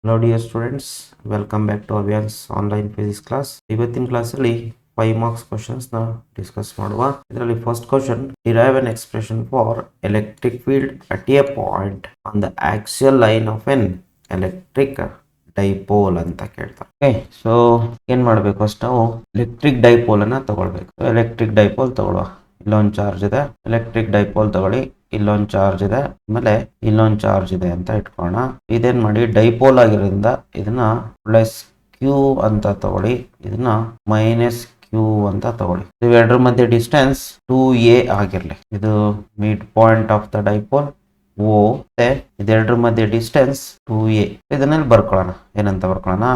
Hello dear students, welcome back to Abhiyan's online physics class. ಇವತ್ತಿನ ಕ್ಲಾಸಲ್ಲಿ 5 marks questions ನ discuss ಮಾಡುವ. ಇದರಲ್ಲಿ first question, derive an expression for electric field at a point on the axial line of an electric dipole ಅಂತ ಕೇಳ್ತಾರೆ. Okay, so ಏನ್ ಮಾಡಬೇಕು, first ನಾವು ಎಲೆಕ್ಟ್ರಿಕ್ ಡೈಪೋಲ್ ಅನ್ನ ತಗೊಳ್ಬೇಕು. ಎಲೆಕ್ಟ್ರಿಕ್ ಡೈಪೋಲ್ ತಗೊಳ್ಳುವ. ಇಲ್ಲೊಂದು ಚಾರ್ಜ್ ಇದೆ, ಎಲೆಕ್ಟ್ರಿಕ್ ಡೈಪೋಲ್ ತಗೊಳ್ಳಿ. ಇಲ್ಲೊಂದು ಚಾರ್ಜ್ ಇದೆ, ಆಮೇಲೆ ಇಲ್ಲೊಂದು ಚಾರ್ಜ್ ಇದೆ ಅಂತ ಇಟ್ಕೋಣ. ಇದೇನ್ ಮಾಡಿ, ಡೈಪೋಲ್ ಆಗಿರೋದ್ರಿಂದ ಇದನ್ನ ಪ್ಲಸ್ ಕ್ಯೂ ಅಂತ ತಗೊಳ್ಳಿ, ಇದನ್ನ ಮೈನಸ್ ಕ್ಯೂ ಅಂತ ತಗೊಳ್ಳಿ. ಇವೆರಡರ ಮಧ್ಯೆ ಡಿಸ್ಟೆನ್ಸ್ 2a ಆಗಿರ್ಲಿ. ಇದು mid point of the dipole O, ಇದೆರಡರ ಮಧ್ಯೆ ಡಿಸ್ಟೆನ್ಸ್ 2a. ಇದನ್ನಲ್ಲಿ ಬರ್ಕೊಳ್ಳೋಣ. ಏನಂತ ಬರ್ಕೊಳ್ಳೋಣ,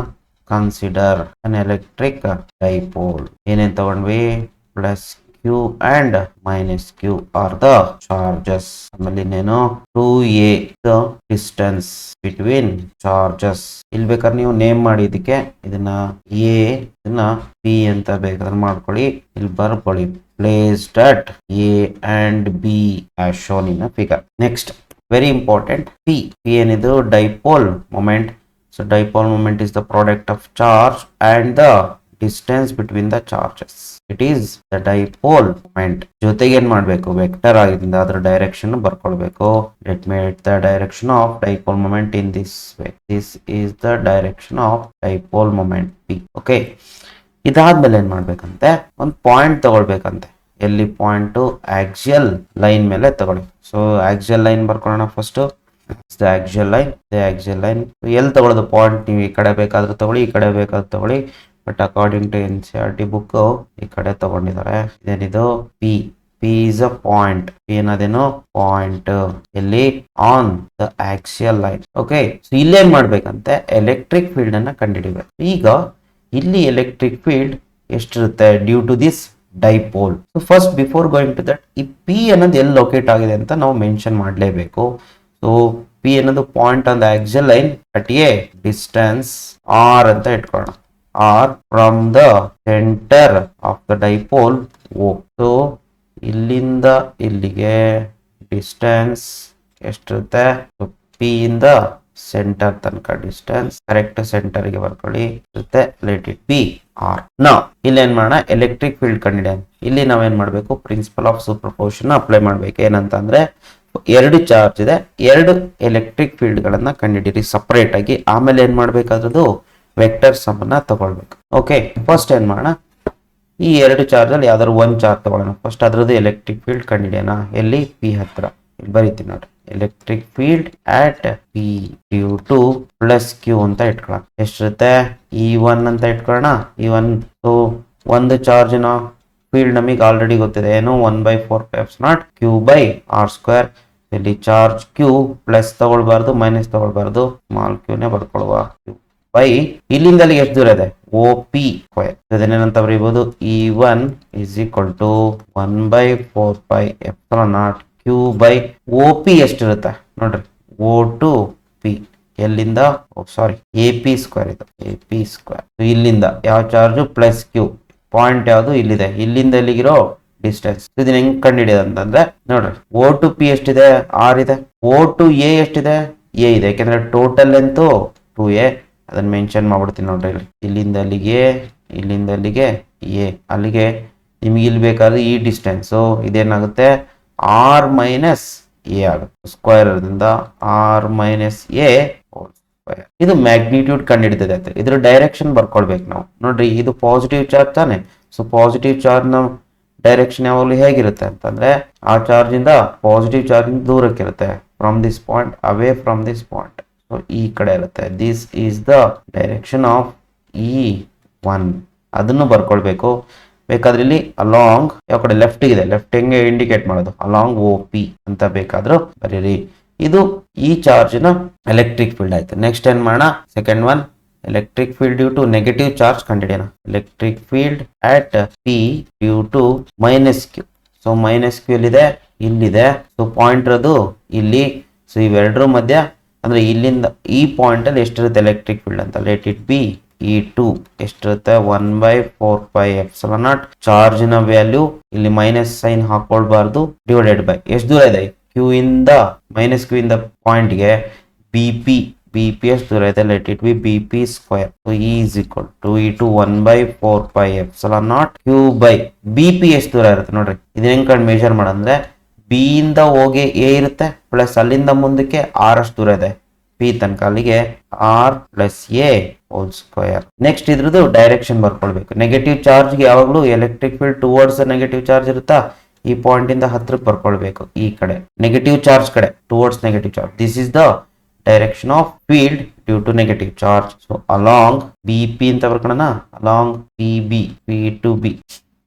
ಕನ್ಸಿಡರ್ ಅನ್ ಎಲೆಕ್ಟ್ರಿಕ್ ಡೈಪೋಲ್. ಏನೇನ್ ತಗೊಂಡ್ವಿ, plus q and minus q are the charges. ಆಮೇಲೆ ಇನ್ನೇನು 2a the distance between charges. ಇಲ್ಲಿ ಬೇಕಾದ್ರೆ ನೀವು ನೇಮ್ ಮಾಡಿ ಇದಕ್ಕೆ, ಇದನ್ನ a ಇದನ್ನ p ಅಂತ ಬೇಕಾದ್ರೆ ಮಾಡ್ಕೊಳ್ಳಿ. ಇಲ್ಲಿ ಬರ್ಕೊಳ್ಳಿ, placed at a and b as shown in a figure. Next, very important, p ಏನಿದು dipole moment. So dipole moment is the product of charge and the distance between the charges. It is the dipole moment. ಜೊತೆಗೆ ಏನ್ ಮಾಡ್ಬೇಕು, vector ಆಗಿದ್ರಿಂದ ಅದರ direction ಬರ್ಕೊಳ್ಬೇಕು. Let me write the direction of dipole moment in this way. This is the direction of dipole moment P. Okay, ಇದಾದ್ಮೇಲೆ ಏನ್ ಮಾಡ್ಬೇಕಂತೆ, ಒಂದು point ತಗೊಳ್ಬೇಕಂತೆ. ಎಲ್ಲಿ point, axial line ಮೇಲೆ ತಗೊಳ್ಳಿ. ಸೊ ಆಕ್ಸಿಯಲ್ ಲೈನ್ ಬರ್ಕೊಳ್ಳೋಣ. ಫಸ್ಟ್ the axial line, ಎಲ್ಲಿ ತಗೊಳ್ಳೋದು point, ನೀವು ಈ ಕಡೆ ಬೇಕಾದ್ರೂ ತಗೊಳ್ಳಿ, ಈ ಕಡೆ ಬೇಕಾದ್ರೂ ತಗೊಳ್ಳಿ. But according to NCERT book ಈ ಕಡೆ ತಗೊಂಡಿದ್ದಾರೆ. ಇದೇನಿದು P is a point. P ಅನ್ನೋದೇನು ಪಾಯಿಂಟ್, ಎಲ್ಲಿ, on the axial line. Okay, so ಇಲ್ಲೇನ್ ಮಾಡ್ಬೇಕಂತೆ, ಎಲೆಕ್ಟ್ರಿಕ್ ಫೀಲ್ಡ್ ಅನ್ನ ಕಂಡುಹಿಡಿಬೇಕು. ಈಗ ಇಲ್ಲಿ ಎಲೆಕ್ಟ್ರಿಕ್ ಫೀಲ್ಡ್ ಎಷ್ಟಿರುತ್ತೆ due to this dipole. So first before going to that, ಈ ಪಿ ಅನ್ನೋದು ಎಲ್ಲಿ ಲೊಕೇಟ್ ಆಗಿದೆ ಅಂತ ನಾವು ಮೆನ್ಷನ್ ಮಾಡಲೇಬೇಕು. ಸೊ ಪಿ ಅನ್ನೋದು point on the axial line at a distance R ಅಂತ ಇಟ್ಕೊಳ್ಳೋಣ. R from the centre of the dipole O. So ಇಲ್ಲಿಂದ ಇಲ್ಲಿಗೆ ಡಿಸ್ಟೆನ್ಸ್ ಎಷ್ಟಿರುತ್ತೆ, ಪಿ ಇಂದ ಸೆಂಟರ್ ತನಕ ಡಿಸ್ಟೆನ್ಸ್, ಕರೆಕ್ಟ್ ಸೆಂಟರ್ಗೆ ಬರ್ಕೊಳ್ಳಿ, ಇರುತ್ತೆ. Let it be R. ನಾವು ಇಲ್ಲೇನ್ ಮಾಡೋಣ, ಎಲೆಕ್ಟ್ರಿಕ್ ಫೀಲ್ಡ್ ಕಂಡಿಡಿಯೋಣ. ಇಲ್ಲಿ ನಾವೇನ್ ಮಾಡ್ಬೇಕು, ಪ್ರಿನ್ಸಿಪಲ್ ಆಫ್ ಸೂಪರ್ಪೋಸಿಷನ್ ಅಪ್ಲೈ ಮಾಡ್ಬೇಕು. ಏನಂತ ಅಂದ್ರೆ, ಎರಡು ಚಾರ್ಜ್ ಇದೆ, ಎರಡು ಎಲೆಕ್ಟ್ರಿಕ್ ಫೀಲ್ಡ್ ಗಳನ್ನ ಕಂಡುಹಿಡಿಯಿರಿ ಸಪರೇಟ್ ಆಗಿ. ಆಮೇಲೆ ಏನ್ ಮಾಡ್ಬೇಕಾದ್ರದ್ದು, ವೆಕ್ಟರ್ ಸಮ್ ಅನ್ನ ತಗೊಳ್ಬೇಕು. ಓಕೆ, ಫಸ್ಟ್ ಏನ್ ಮಾಡೋಣ, ಈ ಎರಡು ಚಾರ್ಜ್ ಅಲ್ಲಿ ಯಾವ್ದಾದ್ರು ಒಂದ್ ಚಾರ್ಜ್ ತಗೊಳ್ಳೋಣ. ಫಸ್ಟ್ ಅದ್ರದ್ದು ಎಲೆಕ್ಟ್ರಿಕ್ ಫೀಲ್ಡ್ ಕಂಡುಹಿಡಿಯೋಣ. ಎಲ್ಲಿ, ಪಿ ಹತ್ರ. ಇಲ್ಲಿ ಬರೀತೀನಿ ನೋಡ್ರಿ, electric field at P due to plus Q ಅಂತ ಇಟ್ಕೊಳ್ಳೋಣ. ಎಷ್ಟಿರುತ್ತೆ, E1 ಅಂತ ಇಟ್ಕೊಳ್ಳೋಣ. E1, ಸೊ ಒಂದು ಚಾರ್ಜ್ನ ಫೀಲ್ಡ್ ನಮಗೆ ಆಲ್ರೆಡಿ ಗೊತ್ತಿದೆ, ಏನು, 1/4πε0 q/r². ಇಲ್ಲಿ ಚಾರ್ಜ್ ಕ್ಯೂ ಪ್ಲಸ್ ತಗೊಳ್ಬಾರ್ದು, ಮೈನಸ್ ತಗೊಳ್ಬಾರ್ದು, ಸ್ಮಾಲ್ ಕ್ಯೂನೇ ಬರ್ಕೊಳುವ. ಬೈ ಇಲ್ಲಿಂದ ಅಲ್ಲಿ ಎಷ್ಟು ದೂರ ಇದೆ, ಓ ಪಿ ಸ್ಕ್ವೇರ್. ಇದನ್ನೇನಂತ ಬರೀಬಹುದು, E1 is equal to 1/4πε0 q/, O P ಎಷ್ಟಿರುತ್ತೆ ನೋಡ್ರಿ, O2p. ಎಲ್ಲಿಂದ, ಸಾರಿ, ಎ ಪಿ ಸ್ಕ್ವೇರ್. ಇದು ಎ ಪಿ ಸ್ಕ್ವೇರ್. ಇಲ್ಲಿಂದ ಯಾವ ಚಾರ್ಜ್, ಪ್ಲಸ್ ಕ್ಯೂ. ಪಾಯಿಂಟ್ ಯಾವುದು, ಇಲ್ಲಿದೆ. ಇಲ್ಲಿಂದ ಇಲ್ಲಿಗಿರೋ ಡಿಸ್ಟೆನ್ಸ್. ಇದನ್ನ ಹೆಂಗ್ ಕಂಡುಹಿಡಿಯೋದು ಅಂತಂದ್ರೆ, ನೋಡ್ರಿ, O2p ಎಷ್ಟಿದೆ, ಆರ್ ಇದೆ. O2a ಎಷ್ಟಿದೆ, ಎ ಇದೆ. ಯಾಕೆಂದ್ರೆ ಟೋಟಲ್ ಲೆಂತ್ 2a. ಅದನ್ನ ಮೆನ್ಷನ್ ಮಾಡ್ಬಿಡ್ತೀನಿ ನೋಡ್ರಿ. ಇಲ್ಲಿ ಇಲ್ಲಿಂದ ಅಲ್ಲಿಗೆ, ಇಲ್ಲಿಂದ ಅಲ್ಲಿಗೆ ಎ, ಅಲ್ಲಿಗೆ ನಿಮ್ಗೆ ಇಲ್ಲಿ ಬೇಕಾದ್ರೆ ಈ ಡಿಸ್ಟೆನ್ಸ್ ಇದೇನಾಗುತ್ತೆ, ಆರ್ ಮೈನಸ್ ಎ ಆಗುತ್ತೆ. ಸ್ಕ್ವೇರ್ ಇರೋದ್ರಿಂದ R minus A whole square. ಇದು ಮ್ಯಾಗ್ನಿಟ್ಯೂಡ್ ಕಂಡುಹಿಡಿದಿದೆ. ಇದ್ರ ಡೈರೆಕ್ಷನ್ ಬರ್ಕೊಳ್ಬೇಕು ನಾವು. ನೋಡ್ರಿ, ಇದು ಪಾಸಿಟಿವ್ ಚಾರ್ಜ್ ತಾನೆ. ಸೊ ಪಾಸಿಟಿವ್ ಚಾರ್ಜ್ ನ ಡೈರೆಕ್ಷನ್ ಯಾವಾಗಲೂ ಹೇಗಿರುತ್ತೆ ಅಂತಂದ್ರೆ, ಆ ಚಾರ್ಜ್ ಇಂದ, ಪಾಸಿಟಿವ್ ಚಾರ್ಜ್ ಇಂದ ದೂರಕ್ಕೆ ಇರುತ್ತೆ. From this point, away from this point. So ಈ ಕಡೆ ಇರುತ್ತೆ. This is the direction of E1. ಅದನ್ನು ಬರ್ಕೊಳ್ಬೇಕು. ಬೇಕಾದ್ರೆ ಇಲ್ಲಿ ಅಲಾಂಗ್, ಯಾವ ಕಡೆ, ಲೆಫ್ಟ್ ಇದೆ, ಲೆಫ್ಟ್ ಹೆಂಗೆ ಇಂಡಿಕೇಟ್ ಮಾಡೋದು, ಅಲಾಂಗ್ ಓ ಪಿ ಅಂತ ಬೇಕಾದ್ರೂ ಬರೀರಿ. ಇದು ಈ ಚಾರ್ಜ್ನ ಎಲೆಕ್ಟ್ರಿಕ್ ಫೀಲ್ಡ್ ಆಯ್ತು. ನೆಕ್ಸ್ಟ್ ಏನ್ ಮಾಡೋಣ, second one, electric field due to negative charge ಕಂಡುಹಿಡಿಯೋಣ. Electric field at P due to minus q. So minus q ಎಲ್ಲಿದೆ, ಇಲ್ಲಿದೆ. ಸೊ ಪಾಯಿಂಟ್ ಇರೋದು ಇಲ್ಲಿ. ಸೊ ಇವೆರಡರ ಮಧ್ಯ, ಅಂದ್ರೆ ಇಲ್ಲಿಂದ ಈ ಪಾಯಿಂಟ್ ಅಲ್ಲಿ ಎಷ್ಟಿರುತ್ತೆ ಎಲೆಕ್ಟ್ರಿಕ್ ಫೀಲ್ಡ್ ಅಂತ, ಲೆಟ್ ಇಟ್ ಬಿ E2 ಎಷ್ಟಿರುತ್ತೆ, 1/4πε0. ಚಾರ್ಜ್ ನ ವ್ಯಾಲ್ಯೂ ಇಲ್ಲಿ ಮೈನಸ್ ಸೈನ್ ಹಾಕೊಳ್ಬಾರ್ದು, ಡಿವೈಡೆಡ್ ಬೈ ಎಷ್ಟು ದೂರ ಇದೆ, ಕ್ಯೂ ಇಂದ, ಮೈನಸ್ ಕ್ಯೂ ಇಂದ ಪಾಯಿಂಟ್ಗೆ ಬಿ ಪಿ ಬಿ ಪಿ ಎಷ್ಟು ದೂರ ಇದೆ, let it be B P square. So E is equal to E two 1/4πε0 q by B P ಎಷ್ಟು ದೂರ ಇರುತ್ತೆ ನೋಡ್ರಿ. ಇದನ್ನ ಹೆಂಗ್ ಕಂಡು ಮೆಜರ್ ಮಾಡಂದ್ರೆ ಬಿ ಇಂದ ಹೋಗಿ ಎ ಇರುತ್ತೆ ಪ್ಲಸ್ ಅಲ್ಲಿಂದ ಮುಂದಕ್ಕೆ ಆರ್ ಅಷ್ಟು ದೂರ ಇದೆ ಪಿ ತನಕ, ಅಲ್ಲಿಗೆ r plus a whole square. Next ಇದ್ರದ್ದು ಡೈರೆಕ್ಷನ್ ಬರ್ಕೊಳ್ಬೇಕು. ನೆಗೆಟಿವ್ ಚಾರ್ಜ್ಗೆ ಯಾವಾಗಲೂ electric field towards negative charge ಇರುತ್ತಾ, ಈ ಪಾಯಿಂಟ್ ಇಂದ ಹತ್ರಕ್ಕೆ ಬರ್ಕೊಳ್ಬೇಕು, ಈ ಕಡೆ ನೆಗೆಟಿವ್ ಚಾರ್ಜ್ ಕಡೆ, towards negative charge. This is the direction of field due to negative charge. So along B P ಅಂತ ಬರ್ಕೊಳ್ಳೋಣ, along P B, P to B.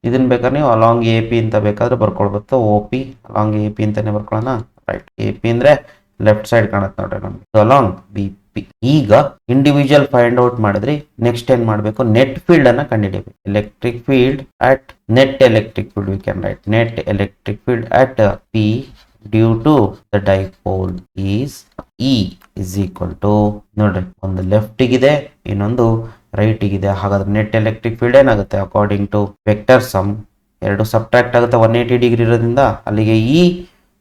ಇದನ್ನ ಬೇಕಾದ್ರೆ ನೀವು ಅಲಾಂಗ್ ಎ ಪಿ ಅಂತ ಬೇಕಾದ್ರೆ ಬರ್ಕೊಳ್ಬೇಕು, O P along A P ಅಂತಾನೆ ಬರ್ಕೊಳ್ಳೋಣ. ರೈಟ್, ಎ ಪಿ ಅಂದ್ರೆ ಲೆಫ್ಟ್ ಸೈಡ್ ಕಾಣುತ್ತೆ ನೋಡ್ರಿ ನಮ್ಗೆ, ಅಲಾಂಗ್ ಬಿ ಪಿ. ಈಗ ಇಂಡಿವಿಜುವಲ್ ಫೈಂಡ್ ಔಟ್ ಮಾಡಿದ್ರಿ, ನೆಕ್ಸ್ಟ್ ಏನ್ ಮಾಡಬೇಕು, ನೆಟ್ ಫೀಲ್ಡ್ ಅನ್ನ ಕಂಡುಹಿಡಿಯಬೇಕು. Electric field at net electric field we can write net electric field at P due to the dipole is E is equal to, ನೋಡ್ರಿ ಒಂದು left ಗಿದೆ ಇನ್ನೊಂದು ರೈಟ್ ಗಿದೆ. ಹಾಗಾದ್ರೆ ನೆಟ್ ಎಲೆಕ್ಟ್ರಿಕ್ ಫೀಲ್ಡ್ ಏನಾಗುತ್ತೆ, ಅಕಾರ್ಡಿಂಗ್ ಟು ವೆಕ್ಟರ್ ಸಮ್ ಎರಡು subtract ಆಗುತ್ತೆ 180 degree ಇರೋದ್ರಿಂದ, ಅಲ್ಲಿಗೆ ಇ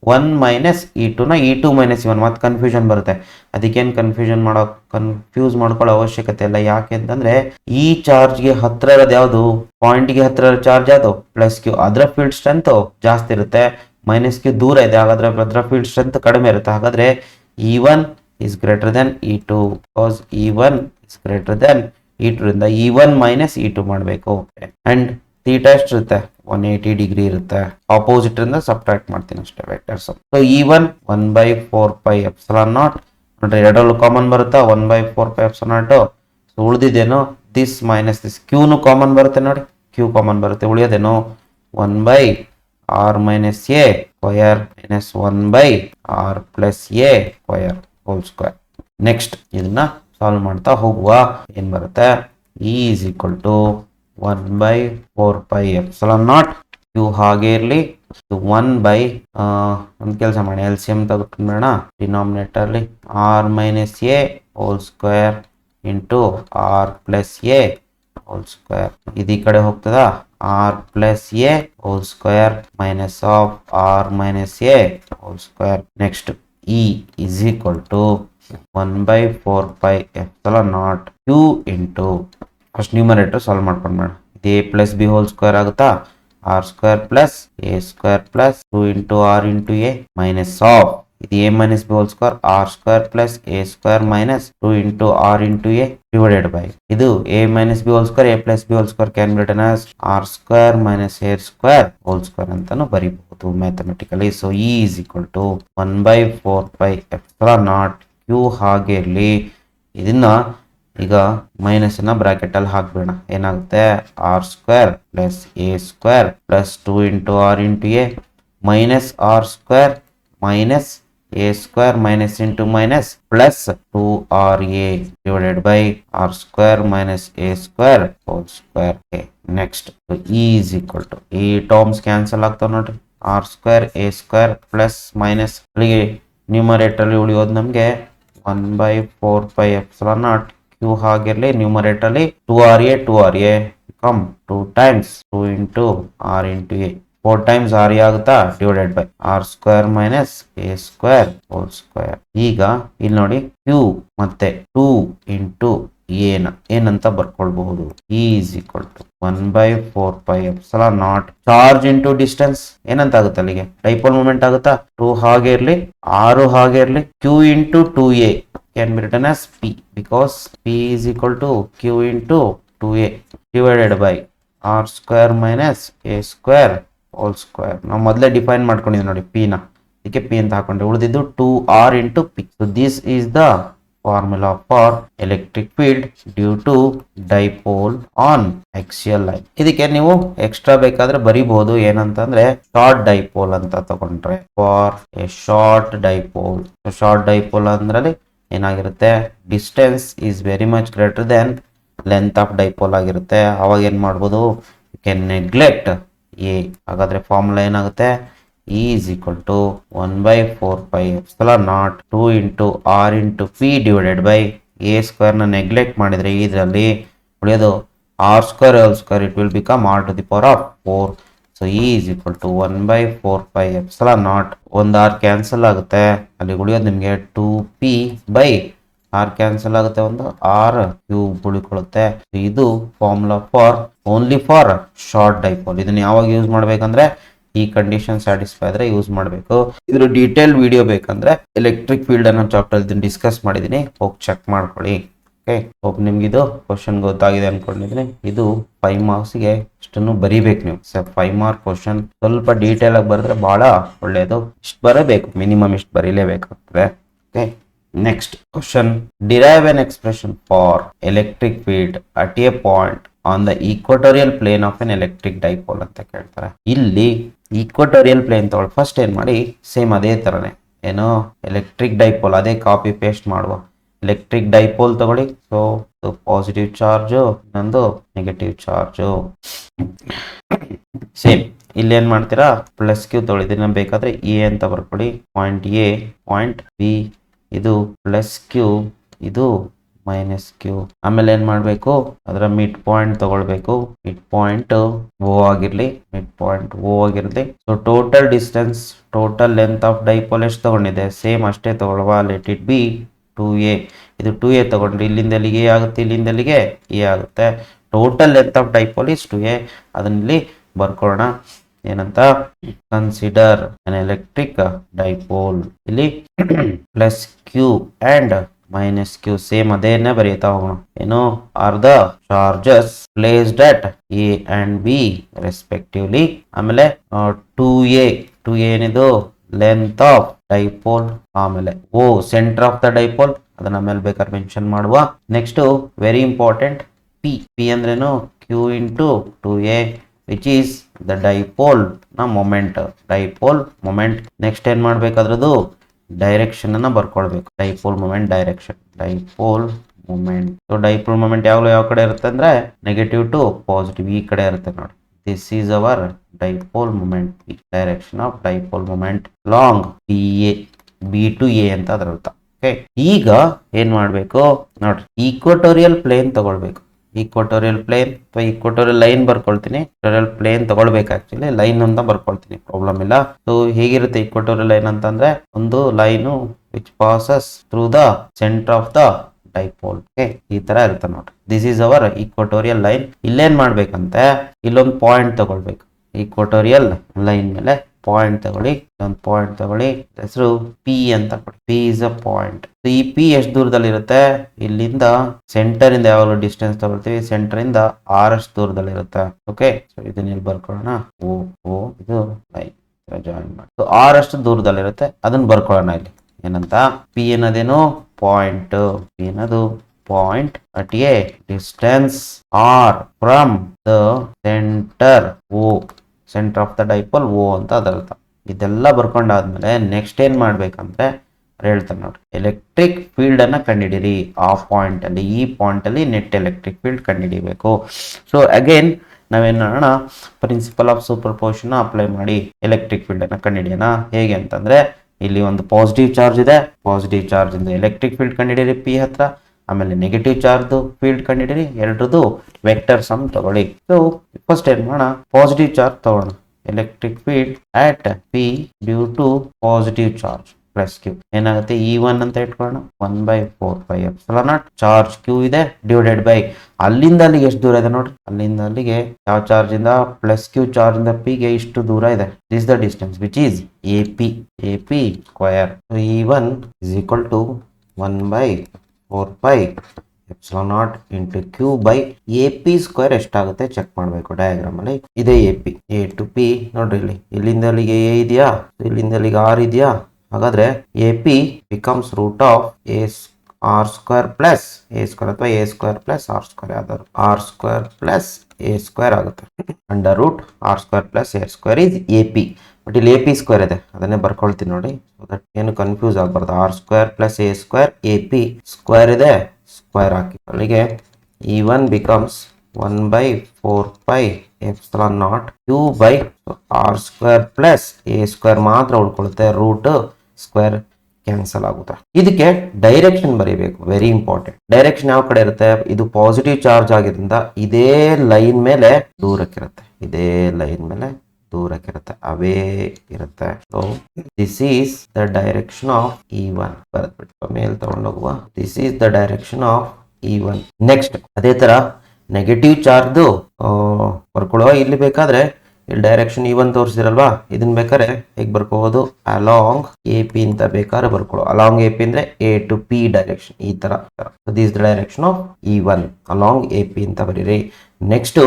1 ಮೈನಸ್ ಇ ಟು ನ ಇ ಟು ಮೈನಸ್ ಇವನ್ ಮತ್ತೆ ಕನ್ಫ್ಯೂಷನ್ ಬರುತ್ತೆ. ಅದಕ್ಕೇನು ಕನ್ಫ್ಯೂಸ್ ಮಾಡ್ಕೊಳ್ಳೋ ಅವಶ್ಯಕತೆ ಇಲ್ಲ. ಯಾಕೆ ಅಂತಂದ್ರೆ ಈ ಚಾರ್ಜ್ಗೆ ಹತ್ರ ಇರೋದು ಯಾವುದು, ಪಾಯಿಂಟ್ಗೆ ಹತ್ರ ಇರೋ ಚಾರ್ಜ್ ಯಾವುದು ಪ್ಲಸ್ ಕ್ಯೂ, ಅದರ ಫೀಲ್ಡ್ ಸ್ಟ್ರೆಂತ್ ಜಾಸ್ತಿ ಇರುತ್ತೆ, ಮೈನಸ್ ಕ್ಯೂ ದೂರ ಇದೆ, ಹಾಗಾದ್ರೆ ಅದರ ಫೀಲ್ಡ್ ಸ್ಟ್ರೆಂತ್ ಕಡಿಮೆ ಇರುತ್ತೆ. ಹಾಗಾದ್ರೆ E one is greater than E two, because E one is greater than E two ರಿಂದ E one minus E two ಮಾಡಬೇಕು. ಅಂಡ್ ಥೀಟಾ ಎಷ್ಟಿರುತ್ತೆ, 180 ಡಿಗ್ರಿ ಇರುತ್ತೆ, ಆಪೋಸಿಟ್ ಇಂದ ಸಬ್ಟ್ರಾಕ್ಟ್ ಮಾಡ್ತೀನಿ ಅಷ್ಟೇ ವೆಕ್ಟರ್ಸ್. ಸೊ ಇ ಒನ್ 1/4πε0 ನೋಡ್ರಿ, ಎರಡರಲ್ಲೂ ಕಾಮನ್ ಬರುತ್ತಾ 1/4πε0. ಸೊ ಉಳಿದಿದ್ದೇನು ದಿಸ್ ಮೈನಸ್ ದಿಸ್, ಕ್ಯೂನು ಕಾಮನ್ ಬರುತ್ತೆ ನೋಡಿ, ಕ್ಯೂ ಕಾಮನ್ ಬರುತ್ತೆ, ಉಳಿಯೋದೇನು 1/r minus a square minus 1/r plus a square whole square. Next ಇದನ್ನ ಸಾಲ್ವ್ ಮಾಡ್ತಾ ಹೋಗುವ, ಏನ್ ಬರುತ್ತೆ, E is equal to 1/4πε0 q ಹಾಗೆ ಇರಲಿ, 1 ಒಂದು ಕೆಲಸ ಮಾಡಿ ಎಲ್ ಸಿ ಎಂ ತಗೊಂಡ್ಬೇಡ ಡಿನಾಮಿನೇಟರ್ಲಿ r minus A whole square into r plus a whole square. ಇದು ಈ ಕಡೆ ಹೋಗ್ತದ, r plus a whole square minus of r minus A whole square. Next E is equal to 1/4πε0 q into first numerator solve ಮಾಡ್ಕೊಂಡ್ಬೇಡ, ಇದು a plus b whole square ಆಗುತ್ತಾ, r square plus a square plus 2 into r into a minus of ಇದು a minus b whole square r square plus a square minus 2 into r into a divided by ಇದು a minus b whole square a plus b whole square can be written as r square minus a square whole square ಅಂತಾನು ಬರೀಬಹುದು mathematically. So E is equal to 1/4πε0 q ಹಾಗೆ ಇರಲಿ. ಇದನ್ನ ಈಗ minus ಅನ್ನ bracket ಅಲ್ಲಿ ಹಾಕ್ಬೇಡ, ಏನಾಗುತ್ತೆ r square plus a square plus 2 into r into a minus r square minus a square minus into minus plus 2ra divided by r square minus a square whole square. Next E is equal to ಈ terms cancel ಆಗ್ತಾವ ನೋಡ್ರಿ, r square a square plus minus ಅಲ್ಲಿಗೆ numerator ಅಲ್ಲಿ ಉಳಿಯೋದು ನಮ್ಗೆ 1/4πε0 q ಹಾಗಿರ್ಲಿ. Numerator ಅಲ್ಲಿ 2ra come 2 times 2 into r into A 4 times r a ಆಗುತ್ತಾ divided by r square minus a square whole square. ಈಗ ಇಲ್ಲಿ ನೋಡಿ ಕ್ಯೂ ಮತ್ತೆ 2 ಇಂಟು ಏನಂತ ಬರ್ಕೊಳ್ಬಹುದು, E is equal to 1/4πε0 charge into distance ಏನಂತ ಆಗುತ್ತೆ, ಅಲ್ಲಿಗೆ ಡೈಪೋಲ್ ಮೂಮೆಂಟ್ ಆಗುತ್ತಾ, 2 ಹಾಗೆ ಇರ್ಲಿ 6 ಹಾಗೆ ಇರ್ಲಿ, q into 2a can be written as p because p is equal to q into 2a divided by r square minus a square whole square. ನಾವು ಮೊದಲೇ ಡಿಫೈನ್ ಮಾಡ್ಕೊಂಡಿದ್ದೀವಿ ನೋಡಿ p ನ, ಇದಕ್ಕೆ p ಅಂತ ಹಾಕೊಂಡೆ, ಉಳಿದಿದ್ದು 2r into p. So this is the formula for electric field due to dipole on axial line. ಇದಕ್ಕೆ ನೀವು ಎಕ್ಸ್ಟ್ರಾ ಬೇಕಾದ್ರೆ ಬರೀಬಹುದು, ಏನಂತಂದ್ರೆ ಶಾರ್ಟ್ ಡೈಪೋಲ್ ಅಂತ ತಗೊಂಡ್ರೆ for a short dipole. Short dipole ಅಂದ್ರೆ ಏನಾಗಿರುತ್ತೆ, distance is very much greater than length of dipole ಆಗಿರುತ್ತೆ. ಅವಾಗ ಏನ್ ಮಾಡ್ಬೋದು, ಯು ಕ್ಯಾನ್ ನೆಗ್ಲೆಕ್ಟ್ ಎ. ಹಾಗಾದ್ರೆ ಫಾರ್ಮುಲಾ ಏನಾಗುತ್ತೆ, E is equal to 1/4πε0 2 into r into p divided by a square ನ neglect ಮಾಡಿದ್ರೆ ಇದರಲ್ಲಿ ಉಳಿಯೋದು r square whole square, it will become r to the power of 4. So E is equal to 1/4πε0 ಒಂದು R cancel ಆಗುತ್ತೆ, ಅಲ್ಲಿ ಉಳಿಯೋದು ನಿಮಗೆ 2p by R cancel ಆಗುತ್ತೆ, ಒಂದು ಆರ್ ಕ್ಯೂಬ್ ಉಳಿಕೊಳ್ಳುತ್ತೆ. ಇದು formula for only for short dipole. ಇದನ್ನ ಯಾವಾಗ ಯೂಸ್ ಮಾಡ್ಬೇಕಂದ್ರೆ ಈ ಕಂಡೀಷನ್ ಸ್ಯಾಟಿಸ್ಫೈ ಆದ್ರೆ ಯೂಸ್ ಮಾಡಬೇಕು. ಇದ್ರ ಡೀಟೇಲ್ ವಿಡಿಯೋ ಬೇಕಂದ್ರೆ ಎಲೆಕ್ಟ್ರಿಕ್ ಫೀಲ್ಡ್ ಅನ್ನೋ ಚಾಪ್ಟರ್ ಇದನ್ನ ಡಿಸ್ಕಸ್ ಮಾಡಿದೀನಿ, ಹೋಗಿ ಚೆಕ್ ಮಾಡ್ಕೊಳ್ಳಿ. ಓಕೆ, ಹೋಪ್ ನಿಮ್ಗೆ ಇದು ಕ್ವಶನ್ ಗೊತ್ತಾಗಿದೆ ಅನ್ಕೊಂಡಿದ್ದೀನಿ. ಇದು 5 ಮಾರ್ಕ್ಸ್ಗೆ ಇಷ್ಟನ್ನು ಬರೀಬೇಕು ನೀವು. 5 ಮಾರ್ಕ್ ಕ್ವಶನ್ ಸ್ವಲ್ಪ ಡೀಟೇಲ್ ಆಗಿ ಬರೆದ್ರೆ ಬಹಳ ಒಳ್ಳೇದು. ಇಷ್ಟು ಬರಬೇಕು, ಮಿನಿಮಮ್ ಇಷ್ಟು ಬರೀಲೇಬೇಕಾಗ್ತದೆ. Okay, next question, derive an expression for electric field at a point on the equatorial plane of an electric dipole ಅಂತ ಕೇಳ್ತಾರೆ. ಇಲ್ಲಿ ಈಕ್ವಟೋರಿಯಲ್ ಪ್ಲೇನ್ ತಗೊಳ್ಳಿ. ಫಸ್ಟ್ ಏನ್ ಮಾಡಿ, ಸೇಮ್ ಅದೇ ತರನೇ ಏನೋ ಎಲೆಕ್ಟ್ರಿಕ್ ಡೈಪೋಲ್ ಅದೇ ಕಾಪಿ ಪೇಸ್ಟ್ ಮಾಡುವ. ಎಲೆಕ್ಟ್ರಿಕ್ ಡೈಪೋಲ್ ತಗೊಳ್ಳಿ. ಸೊ ಪಾಸಿಟಿವ್ ಚಾರ್ಜ್, ನಂದು ನೆಗೆಟಿವ್ ಚಾರ್ಜ್. ಸೇಮ್ ಇಲ್ಲಿ ಏನ್ ಮಾಡ್ತೀರಾ, ಪ್ಲಸ್ ಕ್ಯೂ ತಗೊಳ್ಳಿದೀನಿ, ಬೇಕಾದ್ರೆ ಎ ಅಂತ ಬರ್ಕೊಳ್ಳಿ. ಪಾಯಿಂಟ್ ಎ, ಪಾಯಿಂಟ್ ಬಿ, ಇದು ಪ್ಲಸ್ ಕ್ಯೂ, ಇದು ಮೈನಸ್ ಕ್ಯೂ. ಆಮೇಲೆ ಏನ್ ಮಾಡ್ಬೇಕು, ಅದರ ಮಿಡ್ ಪಾಯಿಂಟ್ ತಗೊಳ್ಬೇಕು. ಮಿಡ್ ಪಾಯಿಂಟ್ ಓ ಆಗಿರ್ಲಿ, ಮಿಡ್ ಪಾಯಿಂಟ್ ಓ ಆಗಿರ್ಲಿ. So total distance, total length of dipole ಎಷ್ಟು ತಗೊಂಡಿದೆ, ಸೇಮ್ ಅಷ್ಟೇ ತಗೊಳ್ಳುವ. Let it B 2a. ಇದು 2a ತಗೊಂಡ್ರಿ, ಇಲ್ಲಿಂದ ಎಲ್ಲಿಗೆ ಆಗುತ್ತೆ, ಇಲ್ಲಿಂದ ಎಲ್ಲಿಗೆ ಎ ಆಗುತ್ತೆ. Total length of dipole is 2a. ಅದನ್ನಿಲ್ಲಿ ಬರ್ಕೊಳ್ಳೋಣ. ಏನಂತ, ಕನ್ಸಿಡರ್ ಅನ್ ಎಲೆಕ್ಟ್ರಿಕ್ ಡೈಪೋಲ್. ಇಲ್ಲಿ plus q and minus q same ಅದೇನೆ ಬರೀತಾ ಹೋಗೋಣ. ಏನು, are the charges placed at A and B respectively. ಆಮೇಲೆ 2a ಏನಿದು ಲೆಂತ್ ಆಫ್ ಡೈಪೋಲ್. ಆಮೇಲೆ O centre of the dipole, ಅದನ್ನ ಆಮೇಲೆ ಬೇಕಾದ್ರೆ ಮೆನ್ಷನ್ ಮಾಡುವ. ನೆಕ್ಸ್ಟ್ ವೆರಿ ಇಂಪಾರ್ಟೆಂಟ್, ಪಿ ಅಂದ್ರೇನು, q into 2a which is the dipole ನ ಮೊಮೆಂಟ್. Dipole moment. ನೆಕ್ಸ್ಟ್ ಏನ್ ಮಾಡ್ಬೇಕಾದ್ರದು ಡೈರೆಕ್ಷನ್ ಅನ್ನ ಬರ್ಕೊಳ್ಬೇಕು. Dipole moment direction, dipole moment. So dipole moment ಯಾವಾಗಲೂ ಯಾವ ಕಡೆ ಇರುತ್ತೆ ಅಂದ್ರೆ ನೆಗೆಟಿವ್ ಟು ಪಾಸಿಟಿವ್, ಈ ಕಡೆ ಇರುತ್ತೆ ನೋಡಿ. This is our dipole moment, direction of dipole moment along B to A ಅಂತ ಅದರ ಅರ್ಥ. ಓಕೆ, ಈಗ ಏನ್ ಮಾಡ್ಬೇಕು ನೋಡ್ರಿ, ಈಕ್ವಟೋರಿಯಲ್ ಪ್ಲೇನ್ ತಗೊಳ್ಬೇಕು. ಈಕ್ವಟೋರಿಯಲ್ ಪ್ಲೇನ್ ಅಥವಾ ಈಕ್ವಟೋರಿಯಲ್ ಲೈನ್ ಬರ್ಕೊಳ್ತೀನಿ. ಈಕ್ವಟೋರಿಯಲ್ ಪ್ಲೇನ್ ತಗೊಳ್ಬೇಕು, ಆಕ್ಚುಲಿ ಲೈನ್ ಅಂತ ಬರ್ಕೊಳ್ತೀನಿ, ಪ್ರಾಬ್ಲಮ್ ಇಲ್ಲ. ಸೊ ಹೇಗಿರುತ್ತೆ ಈಕ್ವಟೋರಿಯಲ್ ಲೈನ್ ಅಂತಂದ್ರೆ, ಒಂದು line which passes through the centre of the dipole. ಈ ತರ ಇರುತ್ತೆ ನೋಡ್ರಿ. This is our equatorial line. ಇಲ್ಲೇನ್ ಮಾಡ್ಬೇಕಂತೆ, ಇಲ್ಲೊಂದು ಪಾಯಿಂಟ್ ತಗೊಳ್ಬೇಕು. ಈಕ್ವಟೋರಿಯಲ್ ಲೈನ್ ಮೇಲೆ ಪಾಯಿಂಟ್ ತಗೊಳ್ಳಿ, ಒಂದು ಪಾಯಿಂಟ್ ತಗೊಳ್ಳಿ, ಹೆಸರು ಪಿ ಅಂತ ಕೊಡಿ. P is a point. ಈ ಪಿ ಎಷ್ಟು ದೂರದಲ್ಲಿ ಇರುತ್ತೆ, ಇಲ್ಲಿಂದ ಸೆಂಟರ್ ಇಂದ ಯಾವಾಗಲೂ ಡಿಸ್ಟೆನ್ಸ್ ತಗೊಳ್ತೀವಿ, ಸೆಂಟರ್ ಇಂದ ಆರ್ ಅಷ್ಟು ದೂರದಲ್ಲಿ ಇರುತ್ತೆ. ಓಕೆ, ಸೊ ಇದನ್ನ ಇಲ್ಲಿ ಬರ್ಕೊಳ್ಳೋಣ. ಓ ಇದು ಲೈನ್ ಜಾಯಿನ್ ಮಾಡಿ. ಸೊ ಆರ್ ಅಷ್ಟು ದೂರದಲ್ಲಿ ಇರುತ್ತೆ, ಅದನ್ನ ಬರ್ಕೊಳ್ಳೋಣ. ಇಲ್ಲಿ ಏನಂತ, ಪಿ ಅನ್ನೋದೇನು ಪಾಯಿಂಟ್, ಪಿ ಅನ್ನೋದು point at a distance R from the centre O, centre of the dipole O ಅಂತ ಅದರ್ಥ. ಇದೆಲ್ಲ ಬರ್ಕೊಂಡಾದ್ಮೇಲೆ ನೆಕ್ಸ್ಟ್ ಏನ್ ಮಾಡ್ಬೇಕಂದ್ರೆ ಹೇಳ್ತಾರೆ ನೋಡಿ, ಎಲೆಕ್ಟ್ರಿಕ್ ಫೀಲ್ಡ್ ಅನ್ನ ಕಂಡುಹಿಡಿರಿ. ಆ ಪಾಯಿಂಟ್ ಅಲ್ಲಿ, ಈ ಪಾಯಿಂಟ್ ಅಲ್ಲಿ ನೆಟ್ ಎಲೆಕ್ಟ್ರಿಕ್ ಫೀಲ್ಡ್ ಕಂಡುಹಿಡಿಬೇಕು. ಸೊ ಅಗೇನ್ ನಾವೇನ್ ಮಾಡೋಣ, principle of superposition apply ಮಾಡಿ ಎಲೆಕ್ಟ್ರಿಕ್ ಫೀಲ್ಡ್ ಅನ್ನ ಕಂಡುಹಿಡಿಯೋಣ. ಹೇಗೆ ಅಂತಂದ್ರೆ, ಇಲ್ಲಿ ಒಂದು ಪಾಸಿಟಿವ್ ಚಾರ್ಜ್ ಇದೆ, ಪಾಸಿಟಿವ್ ಚಾರ್ಜ್ ಇಂದ ಎಲೆಕ್ಟ್ರಿಕ್ ಫೀಲ್ಡ್ ಕಂಡುಹಿಡಿರಿ ಪಿ ಹತ್ರ. ಆಮೇಲೆ ನೆಗೆಟಿವ್ ಚಾರ್ಜ್ ಫೀಲ್ಡ್ ಕಂಡುಹಿಡಿರಿ, ಎರಡರದು ವೆಕ್ಟರ್ ಸಮ್ ತಗೊಳ್ಳಿ. ಸೊ ಫಸ್ಟ್ ಏನ್ ಮಾಡೋಣ, ಪಾಸಿಟಿವ್ ಚಾರ್ಜ್ ತಗೊಳ್ಳೋಣ. Electric field at P due to positive charge plus q ಏನಾಗುತ್ತೆ, E1 ಅಂತ ಇಟ್ಕೊಳ್ಳೋಣ. 1/4πε0 ಚಾರ್ಜ್ ಕ್ಯೂ ಇದೆ ಡಿವೈಡೆಡ್ ಬೈ ಅಲ್ಲಿಂದ ಅಲ್ಲಿಗೆ ಎಷ್ಟು ದೂರ ಇದೆ ನೋಡ್ರಿ. ಅಲ್ಲಿಂದ ಅಲ್ಲಿಗೆ ಯಾವ ಚಾರ್ಜ್ ಇಂದ, ಪ್ಲಸ್ ಕ್ಯೂ ಚಾರ್ಜ್ ಇಂದ ಪಿ ಗೆ ಇಷ್ಟು ದೂರ ಇದೆ. This the distance which is AP square. E1 is equal to 1/4πε0 into q by AP square ಎಷ್ಟಾಗುತ್ತೆ ಚೆಕ್ ಮಾಡಬೇಕು ಡಯಾಗ್ರಾಮ್ ಅಲ್ಲಿ. ಇದೇ AP, ಎ ಟು ಪಿ ನೋಡ್ರಿ. ಇಲ್ಲಿಂದ ಅಲ್ಲಿಗೆ ಎ ಇದೆಯಾ, ಇಲ್ಲಿಂದ ಅಲ್ಲಿಗೆ ಆರ್ ಇದೆಯಾ. ಹಾಗಾದ್ರೆ AP becomes root of r square plus a square, ಅಥವಾ a square plus r square, ಯಾವ್ದಾದ್ರು r square plus a square ಆಗುತ್ತೆ. Under root r square plus a square is AP. But ಇಲ್ಲಿ AP square ಇದೆ, ಅದನ್ನೇ ಬರ್ಕೊಳ್ತೀನಿ ನೋಡಿ. So that ಏನು confuse ಆಗಬಾರ್ದು. R square plus a square, AP square ಇದೆ, ಸ್ಕ್ವೇರ್ ಹಾಕಿ. ಅಲ್ಲಿಗೆ E1 becomes 1/4πε0 q by r square plus a square ಮಾತ್ರ ಉಳ್ಕೊಳ್ಳುತ್ತೆ, ರೂಟ್ ಸ್ಕ್ವೇರ್ ಕ್ಯಾನ್ಸಲ್ ಆಗುತ್ತೆ. ಇದಕ್ಕೆ ಡೈರೆಕ್ಷನ್ ಬರೀಬೇಕು, ವೆರಿ ಇಂಪಾರ್ಟೆಂಟ್. ಡೈರೆಕ್ಷನ್ ಯಾವ ಕಡೆ ಇರುತ್ತೆ, ಇದು ಪಾಸಿಟಿವ್ ಚಾರ್ಜ್ ಆಗಿದ್ರಿಂದ ಇದೇ ಲೈನ್ ಮೇಲೆ ದೂರಕ್ಕಿರುತ್ತೆ, ಇದೇ ಲೈನ್ ಮೇಲೆ ದೂರಕ್ಕಿರುತ್ತೆ, ಅವೇ ಇರುತ್ತೆ. So this is the direction of E1 ಬರೆದ್ಬಿಟ್ಟು ಮೇಲೆ ತಗೊಂಡೋಗುವ. This is the direction of E1. Next ಅದೇ ತರ ನೆಗೆಟಿವ್ ಚಾರ್ಜ್ ಬರ್ಕೊಳ್ಳುವ. ಇಲ್ಲಿ ಬೇಕಾದ್ರೆ ಇಲ್ಲಿ ಡೈರೆಕ್ಷನ್ E1 ತೋರಿಸಿರಲ್ವಾ, ಇದನ್ನ ಬೇಕಾದ್ರೆ ಹೇಗೆ ಬರ್ಕೋಬಹುದು, ಅಲಾಂಗ್ AP ಅಂತ ಬೇಕಾದ್ರೆ ಬರ್ಕೊಳ್ಳೋ. ಅಲಾಂಗ್ AP ಅಂದ್ರೆ A to P ಡೈರೆಕ್ಷನ್, ಈ ತರ. This the direction of E1 along AP ಅಂತ ಬರೀರಿ. ನೆಕ್ಸ್ಟ್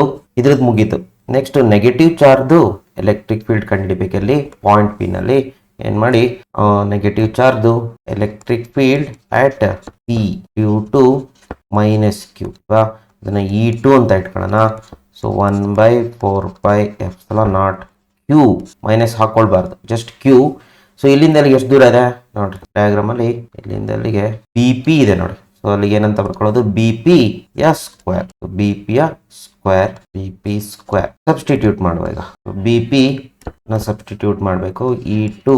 ಇದ್ರದ್ದು ಮುಗೀತು. Next negative charge electric field ಕಂಡುಹಿಡಿಬೇಕಲ್ಲಿ ಪಾಯಿಂಟ್ P ನಲ್ಲಿ ಏನ್ ಮಾಡಿ, negative charge electric field at P due to minus Q. ಅದನ್ನ E2 ಅಂತ ಇಟ್ಕೊಳ್ಳೋಣ. ಸೊ 1/4πε0 Q ಮೈನಸ್ ಹಾಕೊಳ್ಬಾರ್ದು, ಜಸ್ಟ್ Q. ಸೊ ಇಲ್ಲಿಂದ ಅಲ್ಲಿಗೆ ಎಷ್ಟು ದೂರ ಇದೆ ನೋಡ್ರಿ ಡಯಾಗ್ರಾಮ್ ಅಲ್ಲಿ, ಇಲ್ಲಿಂದ ಅಲ್ಲಿಗೆ BP ಇದೆ ನೋಡಿ. ಸೊ ಅಲ್ಲಿಗೆ ಏನಂತ ಬರ್ಕೊಳ್ಳೋದು, BP ಯ ಸ್ಕ್ವೇರ್. BP ಯ ಸ್ಕ್ವೇರ್, BP ಸ್ಕ್ವೇರ್ ಸಬ್ಸ್ಟಿಟ್ಯೂಟ್ ಮಾಡುವ. ಈಗ BP ನ ಸಬ್ಸ್ಟಿಟ್ಯೂಟ್ ಮಾಡಬೇಕು. E2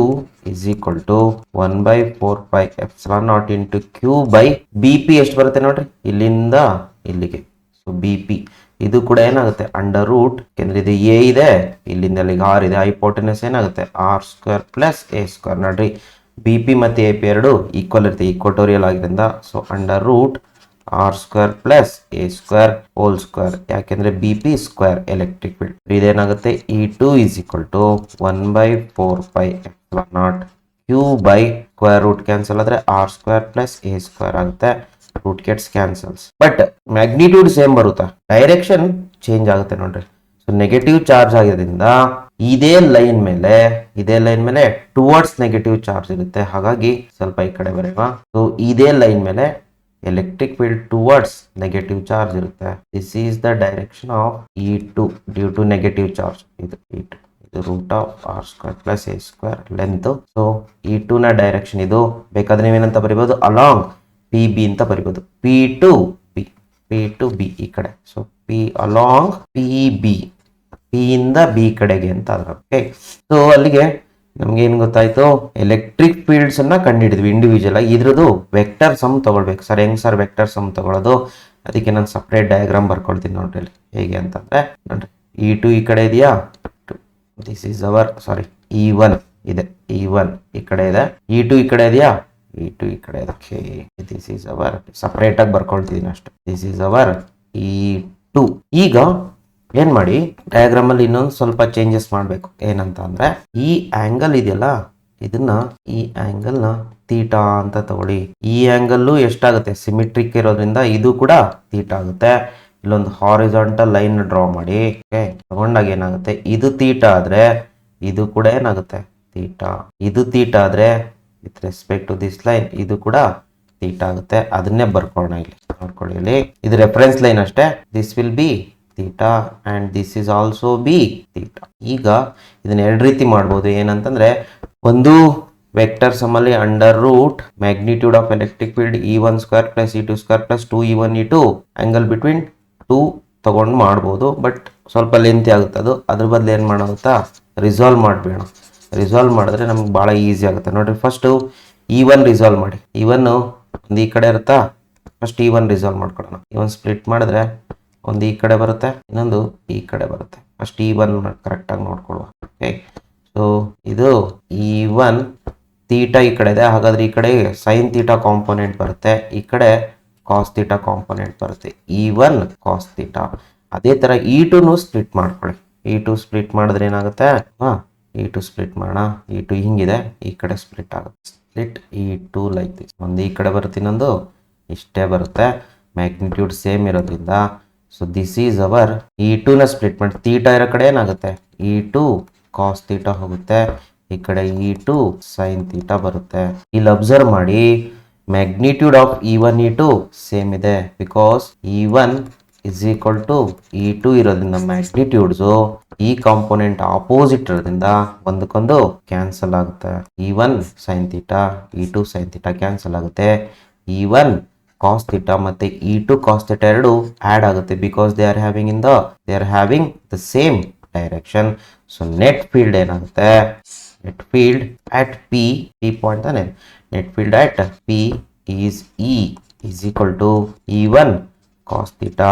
is equal to 1/4πε0 into Q by BP ಎಷ್ಟು ಬರುತ್ತೆ ನೋಡ್ರಿ, ಇಲ್ಲಿಂದ ಇಲ್ಲಿಗೆ. ಸೊ BP ಇದು ಕೂಡ ಏನಾಗುತ್ತೆ, ಅಂಡರ್ ರೂಟ್, ಯಾಕೆಂದ್ರೆ ಇದು A ಇದೆ, ಇಲ್ಲಿಂದ ಅಲ್ಲಿಗೆ R ಇದೆ, ಹೈಪೋಟೆನಸ್ ಏನಾಗುತ್ತೆ R² ಪ್ಲಸ್ A². ನೋಡ್ರಿ BP ಮತ್ತೆ AP ಎರಡು ಈಕ್ವಲ್ ಇರುತ್ತೆ, ಈಕ್ವಟೋರಿಯಲ್ ಆಗಿರಿಂದ. So under root R² plus A² whole square, ಯಾಕೆಂದ್ರೆ BP ಸ್ಕ್ವೇರ್ ಎಲೆಕ್ಟ್ರಿಕ್ ಫೀಲ್ಡ್. ಇದೇನಾಗುತ್ತೆ, E2 is equal to 1/4πε0 Q by square root cancel ಆದ್ರೆ R² ಪ್ಲಸ್ A² ಆಗುತ್ತೆ. Root gets cancels, but magnitude same ಬರುತ್ತಾ, direction change ಆಗುತ್ತೆ ನೋಡ್ರಿ. So negative charge ಆಗಿರೋದ್ರಿಂದ ಇದೇ line ಮೇಲೆ ಟುವರ್ಡ್ಸ್ ನೆಗೆಟಿವ್ ಚಾರ್ಜ್ ಇರುತ್ತೆ, ಹಾಗಾಗಿ ಸ್ವಲ್ಪ ಈ ಕಡೆ ಬರೆಯುವ. ಸೊ ಇದೇ ಲೈನ್ ಮೇಲೆ electric field towards negative charge ಇರುತ್ತೆ. This is the direction of E2 due to negative charge. ಇದು E2, ಇದು root of R² plus A² length. So E2 ನ ಡೈರೆಕ್ಷನ್ ಇದು. ಬೇಕಾದ್ರೆ ನೀವೇನಂತ ಬರಿಬಹುದು, ಅಲಾಂಗ್ PB ಅಂತ ಬರಿಬಹುದು. P to B ಈ ಕಡೆ. So P along PB, P ಇಂದ B ಕಡೆಗೆ ಅಂತ ಅದ್ರ. ಓಕೆ, ಸೊ ಅಲ್ಲಿಗೆ ನಮ್ಗೆ ಏನ್ ಗೊತ್ತಾಯ್ತು, ಎಲೆಕ್ಟ್ರಿಕ್ ಫೀಲ್ಡ್ಸ್ ಅನ್ನ ಕಂಡುಹಿಡಿದ್ವಿ ಇಂಡಿವಿಜುವಲ್ ಆಗಿ. ಇದ್ರದ್ದು ವೆಕ್ಟರ್ ಸಮ್ ತಗೊಳ್ಬೇಕು. ಸರ್ ಹೆಂಗ್ ಸರ್ ವೆಕ್ಟರ್ ಸಮ್ ತಗೊಳ್ಳೋದು, ಅದಕ್ಕೆ ನಾನು ಸಪ್ರೇಟ್ ಡಯಾಗ್ರಾಮ್ ಬರ್ಕೊಳ್ತೀನಿ ನೋಡ್ರಿ ಅಲ್ಲಿ. ಹೇಗೆ ಅಂತಂದ್ರೆ ನೋಡ್ರಿ, E2 ಈ ಕಡೆ ಇದೆಯಾ, ದಿಸ್ ಈಸ್ ಅವರ್ E1 ಇದೆ, E1 ಈ ಕಡೆ ಇದೆ, E2 ಈ ಕಡೆ ಇದೆಯಾ, E2 ಈ ಕಡೆ ಇದೆ. Okay, this is hour, separate ಆಗಿ ಬರ್ಕೊಳ್ತೀನಿ ಅಷ್ಟೇ, ದಿಸ್ ಈಸ್ ಅವರ್ E2. ಈಗ ಏನ್ ಮಾಡಿ, ಡಯಾಗ್ರಾಮ್ ಅಲ್ಲಿ ಇನ್ನೊಂದು ಸ್ವಲ್ಪ ಚೇಂಜಸ್ ಮಾಡ್ಬೇಕು. ಏನಂತ ಅಂದ್ರೆ, ಈ ಆಂಗಲ್ ಇದೆಯಲ್ಲ, ಇದನ್ನ ಈ ಆಂಗಲ್ ನ ಥೀಟಾ ಅಂತ ತಗೊಳ್ಳಿ. ಈ ಆಂಗಲ್ ಎಷ್ಟಾಗುತ್ತೆ, ಸಿಮಿಟ್ರಿಕ್ ಇರೋದ್ರಿಂದ ಇದು ಕೂಡ ಥೀಟಾ ಆಗುತ್ತೆ. ಇಲ್ಲೊಂದು ಹಾರಿಜಾಂಟಲ್ ಲೈನ್ ಡ್ರಾ ಮಾಡಿ. ಓಕೆ, ತಗೊಂಡಾಗ ಏನಾಗುತ್ತೆ, ಇದು ಥೀಟಾ ಆದ್ರೆ ಇದು ಕೂಡ ಏನಾಗುತ್ತೆ ಥೀಟಾ. ಇದು ಥೀಟಾ ಆದ್ರೆ with respect to this line ಇದು ಕೂಡ ಥೀಟಾ ಆಗುತ್ತೆ. ಅದನ್ನೇ ಬರ್ಕೊಳ್ಳೋಣ ಇಲ್ಲಿ, ನೋಡ್ಕೊಳ್ಳಿ ಇಲ್ಲಿ. ಇದು ರೆಫರೆನ್ಸ್ ಲೈನ್ ಅಷ್ಟೇ. This will be theta and this is also be theta. ಈಗ ಇದನ್ನ ಎರಡು ರೀತಿ ಮಾಡ್ಬೋದು. ಏನಂತಂದ್ರೆ, ಒಂದು ವೆಕ್ಟರ್ ಸಮ್ ಅಲ್ಲಿ under root magnitude of electric field E1² plus E2² plus 2E1 E2 angle between 2 ತಗೊಂಡು ಮಾಡ್ಬೋದು. ಬಟ್ ಸ್ವಲ್ಪ ಲೆಂತಿ ಆಗುತ್ತೆ ಅದು. ಅದ್ರ ಬದಲು ಏನ್ ಮಾಡೋಗುತ್ತಾ, ರಿಸಾಲ್ವ್ ಮಾಡ್ಬೇಡ. ರಿಸಾಲ್ವ್ ಮಾಡಿದ್ರೆ ನಮ್ಗೆ ಬಹಳ ಈಸಿ ಆಗುತ್ತೆ ನೋಡ್ರಿ. ಫಸ್ಟ್ E1 ರಿಸಾಲ್ವ್ ಮಾಡಿ. E1 ಒಂದು ಈ ಕಡೆ ಇರುತ್ತಾ, ಫಸ್ಟ್ E1 ರಿಸಾಲ್ವ್ ಮಾಡ್ಕೊಳ್ಳೋಣ. E1 ಸ್ಪ್ಲಿಟ್ ಮಾಡಿದ್ರೆ ಒಂದು ಈ ಕಡೆ ಬರುತ್ತೆ, ಇನ್ನೊಂದು ಈ ಕಡೆ ಬರುತ್ತೆ. ಫಸ್ಟ್ E1 ಕರೆಕ್ಟ್ ಆಗಿ ನೋಡ್ಕೊಳ್ಳುವ. ಓಕೆ, ಸೊ ಇದು E1 ಥೀಟಾ ಈ ಕಡೆ ಇದೆ, ಹಾಗಾದ್ರೆ ಈ ಕಡೆ ಸೈನ್ ಥೀಟಾ ಕಾಂಪೋನೆಂಟ್ ಬರುತ್ತೆ, ಈ ಕಡೆ ಕಾಸ್ ಥೀಟಾ ಕಾಂಪೋನೆಂಟ್ ಬರುತ್ತೆ. E1 cos theta. ಅದೇ ತರ E2 ಸ್ಪ್ಲಿಟ್ ಮಾಡ್ಕೊಳ್ಳಿ. E2 ಸ್ಪ್ಲಿಟ್ ಮಾಡಿದ್ರೆ ಏನಾಗುತ್ತೆ, E2 ಸ್ಪ್ಲಿಟ್ ಮಾಡೋಣ. E2 ಹಿಂಗಿದೆ, ಈ ಕಡೆ ಸ್ಪ್ಲಿಟ್ ಆಗುತ್ತೆ. Split E2 like this. ಒಂದು ಈ ಕಡೆ ಬರುತ್ತೆ, ಇನ್ನೊಂದು ಇಷ್ಟೇ ಬರುತ್ತೆ. ಮ್ಯಾಗ್ನಿಟ್ಯೂಡ್ ಸೇಮ್ ಇರೋದ್ರಿಂದ so this is hour E2 ನ ಸ್ಪ್ಲಿಟ್ ಮಾಡಿ. ಥೀಟಾ ಇರೋ ಕಡೆ ಏನಾಗುತ್ತೆ, E2 ಕಾಸ್ ಥೀಟಾ ಹೋಗುತ್ತೆ, ಈ ಕಡೆ E2 ಸೈನ್ ಥೀಟಾ ಬರುತ್ತೆ. ಇಲ್ಲಿ ಅಬ್ಸರ್ವ್ ಮಾಡಿ, magnitude of E1 E2 same ಇದೆ, because E1 is equal to E2 ಇರೋದ್ರಿಂದ ಮ್ಯಾಗ್ನಿಟ್ಯೂಡ್ಸು ಈ ಕಾಂಪೋನೆಂಟ್ ಆಪೋಸಿಟ್ ಇರೋದ್ರಿಂದ ಒಂದಕ್ಕೊಂದು ಕ್ಯಾನ್ಸಲ್ ಆಗುತ್ತೆ. E1 sine theta, E2 sine theta cancel ಆಗುತ್ತೆ. E1 ಕಾಸ್ ಥೀಟಾ ಮತ್ತೆ E2 ಕಾಸ್ ಥೀಟಾ ಎರಡು ಆಡ್ ಆಗುತ್ತೆ, because they are having the same direction. So net field ಏನಾಗುತ್ತೆ, net field at P point ತಾನೆ, net field at P is E is equal to E1 cos theta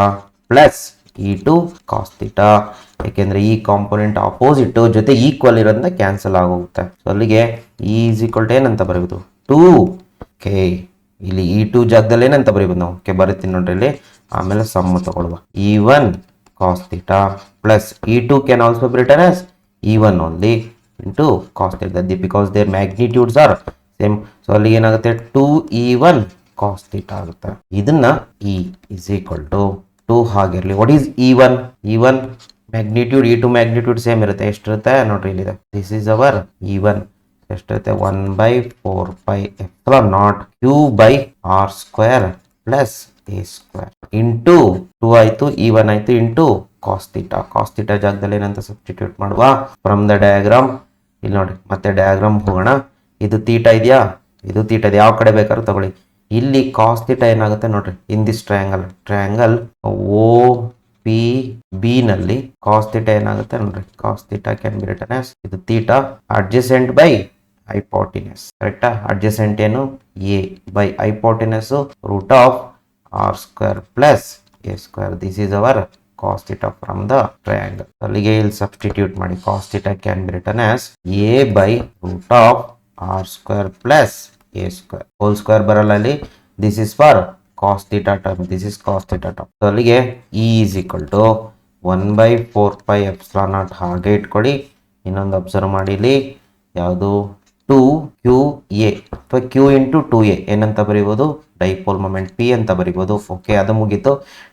plus E2 cos theta. ಯಾಕೆಂದ್ರೆ ಈ component opposite ಜೊತೆ equal ಇರೋದ್ರಿಂದ cancel ಆಗೋಗುತ್ತೆ. So ಅಲ್ಲಿಗೆ E is equal to ಏನಂತ ಬರೀಬೋದು 2k. ಇಲ್ಲಿ E2 ಜಾಗದಲ್ಲಿ ಏನಂತ ಬರೀಬೋದು ನಾವು ಬರೀತೀನಿ ನೋಡ್ರಿ ಇಲ್ಲಿ. ಆಮೇಲೆ some ತಗೊಳ್ಳುವ E1 cos theta plus E2 can also be written as E1 only into cos theta because their magnitudes are same. So ಅಲ್ಲಿ ಏನಾಗುತ್ತೆ 2E1 cos theta ಆಗುತ್ತೆ. ಇದನ್ನ E is equal to 2 ಹಾಗಿರಲಿ. What is E1? E1 magnitude E2 magnitude same ಇರುತ್ತೆ. ಎಷ್ಟಿರುತ್ತೆ ನೋಡ್ರಿ ಇಲ್ಲಿದೆ. This is our E1 ಎಷ್ಟಿರುತ್ತೆ 1/4πε0 q/r² ಪ್ಲಸ್ a² ಇಂಟು 2 ಆಯ್ತು E1 ಆಯ್ತು into cos theta. cos theta ಜಾಗದಲ್ಲಿ ಏನಂತ ಸಬ್ಸ್ಟಿಟ್ಯೂಟ್ ಮಾಡುವ ಫ್ರಮ್ ದ ಡಯಾಗ್ರಾಮ್. ಇಲ್ಲಿ ನೋಡಿ ಮತ್ತೆ ಡಯಾಗ್ರಾಮ್ ಹೋಗೋಣ. ಇದು ತೀಟಾ ಇದೆಯಾ? ಇದು ತೀಟಾ ಇದೆ. ಯಾವ ಕಡೆ ಬೇಕಾದ್ರೂ ತಗೊಳ್ಳಿ. ಇಲ್ಲಿ cos theta ಏನಾಗುತ್ತೆ ನೋಡ್ರಿ ಇನ್ ದಿಸ್ ಟ್ರಯಾಂಗಲ್ OPB ನಲ್ಲಿ cos theta ಏನಾಗುತ್ತೆ ನೋಡ್ರಿ. cos theta can be written as ಇದು ತೀಟಾ ಅಡ್ಜಸೆಂಟ್ ಬೈ ಹೈಪೋಟಿನಸ್. ಕರೆಕ್ಟಾ? ಅಡ್ಜಸೆಂಟ್ ಏನು a by hypotenuse root of r² plus a². This is our cos theta from the triangle. ಅಲ್ಲಿಗೆ ಇಲ್ಲಿ substitute ಮಾಡಿ cos theta can be written as a by root of r² plus a² whole square ಬರಲ್ಲ ಅಲ್ಲಿ. this is for cos theta term. this is cos theta term. So ಅಲ್ಲಿಗೆ E is equal to 1/4πε0 ಹಾಗೆ ಇಟ್ಕೊಳ್ಳಿ. ಇನ್ನೊಂದು observe ಮಾಡಿ ಇಲ್ಲಿ ಯಾವುದು 2qa ಅಥವಾ q ಇಂಟು 2a ಏನಂತ ಬರೀಬೋದು ಡೈಪೋಲ್ ಮೊಮೆಂಟ್ P ಅಂತ ಬರೀಬೋದು. ಓಕೆ, ಅದು ಮುಗೀತು.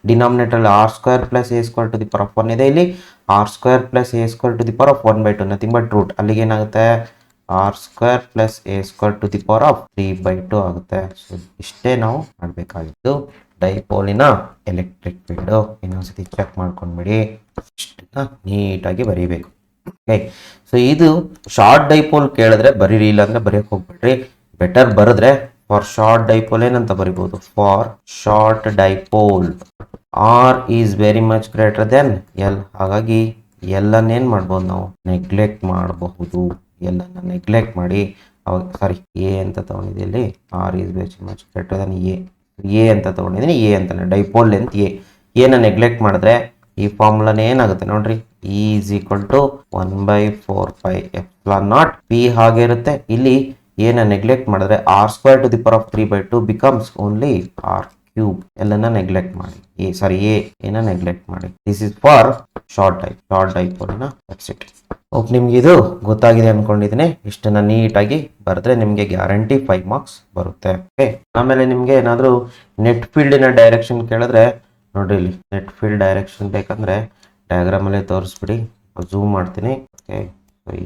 Denominator r² plus a² to the power of 1 ಇದೆ. ಇಲ್ಲಿ r² plus a² to the power of 1/2 nothing but root. ಅಲ್ಲಿಗೆ ಏನಾಗುತ್ತೆ r² plus a² to the power of 3/2 ಆಗುತ್ತೆ. So ಇಷ್ಟೇ ನಾವು ಮಾಡಬೇಕಾಗಿತ್ತು ಡೈಪೋಲಿನ ಎಲೆಕ್ಟ್ರಿಕ್ ಫೀಲ್ಡ್. ಇನ್ನೊಂದ್ಸತಿ ಚೆಕ್ ಮಾಡ್ಕೊಂಡ್ಬಿಡಿ. ಇಷ್ಟನ್ನ ನೀಟಾಗಿ ಬರೀಬೇಕು. ಓಕೆ, ಸೊ ಇದು ಶಾರ್ಟ್ ಡೈಪೋಲ್ ಕೇಳಿದ್ರೆ ಬರೀರಿ, ಇಲ್ಲ ಅಂದ್ರೆ ಬರೆಯಕ್ಕೆ ಹೋಗ್ಬೇಡ್ರಿ. ಬೆಟರ್ ಬರೆದ್ರೆ ಫಾರ್ ಶಾರ್ಟ್ ಡೈಪೋಲ್ ಏನಂತ ಬರಿಬೋದು? For short dipole R is very much greater then L. ಹಾಗಾಗಿ L ಅನ್ನ ಏನ್ ಮಾಡ್ಬೋದು ನಾವು ನೆಗ್ಲೆಕ್ಟ್ ಮಾಡಬಹುದು. L ಅನ್ನ ನೆಗ್ಲೆಕ್ಟ್ ಮಾಡಿ ಅವಾಗ ಸಾರಿ A ಅಂತ ತಗೊಂಡಿದ್ದೆ. ಇಲ್ಲಿ R is very much greater then A ಅಂತ ತಗೊಂಡಿದ್ದೀನಿ. A ಅಂತಾನೆ ಡೈಪೋಲ್ ಲೆಂತ್ A. ನ ನೆಗ್ಲೆಕ್ಟ್ ಮಾಡಿದ್ರೆ ಈ ಫಾರ್ಮುಲಾನೇ ಏನಾಗುತ್ತೆ ನೋಡ್ರಿ. E is equal to 1/4πε0 P ಹಾಗೆ ಇರುತ್ತೆ. ಇಲ್ಲಿ ನ ನೆಗ್ಲೆಕ್ಟ್ ಮಾಡಿದ್ರೆ r² to the power of 3/2 becomes only r³. ಎಲ್ಲನ್ನ ನೆಗ್ಲೆಕ್ಟ್ ಮಾಡಿ A ನ ನೆಗ್ಲೆಕ್ಟ್ ಮಾಡಿ. This is for short dipole ನ ವೆಬ್ಸೈಟ್. ಓಕೆ, ನಿಮ್ಗೆ ಇದು ಗೊತ್ತಾಗಿದೆ ಅನ್ಕೊಂಡಿದ್ದೀನಿ. ಇಷ್ಟನ್ನ ನೀಟಾಗಿ ಬರೆದ್ರೆ ನಿಮ್ಗೆ ಗ್ಯಾರಂಟಿ 5 ಮಾರ್ಕ್ಸ್ ಬರುತ್ತೆ. ಓಕೆ, ಆಮೇಲೆ ನಿಮ್ಗೆ ಏನಾದರೂ ನೆಟ್ ಫೀಲ್ಡಿನ ಡೈರೆಕ್ಷನ್ ಕೇಳಿದ್ರೆ ನೋಡ್ರಿ ಇಲ್ಲಿ ನೆಟ್ ಫೀಲ್ಡ್ ಡೈರೆಕ್ಷನ್ ಬೇಕಂದ್ರೆ ಡಯಾಗ್ರಾಮ್ ಅಲ್ಲೇ ತೋರಿಸ್ಬಿಡಿ. ಝೂಮ್ ಮಾಡ್ತೀನಿ. ಓಕೆ,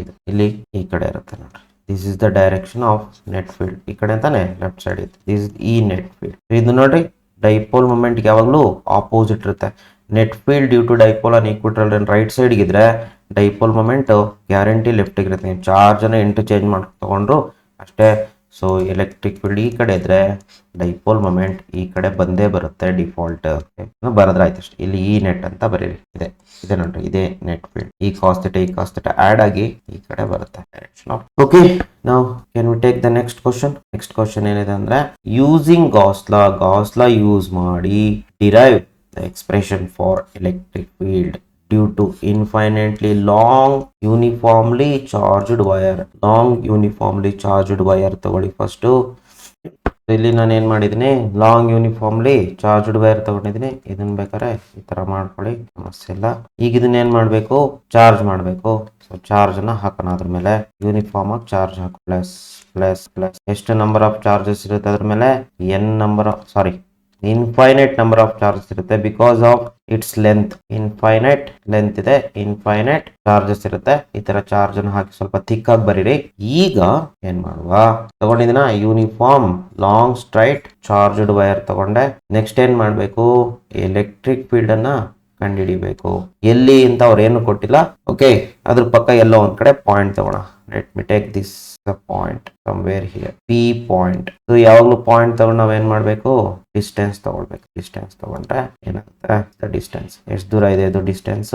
ಇದು ಇಲ್ಲಿ ಈ ಕಡೆ ಇರುತ್ತೆ ನೋಡ್ರಿ. This is the direction of net field. ಈ ಕಡೆ ಅಂತಾನೆ ಲೆಫ್ಟ್ ಸೈಡ್ ಇದೆ. ದಿಸ್ ಇಸ್ ಈ ನೆಟ್ ಫೀಲ್ಡ್. ಇದು ನೋಡ್ರಿ ಡೈಪೋಲ್ ಮೊಮೆಂಟ್ ಯಾವಾಗಲೂ ಆಪೋಸಿಟ್ ಇರುತ್ತೆ. Net field due to dipole on equatorial right side ಇದ್ರೆ ಡೈಪೋಲ್ ಮೊಮೆಂಟ್ ಗ್ಯಾರಂಟಿ ಲೆಫ್ಟ್ ಇರುತ್ತೆ. ನೀವು ಚಾರ್ಜ್ ಅನ್ನ ಇಂಟರ್ಚೇಂಜ್ ಮಾಡಿ ತಗೊಂಡ್ರು ಅಷ್ಟೇ. ಸೊ ಎಲೆಕ್ಟ್ರಿಕ್ ಫೀಲ್ಡ್ ಈ ಕಡೆ ಇದ್ರೆ ಡೈಪೋಲ್ ಮೊಮೆಂಟ್ ಈ ಕಡೆ ಬಂದೇ ಬರುತ್ತೆ ಡಿಫಾಲ್ಟ್. ಬರದ್ರಾಯ್ತು ಅಷ್ಟೇ. ಇಲ್ಲಿ ಈ ನೆಟ್ ಅಂತ ಬರೀರಿ. ಇದೆ ನೋಡ್ರಿ, ಇದೇ ನೆಟ್ ಫೀಲ್ಡ್. ಈ cos theta ಆಡ್ ಆಗಿ ಈ ಕಡೆ ಬರುತ್ತೆ. ಓಕೆ, ನಾವು can we take the next question ಏನಿದೆ ಅಂದ್ರೆ ಯೂಸಿಂಗ್ ಗಾಸ್ ಲಾ ಯೂಸ್ ಮಾಡಿ derive the expression for electric field due to infinitely long uniformly charged wire. ತಗೊಳ್ಳಿ ಫಸ್ಟ್. ಇಲ್ಲಿ ನಾನು ಏನ್ ಮಾಡಿದೀನಿ, ಲಾಂಗ್ ಯೂನಿಫಾರ್ಮ್ಲಿ ಚಾರ್ಜ್ಡ್ ವೈರ್ ತಗೊಂಡಿದ್ದೀನಿ. ಇದನ್ನ ಬೇಕಾದ್ರೆ ಈ ತರ ಮಾಡ್ಕೊಳ್ಳಿ, ಸಮಸ್ಯೆ ಇಲ್ಲ. ಈಗ ಇದನ್ನ ಏನ್ ಮಾಡ್ಬೇಕು, ಚಾರ್ಜ್ ಮಾಡ್ಬೇಕು. ಸೊ ಚಾರ್ಜ್ ನ ಹಾಕೋಣ ಅದ್ರ ಮೇಲೆ. ಯೂನಿಫಾರ್ಮ್ ಆಗಿ ಚಾರ್ಜ್ ಹಾಕು. ಪ್ಲಸ್ ಪ್ಲಸ್ ಪ್ಲಸ್ ಎಷ್ಟು ನಂಬರ್ ಆಫ್ ಚಾರ್ಜಸ್ ಇರುತ್ತೆ ಅದ್ರ ಮೇಲೆ? ಇನ್ಫೈನೈಟ್ ನಂಬರ್ ಆಫ್ ಚಾರ್ಜಸ್ ಇರುತ್ತೆ. Because of it's infinite length ಇದೆ, ಇನ್ಫೈನೈಟ್ ಚಾರ್ಜಸ್ ಇರುತ್ತೆ. ಈ ತರ ಚಾರ್ಜ್ ಅನ್ನು ಹಾಕಿ ಸ್ವಲ್ಪ ಥಿಕ್ ಆಗಿ ಬರೀರಿ. ಈಗ ಏನ್ ಮಾಡುವ, ತಗೊಂಡಿದ್ದೀನ uniform long straight charged wire ತಗೊಂಡೆ. ನೆಕ್ಸ್ಟ್ ಏನ್ ಮಾಡ್ಬೇಕು, ಎಲೆಕ್ಟ್ರಿಕ್ ಫೀಲ್ಡ್ ಅನ್ನ ಕಂಡುಹಿಡಿಬೇಕು. ಎಲ್ಲಿ ಅಂತ ಅವ್ರು ಏನು ಕೊಟ್ಟಿಲ್ಲ. ಓಕೆ, ಅದ್ರ ಪಕ್ಕ ಎಲ್ಲೋ ಒಂದ್ ಕಡೆ ಪಾಯಿಂಟ್ ತಗೋಣ. Let me take this point somewhere here, P point. ಯಾವಾಗ್ಲೂ ಪಾಯಿಂಟ್ ತಗೊಂಡು ನಾವೇನ್ ಮಾಡ್ಬೇಕು, ಡಿಸ್ಟೆನ್ಸ್ ತಗೊಳ್ಬೇಕು. ಡಿಸ್ಟೆನ್ಸ್ ತಗೊಂಡ್ರೆ ಏನಾಗುತ್ತೆ, ಡಿಸ್ಟೆನ್ಸ್ ಎಷ್ಟು ದೂರ ಇದೆ, ಇದು ಡಿಸ್ಟೆನ್ಸ್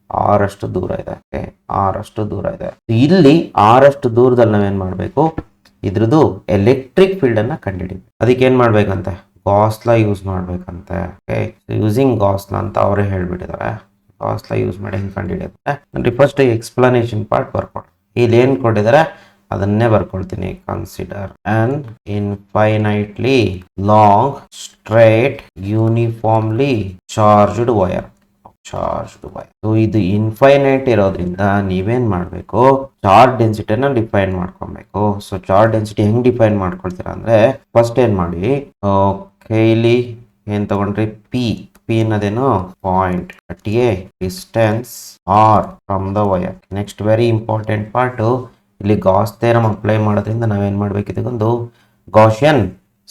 r ಅಷ್ಟು ದೂರ ಇದೆ. r ಅಷ್ಟು ದೂರ ಇದೆ. ಇಲ್ಲಿ r ಅಷ್ಟು ದೂರದಲ್ಲಿ ನಾವೇನ್ ಮಾಡ್ಬೇಕು, ಇದ್ರದ್ದು ಎಲೆಕ್ಟ್ರಿಕ್ ಫೀಲ್ಡ್ ಅನ್ನ ಕಂಡುಹಿಡಿಬೇಕು. ಅದಕ್ಕೆ ಏನ್ ಮಾಡ್ಬೇಕಂತೆ, ಗಾಸ್ ಲಾ ಯೂಸ್ ಮಾಡ್ಬೇಕಂತೆ. ಓಕೆ, ಯೂಸಿಂಗ್ ಗಾಸ್ ಲಾ ಅಂತ ಅವರೇ ಹೇಳ್ಬಿಟ್ಟಿದ್ದಾರೆ. ಗಾಸ್ ಲಾ ಯೂಸ್ ಮಾಡಿ ಹೆಂಗೆ ಕಂಡುಹಿಡಿಯುತ್ತೆ ನೋಡಿ. ಫಸ್ಟ್ ಎಕ್ಸ್ಪ್ಲನೇಷನ್ ಪಾರ್ಟ್ ಬರ್ಕೊಡಿ. ಇಲ್ಲಿ ಏನು ಕೊಟ್ಟಿದ್ದಾರೆ ಅದನ್ನೇ ಬರ್ಕೊಳ್ತೀನಿ. Consider an infinitely long straight uniformly charged wire. So ಇದು ಇನ್ಫೈನೈಟ್ ಇರೋದ್ರಿಂದ ನೀವೇನ್ ಮಾಡ್ಬೇಕು, ಚಾರ್ಜ್ ಡೆನ್ಸಿಟಿನ ಡಿಫೈನ್ ಮಾಡ್ಕೊಬೇಕು. ಸೊ ಚಾರ್ಜ್ ಡೆನ್ಸಿಟಿ ಹೆಂಗ್ ಡಿಫೈನ್ ಮಾಡ್ಕೊಳ್ತೀರಾ ಅಂದ್ರೆ, ಫಸ್ಟ್ ಏನ್ ಮಾಡಿ, ಇಲ್ಲಿ ಏನ್ ತಗೊಂಡ್ರಿ, ಪಿ ಅನ್ನೋದೇನು point at a distance R from the wire. Next very important part, ಇಲ್ಲಿ ಗಾಸ್ ಥಿಯರಮ್ ಅಪ್ಲೈ ಮಾಡೋದ್ರಿಂದ ನಾವೇನ್ ಮಾಡ್ಬೇಕು, ಇದಕ್ಕೊಂದು ಗಾಸಿಯನ್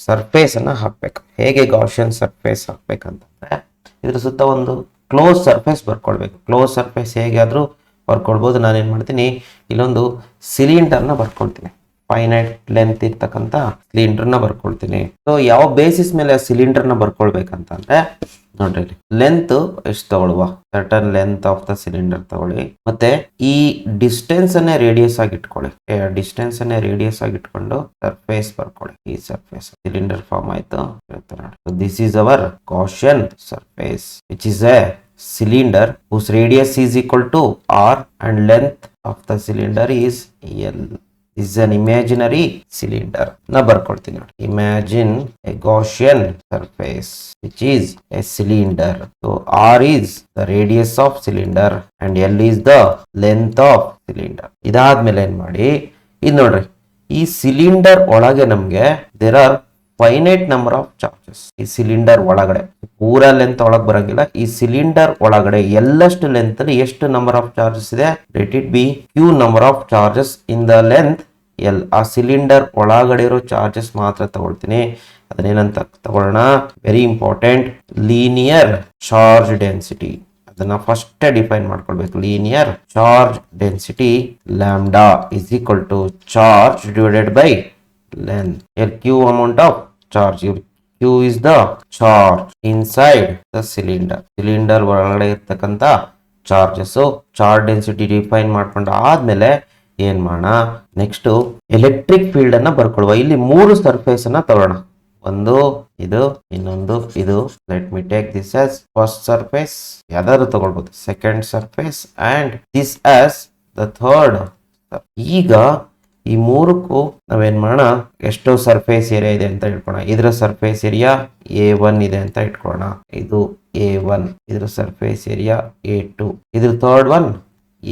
ಸರ್ಫೇಸ್ ಅನ್ನ ಹಾಕ್ಬೇಕು. ಹೇಗೆ ಗಾಸಿಯನ್ ಸರ್ಫೇಸ್ ಹಾಕ್ಬೇಕಂತಂದ್ರೆ, ಇದ್ರ ಸುತ್ತ ಒಂದು ಕ್ಲೋಸ್ ಸರ್ಫೇಸ್ ಬರ್ಕೊಳ್ಬೇಕು. ಕ್ಲೋಸ್ ಸರ್ಫೇಸ್ ಹೇಗೆ ಆದ್ರೂ ಬರ್ಕೊಳ್ಬಹುದು. ನಾನೇನ್ ಮಾಡ್ತೀನಿ, ಇಲ್ಲೊಂದು ಸಿಲಿಂಡರ್ನ ಬರ್ಕೊಳ್ತೀನಿ. ಫೈನೈಟ್ ಲೆಂತ್ ಇರ್ತಕ್ಕಂಥ ಸಿಲಿಂಡರ್ನ ಬರ್ಕೊಳ್ತೀನಿ. ಸೊ ಯಾವ ಬೇಸಿಸ್ ಮೇಲೆ ಆ ಸಿಲಿಂಡರ್ನ ಬರ್ಕೊಳ್ಬೇಕಂತಂದ್ರೆ, ನೋಡ್ರಿ ಲೆಂತ್ ಎಷ್ಟು ತಗೊಳ್ಳುವ, certain length of the cylinder ತಗೊಳ್ಳಿ, ಮತ್ತೆ ಈ ಡಿಸ್ಟೆನ್ಸ್ ಅನ್ನೇ ರೇಡಿಯಸ್ ಆಗಿ ಇಟ್ಕೊಳ್ಳಿ. ಡಿಸ್ಟೆನ್ಸ್ ಅನ್ನೇ ರೇಡಿಯಸ್ ಆಗಿ ಇಟ್ಕೊಂಡು ಸರ್ಫೇಸ್ ಬರ್ಕೊಳ್ಳಿ. ಈ ಸರ್ಫೇಸ್ ಸಿಲಿಂಡರ್ ಫಾರ್ಮ್ ಆಯ್ತು. This is hour Gaussian surface which is A cylinder whose radius is equal to r and length of the cylinder is l. This is an imaginary cylinder. Na barkoltini nodi. Imagine a Gaussian surface which is a cylinder. So r is the radius of cylinder and l is the length of cylinder. ಇದಾದ್ಮೇಲೆ ಏನ್ ಮಾಡಿ, ಇದು ನೋಡ್ರಿ, ಈ cylinder ಒಳಗೆ ನಮ್ಗೆ there are finite number of charges. ಈ cylinder ಒಳಗಡೆ ಪೂರಾ ಲೆಂತ್ ಒಳಗೆ ಬರಂಗಿಲ್ಲ. ಈ ಸಿಲಿಂಡರ್ ಒಳಗಡೆ ಎಲ್ಲಷ್ಟು ಲೆಂತ್ ಅಲ್ಲಿ ಎಷ್ಟು ನಂಬರ್ ಆಫ್ ಚಾರ್ಜಸ್ ಇದೆ, let it be q number of charges in the length l. ಆ ಸಿಲಿಂಡರ್ ಒಳಗಡೆ ಇರೋ ಚಾರ್ಜಸ್ ಮಾತ್ರ ತಗೊಳ್ತೀನಿ. ಅದನ್ನೇನಂತ ತಗೊಳ್ಳೋಣ, very important, linear charge density. ಅದನ್ನ ಫಸ್ಟ್ ಡಿಫೈನ್ ಮಾಡ್ಕೊಳ್ಬೇಕು. Linear charge density lambda is equal to charge divided by length. Here q amount of charge, q is the charge inside the cylinder. Cylinder ಒಳಗಡೆ ಇರ್ತಕ್ಕಂಥ charges. Charge density define ಮಾಡ್ಕೊಂಡು ಆದ್ಮೇಲೆ ಏನ್ ಮಾಡೋಣ, next electric field ಅನ್ನ ಬರ್ಕೊಳ್ಳುವ. ಇಲ್ಲಿ ಮೂರು surface ಅನ್ನ ತಗೊಳ್ಳೋಣ. ಒಂದು ಇದು, ಇನ್ನೊಂದು ಇದು. Let me take this as first surface, ಯಾವ್ದಾದ್ರು ತಗೊಳ್ಬಹುದು, second surface and this as the third. ಈಗ ಈ ಮೂರಕ್ಕೂ ನಾವೇನ್ ಮಾಡೋಣ, ಎಷ್ಟು ಸರ್ಫೇಸ್ ಏರಿಯಾ ಇದೆ ಅಂತ ಇಟ್ಕೊಳ್ಳೋಣ. ಇದರ ಸರ್ಫೇಸ್ ಏರಿಯಾ A1 ಇದೆ ಅಂತ ಇಟ್ಕೊಳ್ಳೋಣ. ಇದು A1, ಇದ್ರ ಸರ್ಫೇಸ್ ಏರಿಯಾ A2, ಇದ್ರ ಥರ್ಡ್ ಒನ್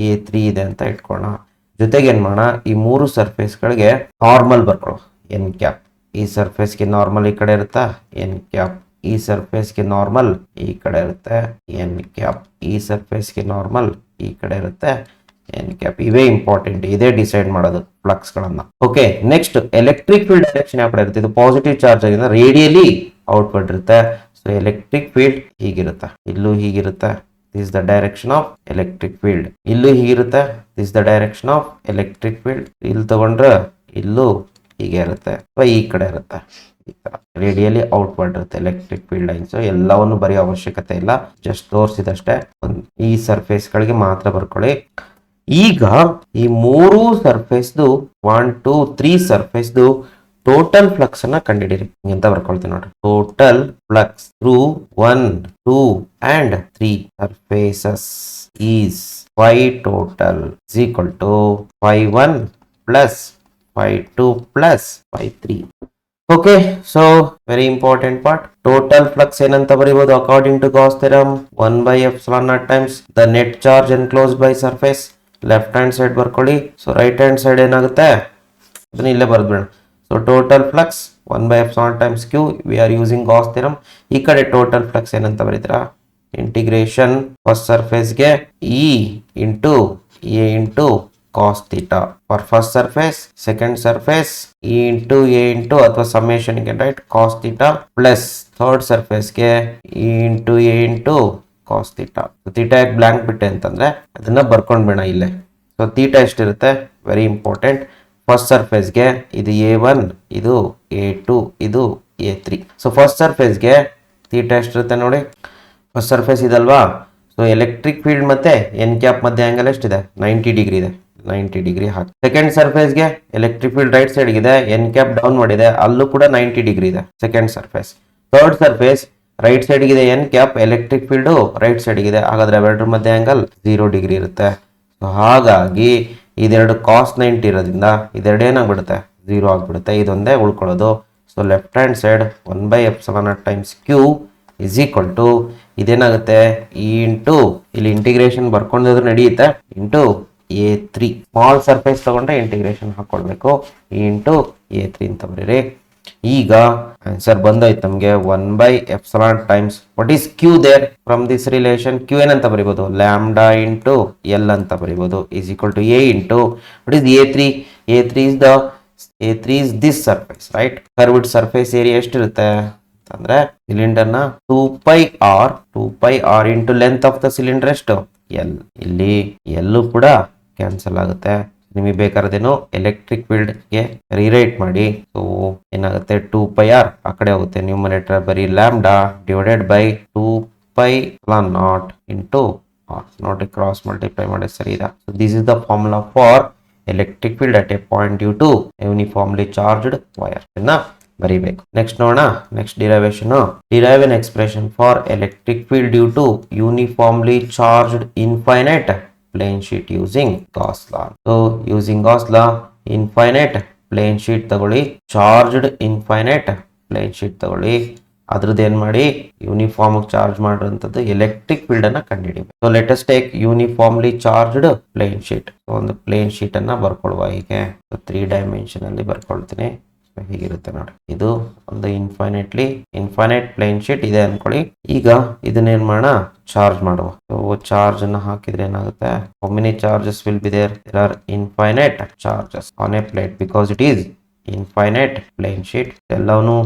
A3 ಇದೆ ಅಂತ ಇಟ್ಕೊಳ್ಳೋಣ. ಜೊತೆಗೆ ಏನ್ ಮಾಡೋಣ, ಈ ಮೂರು ಸರ್ಫೇಸ್ ಗಳಿಗೆ ನಾರ್ಮಲ್ ಬರ್ಕೊಳ್ಳೋ. ಎನ್ ಕ್ಯಾಪ್, ಈ ಸರ್ಫೇಸ್ಗೆ ನಾರ್ಮಲ್ ಈ ಕಡೆ ಇರುತ್ತಾ, ಎನ್ ಕ್ಯಾಪ್. ಈ ಸರ್ಫೇಸ್ಗೆ ನಾರ್ಮಲ್ ಈ ಕಡೆ ಇರುತ್ತೆ, ಎನ್ ಕ್ಯಾಪ್. ಈ ಸರ್ಫೇಸ್ಗೆ ನಾರ್ಮಲ್ ಈ ಕಡೆ ಇರುತ್ತೆ, ಎನ್ ಕ್ಯಾಪ್. ಇವೇ ಇಂಪಾರ್ಟೆಂಟ್, ಇದೇ ಡಿಸೈಡ್ ಮಾಡೋದು ಫ್ಲಕ್ಸ್ ಗಳನ್ನ. Okay, next electric field direction ಯಾವ ಕಡೆ ಇರುತ್ತೆ, ಇದು ಪಾಸಿಟಿವ್ ಚಾರ್ಜ್ ಆಗಿದ್ರೆ ರೇಡಿಯಲಿ ಔಟ್ವರ್ಡ್ ಇರುತ್ತೆ. ಸೊ ಎಲೆಕ್ಟ್ರಿಕ್ ಫೀಲ್ಡ್ ಹೀಗಿರುತ್ತೆ, ಇಲ್ಲೂ ಹೀಗಿರುತ್ತೆ. This the direction of electric field. ಇಲ್ಲೂ ಹೀಗಿರುತ್ತೆ, this the direction of electric field. ಇಲ್ಲಿ ತಗೊಂಡ್ರೆ ಇಲ್ಲೂ ಹೀಗೆ ಇರುತ್ತೆ, ಈ ಕಡೆ ಇರುತ್ತೆ. ಈ ತರ ರೇಡಿಯಲಿ ಔಟ್ವರ್ಡ್ ಇರುತ್ತೆ ಎಲೆಕ್ಟ್ರಿಕ್ ಫೀಲ್ಡ್ ಲೈನ್ಸ್. ಎಲ್ಲವನ್ನು ಬರೆಯೋ ಅವಶ್ಯಕತೆ ಇಲ್ಲ, ಜಸ್ಟ್ ತೋರಿಸಿದಷ್ಟೇ. ಈ ಸರ್ಫೇಸ್ ಗಳಿಗೆ ಮಾತ್ರ ಬರ್ಕೊಳ್ಳಿ. ಈಗ ಈ ಮೂರು ಸರ್ಫೇಸ್ದು 1 2 3 ಸರ್ಫೇಸ್ದು ಟೋಟಲ್ ಫ್ಲಕ್ಸ್ ಅನ್ನ ಕಂಡುಹಿಡಿರಿ ಅಂತ ಬರ್ಕೊಳ್ತೀನಿ ನೋಡ್ರಿ. Total flux through 1 2 and 3 surfaces is phi total is equal to phi1 plus phi2 plus phi3. Okay, so very important part. Total flux ಏನಂತ ಬರೀಬಹುದು according to Gauss theorem, 1 by epsilon naught times the net charge enclosed by surface. Left hand side ಬರ್ಕೊಳ್ಳಿ. So right hand side ಏನಾಗುತ್ತೆ ಅದನ್ನ ಇಲ್ಲೇ ಬರ್ದ್ಬಿಡೋಣ. So total flux 1 by epsilon times q, we are using Gauss theorem. ಈ ಕಡೆ total flux ಏನಂತ ಬರೀತೀರಾ, integration first ಸರ್ಫೇಸ್ಗೆ E into A into cos theta for first surface, second surface E into A into ಅಥವಾ summation you can write cos theta plus third surface ಗೆ E into A into cos theta. theta blank ಬಿಟ್ಟೆ ಅಂತಂದ್ರೆ ಅದನ್ನ ಬರ್ಕೊಂಡ್ಬೇಡ ಇಲ್ಲೇ. So theta ಎಷ್ಟಿರುತ್ತೆ, very important. First ಸರ್ಫೇಸ್ಗೆ ಇದು A1, ಇದು A2, ಇದು A3. ಸೊ ಫಸ್ಟ್ ಸರ್ಫೇಸ್ಗೆ theta ಎಷ್ಟಿರುತ್ತೆ ನೋಡಿ, ಫಸ್ಟ್ ಸರ್ಫೇಸ್ ಇದಲ್ವಾ. ಸೊ ಎಲೆಕ್ಟ್ರಿಕ್ ಫೀಲ್ಡ್ ಮತ್ತೆ ಎನ್ ಕ್ಯಾಪ್ ಮಧ್ಯೆ ಆಂಗಲ್ ಎಷ್ಟಿದೆ, 90 ಡಿಗ್ರಿ ಇದೆ. 90 ಡಿಗ್ರಿ ಹಾಕಿ. ಸೆಕೆಂಡ್ ಸರ್ಫೇಸ್ಗೆ ಎಲೆಕ್ಟ್ರಿಕ್ ಫೀಲ್ಡ್ ರೈಟ್ ಸೈಡ್ ಇದೆ, ಎನ್ ಕ್ಯಾಪ್ ಡೌನ್ ಮಾಡಿದೆ, ಅಲ್ಲೂ ಕೂಡ 90 ಡಿಗ್ರಿ ಇದೆ second surface. Third surface right side ಗಿದೆ N cap, electric field right side ಗಿದೆ, ಹಾಗಾದ್ರೆ ಅವೆರಡರ ಮಧ್ಯೆ ಆಂಗಲ್ 0 ಡಿಗ್ರಿ ಇರುತ್ತೆ. ಸೊ ಹಾಗಾಗಿ ಇದೆರಡು ಕಾಸ್ 90 ಇರೋದ್ರಿಂದ ಇದೆರಡು ಏನಾಗ್ಬಿಡುತ್ತೆ 0 ಆಗ್ಬಿಡುತ್ತೆ, ಇದೊಂದೇ ಉಳ್ಕೊಳ್ಳೋದು. So left hand side 1/ε0 times Q is equal to ಇದೇನಾಗುತ್ತೆ ಇ ಇಂಟು ಇಲ್ಲಿ ಇಂಟಿಗ್ರೇಷನ್ ಬರ್ಕೊಂಡ್ರೆ ನಡೆಯುತ್ತೆ ಇಂಟು A3. ಸ್ಮಾಲ್ ಸರ್ಫೇಸ್ ತಗೊಂಡ್ರೆ ಇಂಟಿಗ್ರೇಷನ್ ಹಾಕೊಳ್ಬೇಕು, ಇ ಇಂಟು A3 ಅಂತ ಬರೀರಿ. ಈಗ ಆನ್ಸರ್ ಬಂದೋಯ್ತು ನಮಗೆ 1/ε times what is Q there from this relation. Q ಏನಂತ ಬರೀಬಹುದು ಲ್ಯಾಂಬ್ಡಾ ಇಂಟು ಎಲ್ ಅಂತ ಬರೀಬಹುದು is equal to A into what is A3. A3 is this surface, right? Curved surface area ಎಷ್ಟಿರುತ್ತೆ ಅಂತಂದ್ರೆ ಸಿಲಿಂಡರ್ನ 2πr into length of the cylinder ಎಷ್ಟು L. ಇಲ್ಲಿ ಎಲ್ಲೂ ಕೂಡ ಕ್ಯಾನ್ಸಲ್ ಆಗುತ್ತೆ. ನಿಮಗೆ ಬೇಕಾದ್ರೇನು ಎಲೆಕ್ಟ್ರಿಕ್ ಫೀಲ್ಡ್ ಗೆ ರಿರೈಟ್ ಮಾಡಿ. ಸೊ ಏನಾಗುತ್ತೆ 2πr ಆ ಕಡೆ ಹೋಗುತ್ತೆ, ನ್ಯೂಮರೇಟರ್ ಬರೀ lambda divided by 2π0 into R. ನೋಡಿ ಕ್ರಾಸ್ ಮಲ್ಟಿಪ್ಲೈ ಮಾಡಿ ಸರಿ ಇದೆ. So this is the formula for electric field at a point due to uniformly charged wire. ಬರೀಬೇಕು. ನೆಕ್ಸ್ಟ್ ನೋಡೋಣ, next derivation. Derive an expression for electric field due to uniformly charged infinite plane sheet using Gauss law. So using Gauss law infinite plane sheet ತಗೊಳ್ಳಿ, charged infinite plane sheet ತಗೊಳ್ಳಿ, ಅದ್ರದ್ದು ಏನ್ ಮಾಡಿ uniform charge ಮಾಡಿರುವಂತದ್ದು electric field ಅನ್ನ ಕಂಡುಹಿಡಿಬೇಕು. So let us take uniformly charged plane sheet. ಒಂದು plane sheet ಅನ್ನ ಬರ್ಕೊಳ್ಳುವ ಹೀಗೆ 3 ಡೈಮೆನ್ಷನ್ ಅಲ್ಲಿ ಬರ್ಕೊಳ್ತೀನಿ. ಹೀಗಿರುತ್ತೆ ನೋಡಿ, ಇದು ಒಂದು ಇನ್ಫೈನೈಟ್ ಪ್ಲೇನ್ ಶೀಟ್ ಇದೆ ಅನ್ಕೊಳ್ಳಿ. ಈಗ ಇದನ್ನೇನ್ ಮಾಡೋಣ ಚಾರ್ಜ್ ಮಾಡುವ. ಸೊ ಚಾರ್ಜ್ ಅನ್ನ ಹಾಕಿದ್ರೆ ಏನಾಗುತ್ತೆ, how many charges will be there are infinite charges on a plate because it is infinite plane sheet. ಎಲ್ಲವನ್ನೂ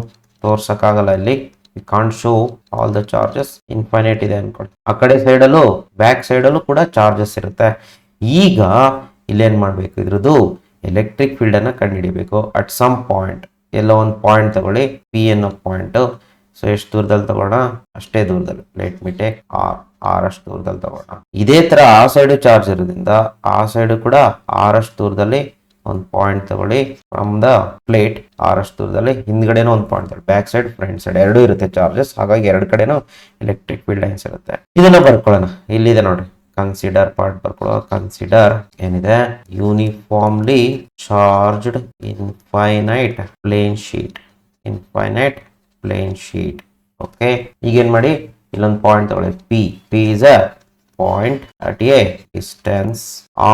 ತೋರ್ಸಕ್ಕಾಗಲ್ಲ ಇಲ್ಲಿ, we can't show all the charges. Infinite ಇದೆ ಅನ್ಕೊಳ್ಳಿ. ಆ ಕಡೆ ಸೈಡಲ್ಲೂ ಬ್ಯಾಕ್ ಸೈಡಲ್ಲೂ ಕೂಡ ಚಾರ್ಜಸ್ ಇರುತ್ತೆ. ಈಗ ಇಲ್ಲೇನ್ ಮಾಡ್ಬೇಕು, ಇದ್ರದ್ದು ಎಲೆಕ್ಟ್ರಿಕ್ ಫೀಲ್ಡ್ ಅನ್ನ ಕಂಡುಹಿಡಿಬೇಕು. ಅಟ್ ಸಮ್ ಪಾಯಿಂಟ್ ಎಲ್ಲ ಒಂದು ಪಾಯಿಂಟ್ ತಗೊಳ್ಳಿ, ಪಿ ಅನ್ನೋ ಪಾಯಿಂಟ್. ಸೊ ಎಷ್ಟು ದೂರದಲ್ಲಿ ತಗೋಣ, ಅಷ್ಟೇ ದೂರದಲ್ಲಿ, ಲೆಟ್ ಮಿ ಟೇಕ್ ಆರ್ ಅಷ್ಟು ದೂರದಲ್ಲಿ ತಗೋಣ. ಇದೇ ತರ ಆ ಸೈಡ್ ಚಾರ್ಜ್ ಇರೋದ್ರಿಂದ ಆ ಸೈಡ್ ಕೂಡ ಅಷ್ಟು ದೂರದಲ್ಲಿ ಒಂದು ಪಾಯಿಂಟ್ ತಗೊಳ್ಳಿ ಫ್ರಮ್ ದ ಪ್ಲೇಟ್. ಅಷ್ಟು ದೂರದಲ್ಲಿ ಹಿಂದ್ಗಡೆನೂ ಒಂದು ಪಾಯಿಂಟ್ ತಗೊಳ್ಳಿ, ಬ್ಯಾಕ್ ಸೈಡ್ ಫ್ರಂಟ್ ಸೈಡ್ ಎರಡೂ ಇರುತ್ತೆ ಚಾರ್ಜಸ್. ಹಾಗಾಗಿ ಎರಡು ಕಡೆನೂ ಎಲೆಕ್ಟ್ರಿಕ್ ಫೀಲ್ಡ್ ಲೈನ್ಸ್ ಇರುತ್ತೆ. ಇದನ್ನ ಬರ್ಕೊಳ್ಳೋಣ, ಇಲ್ಲಿದೆ ನೋಡಿ ಕನ್ಸಿಡರ್ ಪಾರ್ಟ್ ಬರ್ಕೊಳ್ಳೋ. ಕನ್ಸಿಡರ್ ಏನಿದೆ, uniformly charged infinite plane sheet. Okay, ಈಗೇನ್ ಮಾಡಿ ಇಲ್ಲೊಂದು ಪಾಯಿಂಟ್ ತಗೊಳ್ಳಿ, P is a point at a distance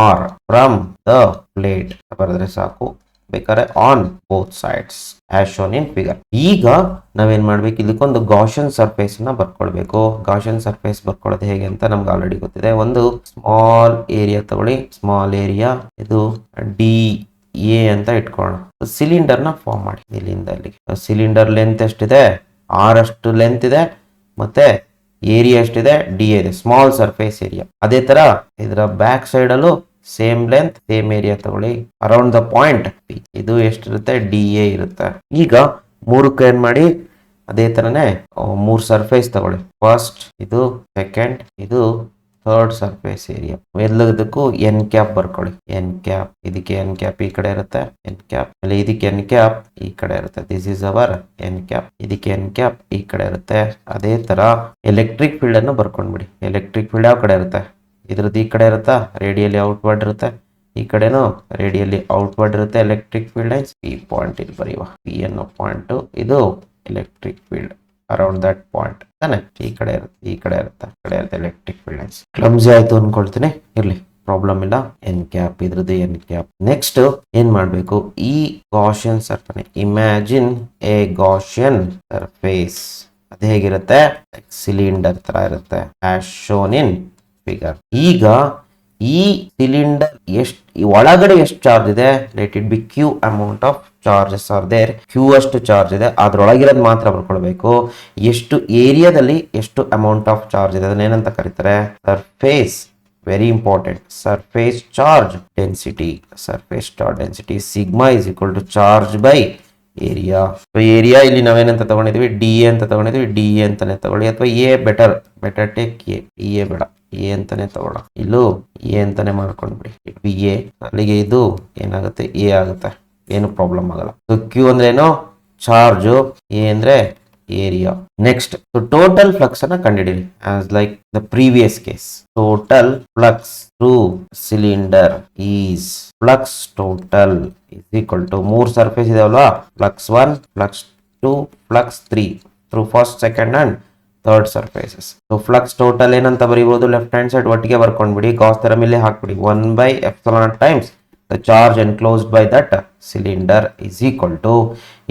R from the plate ಬರೆದ್ರೆ ಸಾಕು, ಬೇಕಾದ್ರೆ on both sides as shown in figure. ಈಗ ನಾವೇನ್ ಮಾಡ್ಬೇಕು, ಇದಕ್ಕೊಂದು ಗಾಷನ್ ಸರ್ಫೇಸ್ ನ ಬರ್ಕೊಳ್ಬೇಕು. ಗಾಷನ್ ಸರ್ಫೇಸ್ ಬರ್ಕೊಳ್ಳೋದು ಹೇಗೆ ಅಂತ ನಮ್ಗೆ ಆಲ್ರೆಡಿ ಗೊತ್ತಿದೆ. ಒಂದು ಸ್ಮಾಲ್ ಏರಿಯಾ ತಗೊಳ್ಳಿ, ಸ್ಮಾಲ್ ಏರಿಯಾ, ಇದು DA ಅಂತ ಇಟ್ಕೊಳ್ಳೋಣ. ಸಿಲಿಂಡರ್ ನ ಫಾರ್ಮ್ ಮಾಡಿ ಇಲ್ಲಿಂದ ಅಲ್ಲಿಗೆ. ಸಿಲಿಂಡರ್ ಲೆಂತ್ ಎಷ್ಟಿದೆ, ಅಷ್ಟು ಲೆಂತ್ ಇದೆ, ಮತ್ತೆ ಏರಿಯಾ ಎಷ್ಟಿದೆ, DA ಇದೆ, ಸ್ಮಾಲ್ ಸರ್ಫೇಸ್ ಏರಿಯಾ. ಅದೇ ತರ ಇದರ ಬ್ಯಾಕ್ ಸೈಡ್ ಅಲ್ಲೂ ಸೇಮ್ ಲೆಂತ್ ಸೇಮ್ ಏರಿಯಾ ತಗೊಳ್ಳಿ ಅರೌಂಡ್ ದ ಪಾಯಿಂಟ್ P. ಇದು ಎಷ್ಟಿರುತ್ತೆ, DA ಇರುತ್ತೆ. ಈಗ ಮೂರಕ್ಕೆ ಏನ್ ಮಾಡಿ, ಅದೇ ತರನೇ 3 ಸರ್ಫೇಸ್ ತಗೊಳ್ಳಿ. ಫಸ್ಟ್ ಇದು, ಸೆಕೆಂಡ್ ಇದು, ಥರ್ಡ್ ಸರ್ಫೇಸ್ ಏರಿಯಾ. ಎಲ್ಲದಕ್ಕೂ ಎನ್ ಕ್ಯಾಪ್ ಬರ್ಕೊಳ್ಳಿ. ಎನ್ ಕ್ಯಾಪ್, ಇದಕ್ಕೆ ಎನ್ ಕ್ಯಾಪ್ ಈ ಕಡೆ ಇರುತ್ತೆ, ಎನ್ ಕ್ಯಾಪ್ ಅಲ್ಲಿ ಇದಕ್ಕೆ ಎನ್ ಕ್ಯಾಪ್ ಈ ಕಡೆ ಇರುತ್ತೆ. This is hour N cap. ಇದಕ್ಕೆ ಎನ್ ಕ್ಯಾಪ್ ಈ ಕಡೆ ಇರುತ್ತೆ. ಅದೇ ತರ ಎಲೆಕ್ಟ್ರಿಕ್ ಫೀಲ್ಡ್ ಅನ್ನು ಬರ್ಕೊಂಡ್ಬಿಡಿ. ಎಲೆಕ್ಟ್ರಿಕ್ ಫೀಲ್ಡ್ ಯಾವ ಕಡೆ ಇರುತ್ತೆ, ಇದ್ರದ್ದು ಈ ಕಡೆ ಇರುತ್ತಾ, ರೇಡಿಯಲಿ ಔಟ್ವರ್ಡ್ ಇರುತ್ತೆ. ಈ ಕಡೆನೂ ರೇಡಿಯಲಿ ಔಟ್ವರ್ಡ್ ಇರುತ್ತೆ ಎಲೆಕ್ಟ್ರಿಕ್ ಫೀಲ್ಡ್ ಲೈನ್ಸ್. ಈ ಪಾಯಿಂಟ್ ಇಲ್ಲಿ ಬರೆಯುವ, ಪಿ ಅನ್ನೋ ಪಾಯಿಂಟ್, ಇದು electric field around that point ತಾನೆ. ಈ ಕಡೆ ಇರುತ್ತೆ ಎಲೆಕ್ಟ್ರಿಕ್ ಫೀಲ್ಡ್ ಲೈನ್ಸ್. ಕ್ಲಮ್ಸಿ ಆಯ್ತು ಅನ್ಕೊಳ್ತೀನಿ, ಇರ್ಲಿ ಪ್ರಾಬ್ಲಮ್ ಇಲ್ಲ. ಎನ್ ಕ್ಯಾಪ್ ಇದ್ರದ್ದು ಎನ್ ಕ್ಯಾಪ್. ನೆಕ್ಸ್ಟ್ ಏನ್ ಮಾಡ್ಬೇಕು, ಈ Gaussian surface, imagine A Gaussian surface. ಅದು ಹೇಗಿರುತ್ತೆ, ಸಿಲಿಂಡರ್ ತರ ಇರುತ್ತೆ ಆಸ್ ಶೋನ್ ಇನ್ ಫಿಗರ್. ಈಗ ಈ ಸಿಲಿಂಡರ್ ಒಳಗಡೆ ಎಷ್ಟು ಚಾರ್ಜ್ ಇದೆ, let it be q amount of charges are there. Q ಅಷ್ಟು ಚಾರ್ಜ್ ಇದೆ, ಅದ್ರೊಳಗಿರೋದು ಮಾತ್ರ ಬರ್ಕೊಳ್ಬೇಕು. ಎಷ್ಟು ಏರಿಯಾದಲ್ಲಿ ಎಷ್ಟು ಅಮೌಂಟ್ ಆಫ್ ಚಾರ್ಜ್ ಇದೆ ಅದನ್ನೇನಂತ ಕರೀತಾರೆ, surface. Very important, surface charge density. Sigma is equal to charge by area. Area ಇಲ್ಲಿ ನಾವೇನಂತ ತಗೊಂಡಿದ್ವಿ, DA ಅಂತ ತಗೊಂಡಿದ್ವಿ. DA ಅಂತಾನೆ ತಗೊಳ್ಳಿ, ಅಥವಾ A better take A. DA ಬೇಡ, ಎ ಅಂತಾನೆ ತಗೊಳ್ಳ. ಇಲ್ಲೂ ಎ ಅಂತಾನೆ ಮಾಡ್ಕೊಂಡ್ಬಿಡಿ, BA. ಅಲ್ಲಿಗೆ ಇದು ಏನಾಗುತ್ತೆ, ಎ ಆಗುತ್ತೆ, ಏನು ಪ್ರಾಬ್ಲಮ್ ಆಗಲ್ಲ. ಸೊ ಕ್ಯೂ ಅಂದ್ರೆ ಏನು, ಚಾರ್ಜು, ಎ ಅಂದ್ರೆ area. Next, so total flux ಅನ್ನ ಕಂಡುಹಿಡಿಯಿರಿ as like the previous case. Total flux through cylinder is flux total is equal to ಮೂರು surface ಇದಾವಲ್ವಾ, flux 1, flux 2, flux 3 through first, second and third surfaces. So flux total ಏನಂತ ಬರೀಬಹುದು, left hand side ಒಟ್ಟಿಗೆ ಬರ್ಕೊಂಡ್ಬಿಡಿ, Gauss theorem ಇಲ್ಲಿ ಹಾಕ್ಬಿಡಿ, 1/epsilon times the charge enclosed by that cylinder is equal to,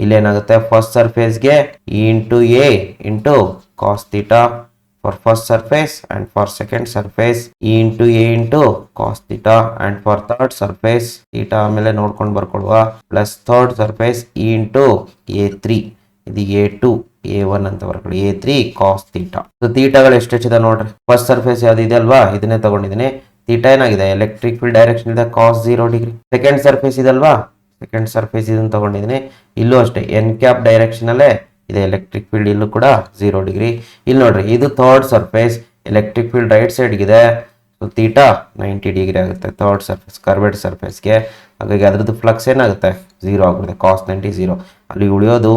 ಇಲ್ಲೇನಾಗುತ್ತೆ first ಸರ್ಫೇಸ್ಗೆ E into A into cos theta for first surface and for second surface E into A into cos theta and for third surface theta ಆಮೇಲೆ ನೋಡ್ಕೊಂಡು ಬರ್ಕೊಳುವ plus third surface E into A3 ಇದು A2 A1 ಅಂತ ಬರ್ಕೊಳ್ಳಿ, A3 cos theta. So ಥೀಟಾಗಳು ಎಷ್ಟೆಷ್ಟಿದೆ ನೋಡ್ರಿ, first surface ಯಾವ್ದು ಇದೆ ಅಲ್ವಾ ಇದನ್ನೇ ತಗೊಂಡಿದ್ದೀನಿ, ಥೀಟಾ ಏನಾಗಿದೆ ಎಲೆಕ್ಟ್ರಿಕ್ ಫೀಲ್ಡ್ ಡೈರೆಕ್ಷನ್ ಇದೆ cos 0 ಡಿಗ್ರಿ. ಸೆಕೆಂಡ್ ಸರ್ಫೇಸ್ ಇದಲ್ವಾ, ಸೆಕೆಂಡ್ ಸರ್ಫೇಸ್ ಇದನ್ನು ತಗೊಂಡಿದ್ದೀನಿ, ಇಲ್ಲೂ ಅಷ್ಟೇ ಎನ್ ಕ್ಯಾಪ್ ಡೈರೆಕ್ಷನ್ ಅಲ್ಲೇ ಇದೆ ಎಲೆಕ್ಟ್ರಿಕ್ ಫೀಲ್ಡ್, ಇಲ್ಲೂ ಕೂಡ 0 ಡಿಗ್ರಿ. ಇಲ್ಲಿ ನೋಡ್ರಿ ಇದು third surface, electric field right ಸೈಡ್ಗಿದೆ, ಸೊ ಥೀಟಾ 90 ಡಿಗ್ರಿ ಆಗುತ್ತೆ ಥರ್ಡ್ ಸರ್ಫೇಸ್ ಕರ್ವೆಡ್ ಸರ್ಫೇಸ್ಗೆ. ಹಾಗಾಗಿ ಅದರದ್ದು ಫ್ಲಕ್ಸ್ ಏನಾಗುತ್ತೆ 0 ಆಗುತ್ತೆ, cos 90 0. ಅಲ್ಲಿ ಉಳಿಯೋದು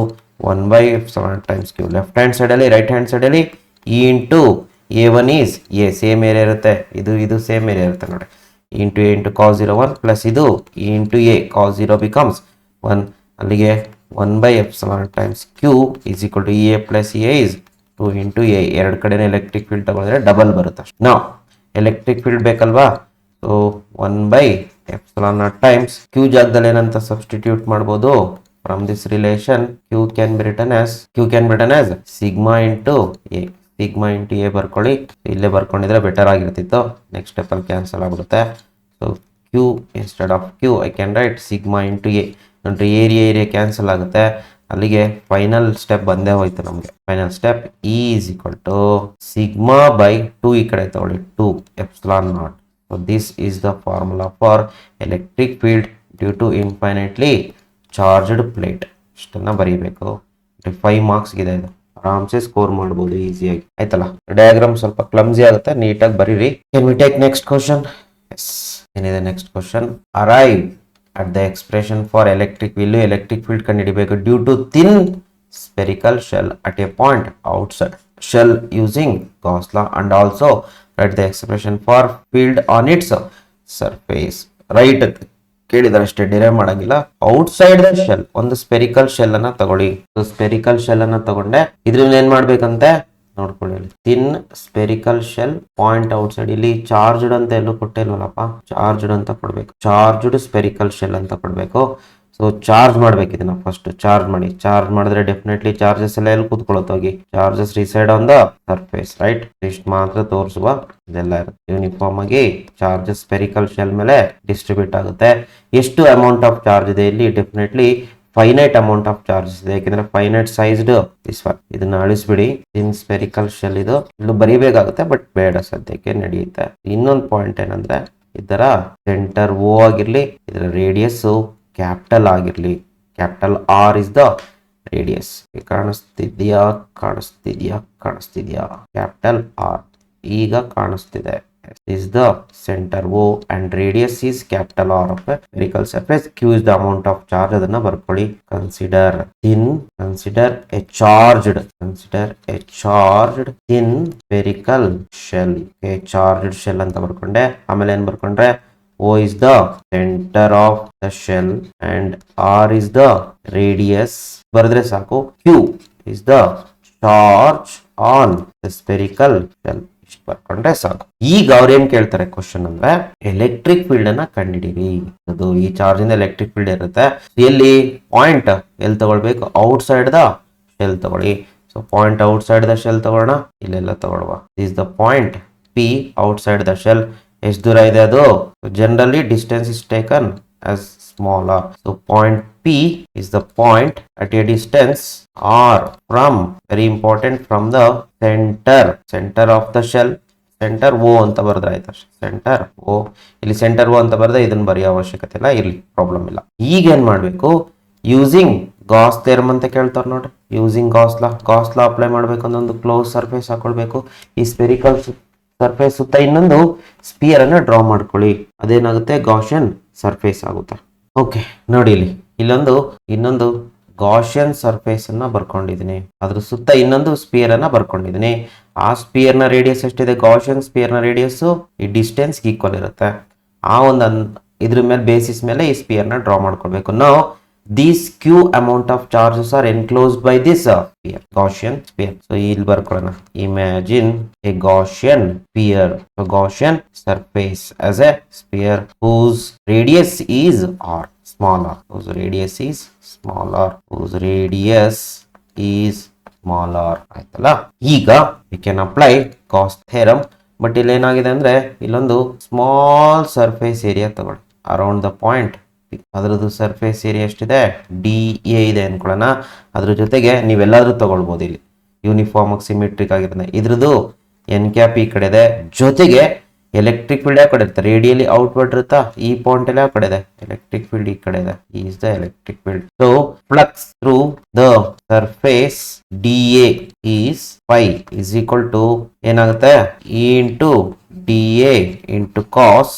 1/epsilon times q. Left hand ಸೈಡಲ್ಲಿ ರೈಟ್ ಹ್ಯಾಂಡ್ ಸೈಡಲ್ಲಿ E into A1 is A, same area ಇರುತ್ತೆ, ಇದು ಸೇಮ್ ಏರಿಯಾ ಇರುತ್ತೆ ನೋಡಿ, E into A into cos 0 1 plus ಇದು E into A cos 0 becomes 1, ಅಲ್ಲಿಗೆ 1/epsilon times q is equal to EA plus EA is 2 into A. ಎರಡು ಕಡೆನೇ electric field ತಗೊಂಡ್ರೆ double ಬರುತ್ತೆ ಅಷ್ಟೇ. ನಾವು ಎಲೆಕ್ಟ್ರಿಕ್ ಫೀಲ್ಡ್ ಬೇಕಲ್ವಾ, ಸೊ 1/epsilon times q ಜಾಗದಲ್ಲಿ ಏನಂತ ಸಬ್ಸ್ಟಿಟ್ಯೂಟ್ ಮಾಡ್ಬೋದು, from this relation q can be written as sigma into A. Sigma into A ಬರ್ಕೊಳ್ಳಿ, ಇಲ್ಲೇ ಬರ್ಕೊಂಡಿದ್ರೆ ಬೆಟರ್ ಆಗಿರ್ತಿತ್ತು, ನೆಕ್ಸ್ಟ್ ಸ್ಟೆಪ್ಪಲ್ಲಿ ಕ್ಯಾನ್ಸಲ್ ಆಗ್ಬಿಡುತ್ತೆ. So Q instead of Q I can write sigma into A. ನೋಡ್ರಿ ಏರಿಯಾ ಕ್ಯಾನ್ಸಲ್ ಆಗುತ್ತೆ, ಅಲ್ಲಿಗೆ ಫೈನಲ್ ಸ್ಟೆಪ್ ಬಂದೇ ಹೋಯ್ತು ನಮಗೆ. Final step E is equal to sigma by 2, ಈ ಕಡೆ ತಗೊಳ್ಳಿ 2 epsilon naught. So this is the formula for electric field due to infinitely charged plate. ಇಷ್ಟನ್ನ ಬರೀಬೇಕು, 5 ಮಾರ್ಕ್ಸ್ಗಿದೆ ಇದು, ಆರಾಮ್ಸೆ ಸ್ಕೋರ್ ಮಾಡ್ಬೋದು ಈಸಿಯಾಗಿ, ಆಯ್ತಲ್ಲ. ಡಯಾಗ್ರಾಮ್ ಸ್ವಲ್ಪ ಕ್ಲಮ್ಸಿ ಆಗುತ್ತೆ, ನೀಟಾಗಿ ಬರೀರಿ. Can we take next question? Yes, ಏನಿದೆ next question? Arrive at the expression for electric will, electric field ಕಂಡುಹಿಡಿಬೇಕು due to thin spherical shell at a point outside shell using Gauss law, and also write the expression for field on its surface. Write ಕೇಳಿದಾರೆ ಅಷ್ಟೇ, derive ಮಾಡಂಗಿಲ್ಲ. Outside the shell ಒಂದು spherical shell ಅನ್ನ ತಗೊಳ್ಳಿ. Spherical shell ಅನ್ನ ತಗೊಂಡೆ, ಇದ್ರಲ್ಲಿ ಏನ್ ಮಾಡ್ಬೇಕಂತೆ ನೋಡ್ಕೊಳ್ಳಿ, thin spherical shell point outside. ಇಲ್ಲಿ ಚಾರ್ಜ್ಡ್ ಅಂತ ಎಲ್ಲೂ ಕೊಟ್ಟಿಲ್ವಲ್ಲಪ್ಪ, ಚಾರ್ಜ್ಡ್ ಅಂತ ಕೊಡ್ಬೇಕು, ಚಾರ್ಜ್ಡ್ ಸ್ಪೆರಿಕಲ್ ಶೆಲ್ ಅಂತ ಕೊಡ್ಬೇಕು. ಸೊ ಚಾರ್ಜ್ ಮಾಡ್ಬೇಕು ಇದನ್ನ, ಫಸ್ಟ್ ಚಾರ್ಜ್ ಮಾಡಿ. ಚಾರ್ಜ್ ಮಾಡಿದ್ರೆ ಡೆಫಿನೆಟ್ಲಿ ಚಾರ್ಜಸ್ ಎಲ್ಲ ಎಲ್ಲಿ ಕೂತ್ಕೊಳ್ಳುತ್ತೆ ಹೋಗಿ, charges reside on the surface, right. ಇಷ್ಟು ಮಾತ್ರ ತೋರಿಸುವ, ಇದೆಲ್ಲ ಇರುತ್ತೆ ಯೂನಿಫಾರ್ಮ್ ಆಗಿ ಚಾರ್ಜಸ್ ಸ್ಪೆರಿಕಲ್ ಶೆಲ್ ಮೇಲೆ ಡಿಸ್ಟ್ರಿಬ್ಯೂಟ್ ಆಗುತ್ತೆ. ಎಷ್ಟು ಅಮೌಂಟ್ ಆಫ್ ಚಾರ್ಜ್ ಇದೆ ಇಲ್ಲಿ, definitely finite amount of charges ಇದೆ, ಯಾಕೆಂದ್ರೆ ಫೈನೈಟ್ ಸೈಜ್ಡ್ ದಿಸ್ ಒನ್. ಇದನ್ನ ಅಳಿಸ್ಬಿಡಿ, ಇನ್ ಸ್ಪೆರಿಕಲ್ ಶೆಲ್ ಇದು ಇಲ್ಲೂ ಬರೀಬೇಕಾಗುತ್ತೆ, ಬಟ್ ಬೇಡ ಸದ್ಯಕ್ಕೆ ನಡೆಯುತ್ತೆ. ಇನ್ನೊಂದು ಪಾಯಿಂಟ್ ಏನಂದ್ರೆ ಇದರ ಸೆಂಟರ್ ಓ ಆಗಿರ್ಲಿ, ಇದರ ರೇಡಿಯಸ್ ಕ್ಯಾಪಿಟಲ್ ಆಗಿರ್ಲಿ, capital R is the radius. ಕಾಣಿಸ್ತಿದ್ಯಾ ಕ್ಯಾಪಿಟಲ್ ಆರ್ ಈಗ ಕಾಣಿಸ್ತಿದೆ. is the center O and radius is capital R of a spherical surface. Q is the amount of charge, ಅದನ್ನ ಬರ್ಕೊಳ್ಳಿ. consider a charged thin spherical shell. charged shell ಅಂತ ಬರ್ಕೊಂಡೆ. ಆಮೇಲೆ ಏನ್ ಬರ್ಕೊಂಡ್ರೆ O is the center of the shell and R is the radius. ಬರೆದ್ರೆ ಸಾಕು. Q is the charge on the spherical shell. ಇಷ್ಟು ಬರ್ಕೊಂಡ್ರೆ ಸಾಕು. ಈಗ ಅವ್ರೇನ್ ಕೇಳ್ತಾರೆ ಕ್ವಶನ್ ಅಂದ್ರೆ ಎಲೆಕ್ಟ್ರಿಕ್ ಫೀಲ್ಡ್ ಅನ್ನ ಕಂಡಿಡೀರಿ. ಅದು ಈ ಚಾರ್ಜ್ ಇಂದ ಎಲೆಕ್ಟ್ರಿಕ್ ಫೀಲ್ಡ್ ಇರುತ್ತೆ, ಎಲ್ಲಿ ಪಾಯಿಂಟ್ ಎಲ್ಲಿ ತಗೊಳ್ಬೇಕು, ಔಟ್ ಸೈಡ್ ದ ಶೆಲ್ ತಗೊಳ್ಳಿ. So point outside the shell ತಗೊಳ್ಳೋಣ, ಇಲ್ಲೆಲ್ಲ ತಗೊಳ್ಳುವ. Is the point P outside the shell. ಎಷ್ಟು ದೂರ ಇದೆ ಅದು, generally distance is taken as smaller. So point P is the point at a distance R from, very important, from the center of the shell. Centre O ಅಂತ ಬರೆದ್ರೆ ಆಯ್ತು, centre O. ಇಲ್ಲಿ centre O ಅಂತ ಬರೆದ್ರೆ ಇದನ್ನ ಬರೆಯೋ ಅವಶ್ಯಕತೆ ಇಲ್ಲ, ಇರ್ಲಿ ಪ್ರಾಬ್ಲಮ್ ಇಲ್ಲ. ಈಗ ಏನ್ ಮಾಡ್ಬೇಕು, ಯೂಸಿಂಗ್ ಗಾಸ್ ಥಿಯರಮ್ ಅಂತ ಕೇಳ್ತಾರೆ ನೋಡ್ರಿ. ಯೂಸಿಂಗ್ ಗಾಸ್ ಲಾ ಅಪ್ಲೈ ಮಾಡ್ಬೇಕು. ಒಂದು ಕ್ಲೋಸ್ ಸರ್ಫೇಸ್ ಹಾಕೊಳ್ಬೇಕು. ಈ ಸ್ಪೆರಿಕಲ್ ಸರ್ಫೇಸ್ ಸುತ್ತ ಇನ್ನೊಂದು ಸ್ಪಿಯರ್ ಅನ್ನ ಡ್ರಾ ಮಾಡ್ಕೊಳ್ಳಿ. ಅದೇನಾಗುತ್ತೆ, ಗಾಸಿಯನ್ ಸರ್ಫೇಸ್ ಆಗುತ್ತೆ. ಓಕೆ ನೋಡಿ, ಇಲ್ಲಿ ಇನ್ನೊಂದು ಗಾಷಿಯನ್ ಸರ್ಫೇಸ್ ಅನ್ನ ಬರ್ಕೊಂಡಿದ್ದೀನಿ, ಅದ್ರ ಸುತ್ತ ಇನ್ನೊಂದು ಸ್ಪಿಯರ್ ಅನ್ನ ಬರ್ಕೊಂಡಿದ್ದೀನಿ. ಆ ಸ್ಪಿಯರ್ ನ ರೇಡಿಯಸ್ ಎಷ್ಟಿದೆ, ಗಾಷಿಯನ್ ಸ್ಪಿಯರ್ ನ ರೇಡಿಯಸ್ ಈ ಡಿಸ್ಟೆನ್ಸ್ ಈಕ್ವಲ್ ಇರುತ್ತೆ. ಆ ಒಂದು ಇದ್ರ ಮೇಲೆ ಬೇಸಿಸ್ ಮೇಲೆ ಈ ಸ್ಪಿಯರ್ ನ ಡ್ರಾ ಮಾಡ್ಕೊಳ್ಬೇಕು. ನಾವು these q amount of charges are enclosed by this sphere, Gaussian sphere. So ಇಲ್ಲಿ ಬರ್ಕೊಳ್ಳೋಣ, imagine a Gaussian sphere, so Gaussian surface as a sphere whose radius is r, small r, whose radius is small r, whose radius is small r ಆಯ್ತಲ್ಲ. ಈಗ we can apply Gauss theorem. But ಇಲ್ಲಿ ಏನಾಗಿದೆ ಅಂದ್ರೆ ಇಲ್ಲೊಂದು small surface area ತಗೊಳ್ಳಿ around the point. ಅದರದ್ದು surface area ಎಷ್ಟಿದೆ, D A ಇದೆ ಅನ್ಕೊಳ್ಳೋಣ. ಅದ್ರ ಜೊತೆಗೆ ನೀವೆಲ್ಲಾದ್ರೂ ತಗೊಳ್ಬೋದು, ಇಲ್ಲಿ ಯೂನಿಫಾರ್ಮ್ ಆಗಿ ಸಿಮೆಟ್ರಿಕ್ ಆಗಿರುತ್ತೆ. ಇದ್ರದ್ದು ಎನ್ ಕ್ಯಾಪ್ ಈ ಕಡೆ ಇದೆ, ಜೊತೆಗೆ ಎಲೆಕ್ಟ್ರಿಕ್ ಫೀಲ್ಡ್ ಯಾವ ಕಡೆ ಇರುತ್ತೆ, ರೇಡಿಯಲಿ ಔಟ್ವರ್ಡ್ ಇರುತ್ತಾ, ಈ ಪಾಯಿಂಟ್ ಅಲ್ಲಿ ಯಾವ ಕಡೆ ಇದೆ, ಎಲೆಕ್ಟ್ರಿಕ್ ಫೀಲ್ಡ್ ಈ ಕಡೆ ಇದೆ, is the electric field. So flux through the surface D A is phi is equal to ಏನಾಗುತ್ತೆ, E into D A into cos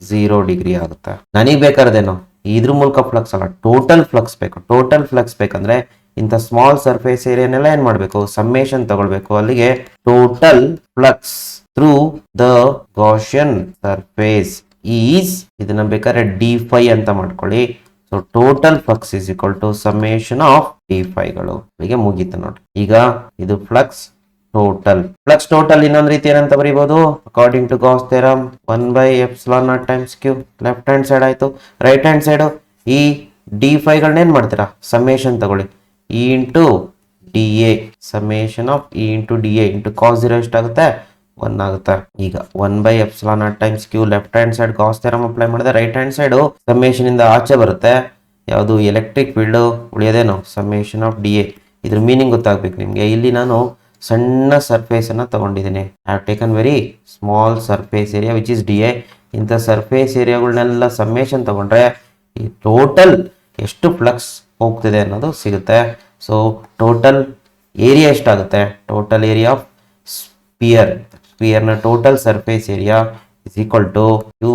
0 degree ಆಗುತ್ತೆ. ನನಗೆ ಬೇಕಾರದೇನು ಇದ್ರ ಮೂಲಕ ಫ್ಲಕ್ಸ್ ಅಲ್ಲ, ಟೋಟಲ್ ಫ್ಲಕ್ಸ್ ಬೇಕು. ಟೋಟಲ್ ಫ್ಲಕ್ಸ್ ಬೇಕಂದ್ರೆ ಇಂಥ ಸ್ಮಾಲ್ ಸರ್ಫೇಸ್ ಏರಿಯಾನೆಲ್ಲ ಏನ್ ಮಾಡ್ಬೇಕು, ಸಮ್ಮೇಷನ್ ತಗೊಳ್ಬೇಕು. ಅಲ್ಲಿಗೆ total flux through the Gaussian surface is, ಇದನ್ನ ಬೇಕಾದ್ರೆ ಡಿ ಫೈ ಅಂತ ಮಾಡ್ಕೊಳ್ಳಿ. So total flux is equal to summation of D ಫೈಗಳು. ಹೀಗೆ ಮುಗೀತು ನೋಡಿ. ಈಗ ಇದು ಫ್ಲಕ್ಸ್ ಟೋಟಲ್ ಇನ್ನೊಂದು ರೀತಿ ಏನಂತ ಬರೀಬಹುದು, according to Gauss theorem 1/ε0 times Q. Left hand side ಆಯ್ತು. ರೈಟ್ ಹ್ಯಾಂಡ್ ಸೈಡ್ ಈ ಡಿ ಫೈಗಳನ್ನ ಏನ್ ಮಾಡ್ತೀರಾ, ಸಮೇಷನ್ ತಗೊಳ್ಳಿ, E into D A, summation of E into D A into cos 0 ಎಷ್ಟಾಗುತ್ತೆ, 1 ಆಗುತ್ತೆ. ಈಗ 1/ε0 times Q. Left hand side Gauss theorem apply ಮಾಡಿದ್ರೆ ರೈಟ್ ಹ್ಯಾಂಡ್ ಸೈಡ್ ಸಮೇಷನ್ ಇಂದ ಆಚೆ ಬರುತ್ತೆ. ಯಾವುದು, ಎಲೆಕ್ಟ್ರಿಕ್ ಫೀಲ್ಡ್ ಉಳಿಯೋದೇನು, ಸಮೇಷನ್ ಆಫ್ ಡಿ ಎ. ಇದ್ರ ಮೀನಿಂಗ್ ಗೊತ್ತಾಗ್ಬೇಕು ನಿಮ್ಗೆ. ಇಲ್ಲಿ ನಾನು ಸಣ್ಣ ಸರ್ಫೇಸ್ ಅನ್ನ ತಗೊಂಡಿದ್ದೀನಿ. I have taken very small surface area which is D A. ಇಂಥ ಸರ್ಫೇಸ್ ಏರಿಯಾಗಳನ್ನೆಲ್ಲ ಸಮ್ಮೇಷನ್ ತಗೊಂಡ್ರೆ ಈ ಟೋಟಲ್ ಎಷ್ಟು ಫ್ಲಕ್ಸ್ ಹೋಗ್ತಿದೆ ಅನ್ನೋದು ಸಿಗುತ್ತೆ. ಸೊ ಟೋಟಲ್ ಏರಿಯಾ ಎಷ್ಟಾಗುತ್ತೆ, ಟೋಟಲ್ ಏರಿಯಾ ಆಫ್ ಸ್ಪಿಯರ್ನ total surface area is equal to you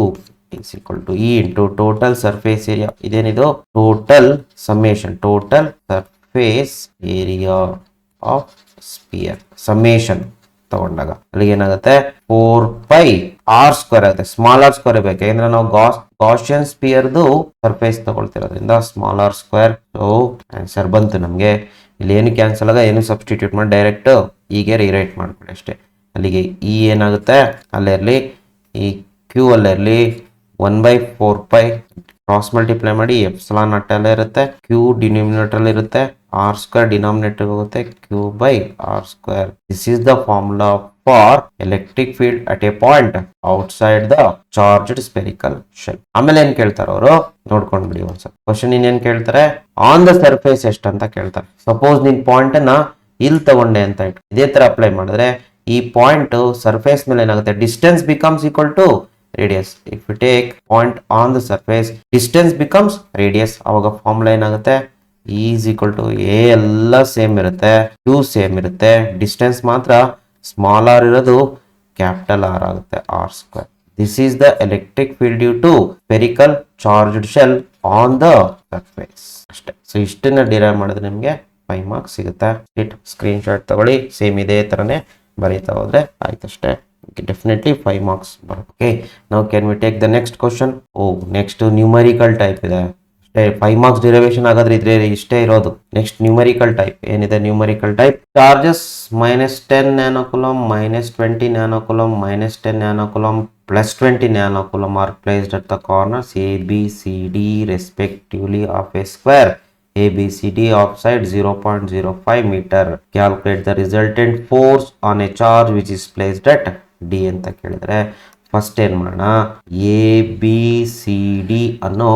is equal to E into total surface area. ಇದೇನಿದು, total summation, total surface area of sphere summation ತಗೊಂಡಾಗ ಅಲ್ಲಿಗೆ ಏನಾಗುತ್ತೆ, 4πr² ಆಗುತ್ತೆ. ಸ್ಮಾಲ್ ಆರ್ ಸ್ಕ್ವೇರ್ ಬೇಕು, ಯಾಕಂದ್ರೆ ನಾವು ಗಾಷಿಯನ್ ಸ್ಪಿಯರ್ದು ಸರ್ಫೇಸ್ ತಗೊಳ್ತಿರೋದ್ರಿಂದ small R square. So answer ಬಂತು ನಮಗೆ. ಇಲ್ಲಿ ಏನು ಕ್ಯಾನ್ಸಲ್ ಆಗ, ಏನು ಸಬ್ಸ್ಟಿಟ್ಯೂಟ್ ಮಾಡಿ ಡೈರೆಕ್ಟ್ ಹೀಗೆ ರಿರೈಟ್ ಮಾಡ್ಕೊಳ್ಳಿ ಅಷ್ಟೇ. ಅಲ್ಲಿಗೆ ಇ ಏನಾಗುತ್ತೆ ಅಲ್ಲಿರಲಿ, ಈ ಕ್ಯೂ ಅಲ್ಲಿರಲಿ, 1/4π ಕ್ರಾಸ್ ಮಲ್ಟಿಪ್ಲೈ ಮಾಡಿ ಎಪ್ಸಿಲಾನ್ ಅಲ್ಲೇ ಇರುತ್ತೆ, ಕ್ಯೂ ಡಿನಾಮಿನೇಟರ್ ಇರುತ್ತೆ, ಆರ್ ಸ್ಕ್ವೇರ್ ಡಿನಾಮಿನೇಟರ್ ಹೋಗುತ್ತೆ, q by r square. This is the formula for electric field at a point outside the charged spherical shell. ಆಮೇಲೆ ಏನ್ ಕೇಳ್ತಾರೆ ಅವರು, ನೋಡ್ಕೊಂಡ್ಬಿಡಿ ಒಂದ್ಸಲ. ಕ್ವಶನ್ ಇನ್ನೇನ್ ಕೇಳ್ತಾರೆ, ಆನ್ ದ ಸರ್ಫೇಸ್ ಎಷ್ಟು ಅಂತ ಕೇಳ್ತಾರೆ. ಸಪೋಸ್ ನಿನ್ ಪಾಯಿಂಟ್ ಅನ್ನ ಇಲ್ಲಿ ತಗೊಂಡೆ ಅಂತ ಇಟ್ಟು ಇದೇ ತರ ಅಪ್ಲೈ ಮಾಡಿದ್ರೆ ಈ ಪಾಯಿಂಟ್ ಸರ್ಫೇಸ್ ಮೇಲೆ ಏನಾಗುತ್ತೆ, distance becomes equal to radius. If you take point on the surface, distance becomes radius. ಅವಾಗ ಫಾರ್ಮುಲಾ ಏನಾಗುತ್ತೆ, E is equal to A ಎಲ್ಲ ಸೇಮ್ ಇರುತ್ತೆ, Q ಸೇಮ್ ಇರುತ್ತೆ, ಡಿಸ್ಟೆನ್ಸ್ ಮಾತ್ರ ಸ್ಮಾಲ್ r ಇರೋದು ಕ್ಯಾಪಿಟಲ್ R ಆಗುತ್ತೆ, R square. This is the electric field due to spherical charged shell on the surface. ಅಷ್ಟೇ. So ಇಷ್ಟನ್ನ derive ಮಾಡಿದ್ರೆ ನಿಮಗೆ 5 ಮಾರ್ಕ್ಸ್ ಸಿಗುತ್ತೆ. ಸ್ಕ್ರೀನ್ ಶಾಟ್ ತಗೊಳ್ಳಿ, ಸೇಮ್ ಇದೇ ತರನೇ ಬರೀತಾ ಹೋದ್ರೆ ಆಯ್ತಷ್ಟೇ. Definitely 5 marks. Okay, now can we take the next question? Oh, next numerical type ಇದೆ. ಅಷ್ಟೇ 5 marks derivation ಆಗಾದ್ರೆ ಇದ್ರೆ ಇಷ್ಟೇ ಇರೋದು. ನೆಕ್ಸ್ಟ್ ನ್ಯೂಮರಿಕಲ್ ಟೈಪ್ ಏನಿದೆ, numerical type charges -10 nanocoulomb, -20 nanocoulomb, -10 nanocoulomb, +20 nanocoulomb are placed at the corners A, B, C, D respectively of a square ABCD of side 0.05 meter. Calculate the resultant force on a charge which is placed at D ಅಂತ ಕೇಳಿದ್ರೆ first ಏನ್ ಮಾಡೋಣ, ABCD ಅನ್ನೋ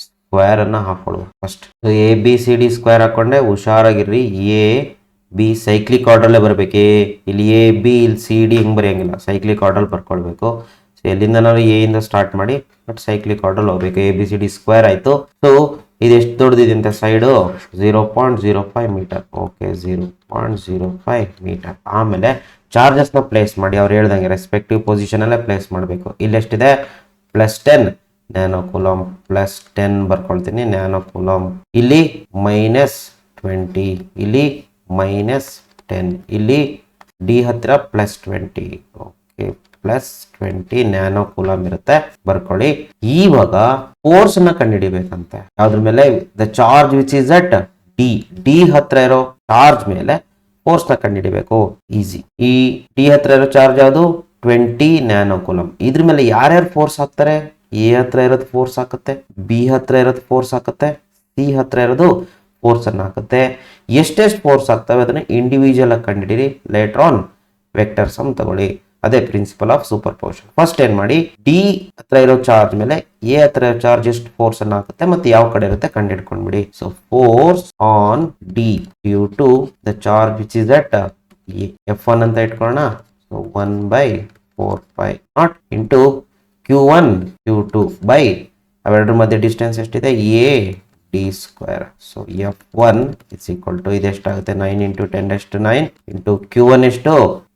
square ಅನ್ನ ಹಾಕೊಳ್ಳುವ ಫಸ್ಟ್. ABCD square ಹಾಕೊಂಡೆ ಹುಷಾರಾಗಿರ್ರಿ. AB ಸೈಕ್ಲಿಕ್ ಆರ್ಡರ್ಲೇ ಬರ್ಬೇಕು. ಇಲ್ಲಿ AB ಇಲ್ಲಿ CD ಹೆಂಗ್ ಬರೆಯಂಗಿಲ್ಲ, ಸೈಕ್ಲಿಕ್ ಆರ್ಡರ್ ಬರ್ಕೊಳ್ಬೇಕು. ಎಲ್ಲಿಂದ ನಾವು ಎ ಇಂದ ಸ್ಟಾರ್ಟ್ ಮಾಡಿ ಬಟ್ ಸೈಕ್ಲಿಕ್ ಆರ್ಡರ್ ಹೋಗ್ಬೇಕು. ABCD ಸ್ಕ್ವೇರ್ ಆಯ್ತು. ಸೊ ಇದು ಎಷ್ಟು ದೊಡ್ಡದಿದೆ ಅಂತ ಸೈಡು 0.05 ಮೀಟರ್. Okay, 0.05 metre. ಆಮೇಲೆ ಚಾರ್ಜಸ್ ನ ಪ್ಲೇಸ್ ಮಾಡಿ, ಅವ್ರು ಹೇಳ್ದಂಗೆ ರೆಸ್ಪೆಕ್ಟಿವ್ ಪೊಸಿಷನ್ ಅಲ್ಲೇ ಪ್ಲೇಸ್ ಮಾಡಬೇಕು. ಇಲ್ಲಿ ಎಷ್ಟಿದೆ, +10 ನ್ಯಾನೋಕೂಲಮ್, +10 ಬರ್ಕೊಳ್ತೀನಿ ನ್ಯಾನೋಕೂಲಮ್. ಇಲ್ಲಿ -20 20, ಇಲ್ಲಿ -10, ಇಲ್ಲಿ ಡಿ ಹತ್ತಿರ +20. ಓಕೆ, +20 ನ್ಯಾನೋ ಕೂಲಮ್ ಇರುತ್ತೆ, ಬರ್ಕೊಳ್ಳಿ. ಇವಾಗ ಫೋರ್ಸ್ ನ ಕಂಡುಹಿಡಿಬೇಕಂತೆ. ಯಾವ್ದ್ರ ಮೇಲೆ? The charge which is at D ಹತ್ರ ಇರೋ ಚಾರ್ಜ್ ಮೇಲೆ ಫೋರ್ಸ್ ನ ಕಂಡುಹಿಡಿಬೇಕು. ಈಸಿ. ಈ ಡಿ ಹತ್ರ ಇರೋ ಚಾರ್ಜ್ ಯಾವುದು? 20 ನ್ಯಾನೋ ಕೂಲಮ್. ಇದ್ರ ಮೇಲೆ ಯಾರ್ಯಾರು ಫೋರ್ಸ್ ಹಾಕ್ತಾರೆ? ಎ ಹತ್ರ ಇರೋದು ಫೋರ್ಸ್ ಹಾಕುತ್ತೆ, ಬಿ ಹತ್ರ ಇರೋದು ಫೋರ್ಸ್ ಹಾಕುತ್ತೆ, ಸಿ ಹತ್ರ ಇರೋದು ಫೋರ್ಸ್ ಅನ್ನು ಹಾಕುತ್ತೆ. ಎಷ್ಟೆಷ್ಟು ಫೋರ್ಸ್ ಆಗ್ತವೆ ಅದನ್ನ ಇಂಡಿವಿಜುವಲ್ ಆಗಿ ಕಂಡುಹಿಡಿರಿ. ಲೇಟರ್ ಆನ್ ವೆಕ್ಟರ್ ಸಮ್ ತಗೊಳ್ಳಿ. ಅದೇ principle of superposition. First ಏನ್ ಮಾಡಿ, ಡಿ ಹತ್ರ ಇರೋ ಚಾರ್ಜ್ ಮೇಲೆ ಎ ಹತ್ರ ಇರೋ ಚಾರ್ಜ್ ಎಷ್ಟು ಫೋರ್ಸ್ ಅನ್ನು ಹಾಕುತ್ತೆ ಮತ್ತೆ ಯಾವ ಕಡೆ ಇರುತ್ತೆ ಕಂಡುಹಿಡ್ಕೊಂಡ್ಬಿಡಿ. So force on D due to the charge which is at F1 ಅಂತ ಇಟ್ಕೊಳ್ಳೋಣ. ಸೊ 1/4π naught into Q1 Q2 by ಅವೆರಡರ ಮಧ್ಯೆ ಡಿಸ್ಟೆನ್ಸ್ ಎಷ್ಟಿದೆ? A D square. So F1 is equal to ಇದೆಷ್ಟಾಗುತ್ತೆ? 9 × 10⁹ ಇಂಟು Q1 ಎಷ್ಟು?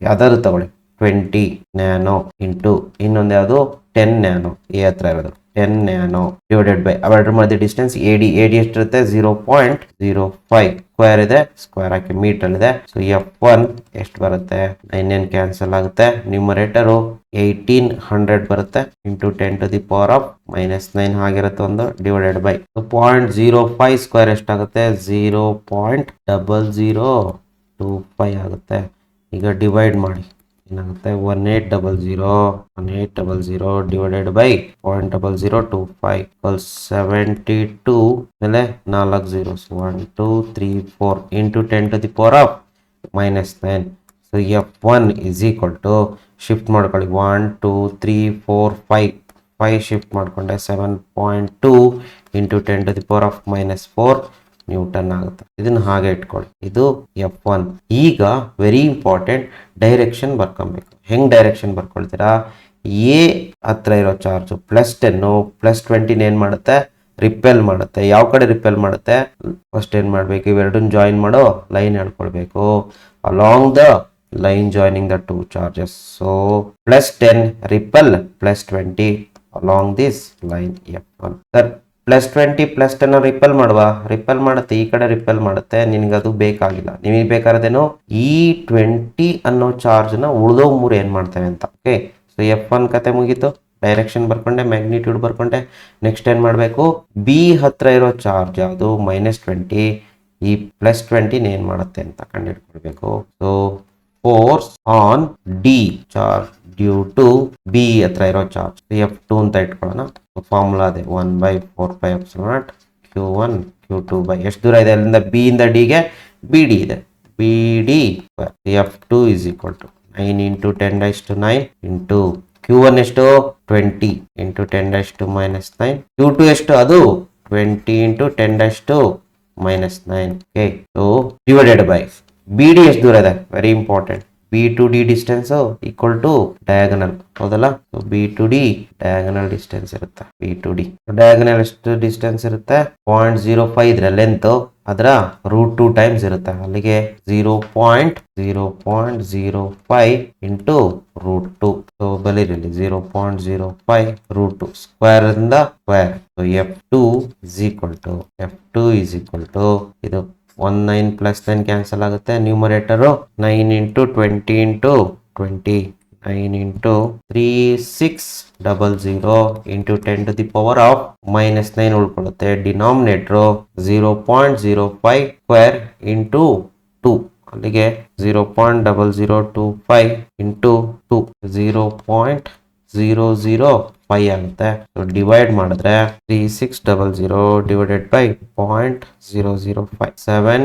ಯಾವ್ದಾದ್ರು ತಗೊಳ್ಳಿ, 20 ನ್ಯಾನೋ ಇಂಟು ಇನ್ನೊಂದು ಯಾವುದು? 10 ನ್ಯಾನೋ. ಎ ಹತ್ರ ಇರೋದು 10 ನ್ಯಾನೋ ಡಿವೈಡೆಡ್ ಬೈ ಅವೆರಡರ ಮಧ್ಯೆ ಡಿಸ್ಟೆನ್ಸ್ ಎ ಡಿ ಎಷ್ಟಿರುತ್ತೆ? 0.05. ಸ್ಕ್ವೇರ್ ಇದೆ, ಸ್ಕ್ವೇರ್ ಹಾಕಿ ಮೀಟರ್ ಇದೆ. ಸೊ F1 ಎಷ್ಟು ಬರುತ್ತೆ? 9 ಕ್ಯಾನ್ಸಲ್ ಆಗುತ್ತೆ. ನ್ಯೂಮರೇಟರು 1800 ಬರುತ್ತೆ ಇಂಟು 10⁻⁻9 ಆಗಿರುತ್ತೆ ಒಂದು, ಡಿವೈಡೆಡ್ ಬೈ 0.05 ಸ್ಕ್ವೇರ್ ಎಷ್ಟಾಗುತ್ತೆ? 0.0025 ಆಗುತ್ತೆ. ಈಗ ಡಿವೈಡ್ ಮಾಡಿ ಏನಾಗುತ್ತೆ? 1800 ಡಿವೈಡೆಡ್ ಬೈ 0.0025 72 ಮೇಲೆ 4 zeros 1 2 3 4 into 10⁻⁻9. So F1 is equal to shift ಮಾಡ್ಕೊಳ್ಳಿ 1 2 3 4 5 ಶಿಫ್ಟ್ ಮಾಡ್ಕೊಂಡೆ 7.2 ಇಂಟು 10⁻⁻4 ನ್ಯೂಟನ್ ಆಗುತ್ತೆ. ಇದನ್ನ ಹಾಗೆ ಇಟ್ಕೊಳ್ಳಿ. ಇದು F1. ಈಗ ವೆರಿ ಇಂಪಾರ್ಟೆಂಟ್, ಡೈರೆಕ್ಷನ್ ಬರ್ಕೊಬೇಕು. ಹೆಂಗ್ ಡೈರೆಕ್ಷನ್ ಬರ್ಕೊಳ್ತೀರಾ? ಎ ಹತ್ರ ಇರೋ ಚಾರ್ಜ್ +10 +20 ಏನ್ ಮಾಡುತ್ತೆ? ರಿಪೆಲ್ ಮಾಡುತ್ತೆ. ಯಾವ ಕಡೆ ರಿಪೆಲ್ ಮಾಡುತ್ತೆ? ಫಸ್ಟ್ ಏನ್ ಮಾಡ್ಬೇಕು? ಇವೆರಡನ್ನ ಜಾಯಿನ್ ಮಾಡೋ ಲೈನ್ ಹೇಳ್ಕೊಳ್ಬೇಕು. Along the line joining the two charges. So +10 repel +20 along this line F1. Sir +20 +10 repel repel ಮಾಡುತ್ತೆ, ಈ ಕಡೆ ರಿಪೆಲ್ ಮಾಡುತ್ತೆ. ನಿನ್ಗೆ ಅದು ಬೇಕಾಗಿಲ್ಲ. ನಿಮಗೆ ಬೇಕಾರದೇನು? ಈ 20 ಅನ್ನೋ ಚಾರ್ಜ್ ನ ಉಳಿದೋ 3 ಏನ್ ಮಾಡ್ತೇವೆ ಅಂತ. ಓಕೆ, ಸೊ F1 ಕತೆ ಮುಗೀತು. ಡೈರೆಕ್ಷನ್ ಬರ್ಕೊಂಡೆ, ಮ್ಯಾಗ್ನಿಟ್ಯೂಡ್ ಬರ್ಕೊಂಡೆ. ನೆಕ್ಸ್ಟ್ ಏನ್ ಮಾಡ್ಬೇಕು? ಬಿ ಹತ್ರ ಇರೋ ಚಾರ್ಜ್ ಯಾವುದು? -20. ಈ +20 ಏನ್ ಮಾಡುತ್ತೆ ಅಂತ ಕಂಡುಹಿಡ್ಕೊಳ್ಬೇಕು. So force on D charge due to B ಹತ್ರ ಇರೋ ಚಾರ್ಜ್ F2 ಅಂತ ಇಟ್ಕೊಳ್ಳೋಣ. ಫಾರ್ಮುಲಾ ಅದೇ 1/4πε0 Q1 Q2 ಬೈ ಎಷ್ಟು ದೂರ ಇದೆ ಅಲ್ಲಿಂದ? ಬಿ ಇಂದ ಡಿಗೆ ಬಿ ಡಿ ಇದೆ. B D F2 is equal to 9 × 10⁻9 into Q1 ಎಷ್ಟು? 20 ಇಂಟು 10⁻⁻9. Q2 ಎಷ್ಟು? ಅದು 20 into 10⁻⁻9. Okay, so divided by B D ಎಷ್ಟು ದೂರ ಇದೆ? Very important. B to D distance equal to diagonal, ಹೌದಲ್ಲ? B to D diagonal distance ಇರುತ್ತೆ. B to D diagonal ಎಷ್ಟು distance ಇರುತ್ತೆ? 0.05 ಇದ್ರೆ ಲೆಂತ್ ಅದರ √2 ಟೈಮ್ಸ್ ಇರುತ್ತೆ. ಅಲ್ಲಿಗೆ 0.05 ಇಂಟು √2. ಸೊ ಬಲಿರಲ್ಲಿ 0.05 √2 ಸ್ಕ್ವೇರ್ ಇಂದ square. So F2 is equal to ಇದು 19 + 10 ಕ್ಯಾನ್ಸಲ್ ಆಗುತ್ತೆ. ನ್ಯೂಮರೇಟರ್ 9 × 20 × 20 9 × 3600 ಇಂಟು 10⁻⁻9 ಉಳ್ಕೊಳ್ಳುತ್ತೆ. Denominator 0.05 square into 2. ಅಲ್ಲಿಗೆ 0.0025 ಇಂಟು 2 0.005 ಆಗುತ್ತೆ. ಡಿವೈಡ್ ಮಾಡಿದ್ರೆ 3600 ಡಿವೈಡೆಡ್ ಬೈ 0.005 7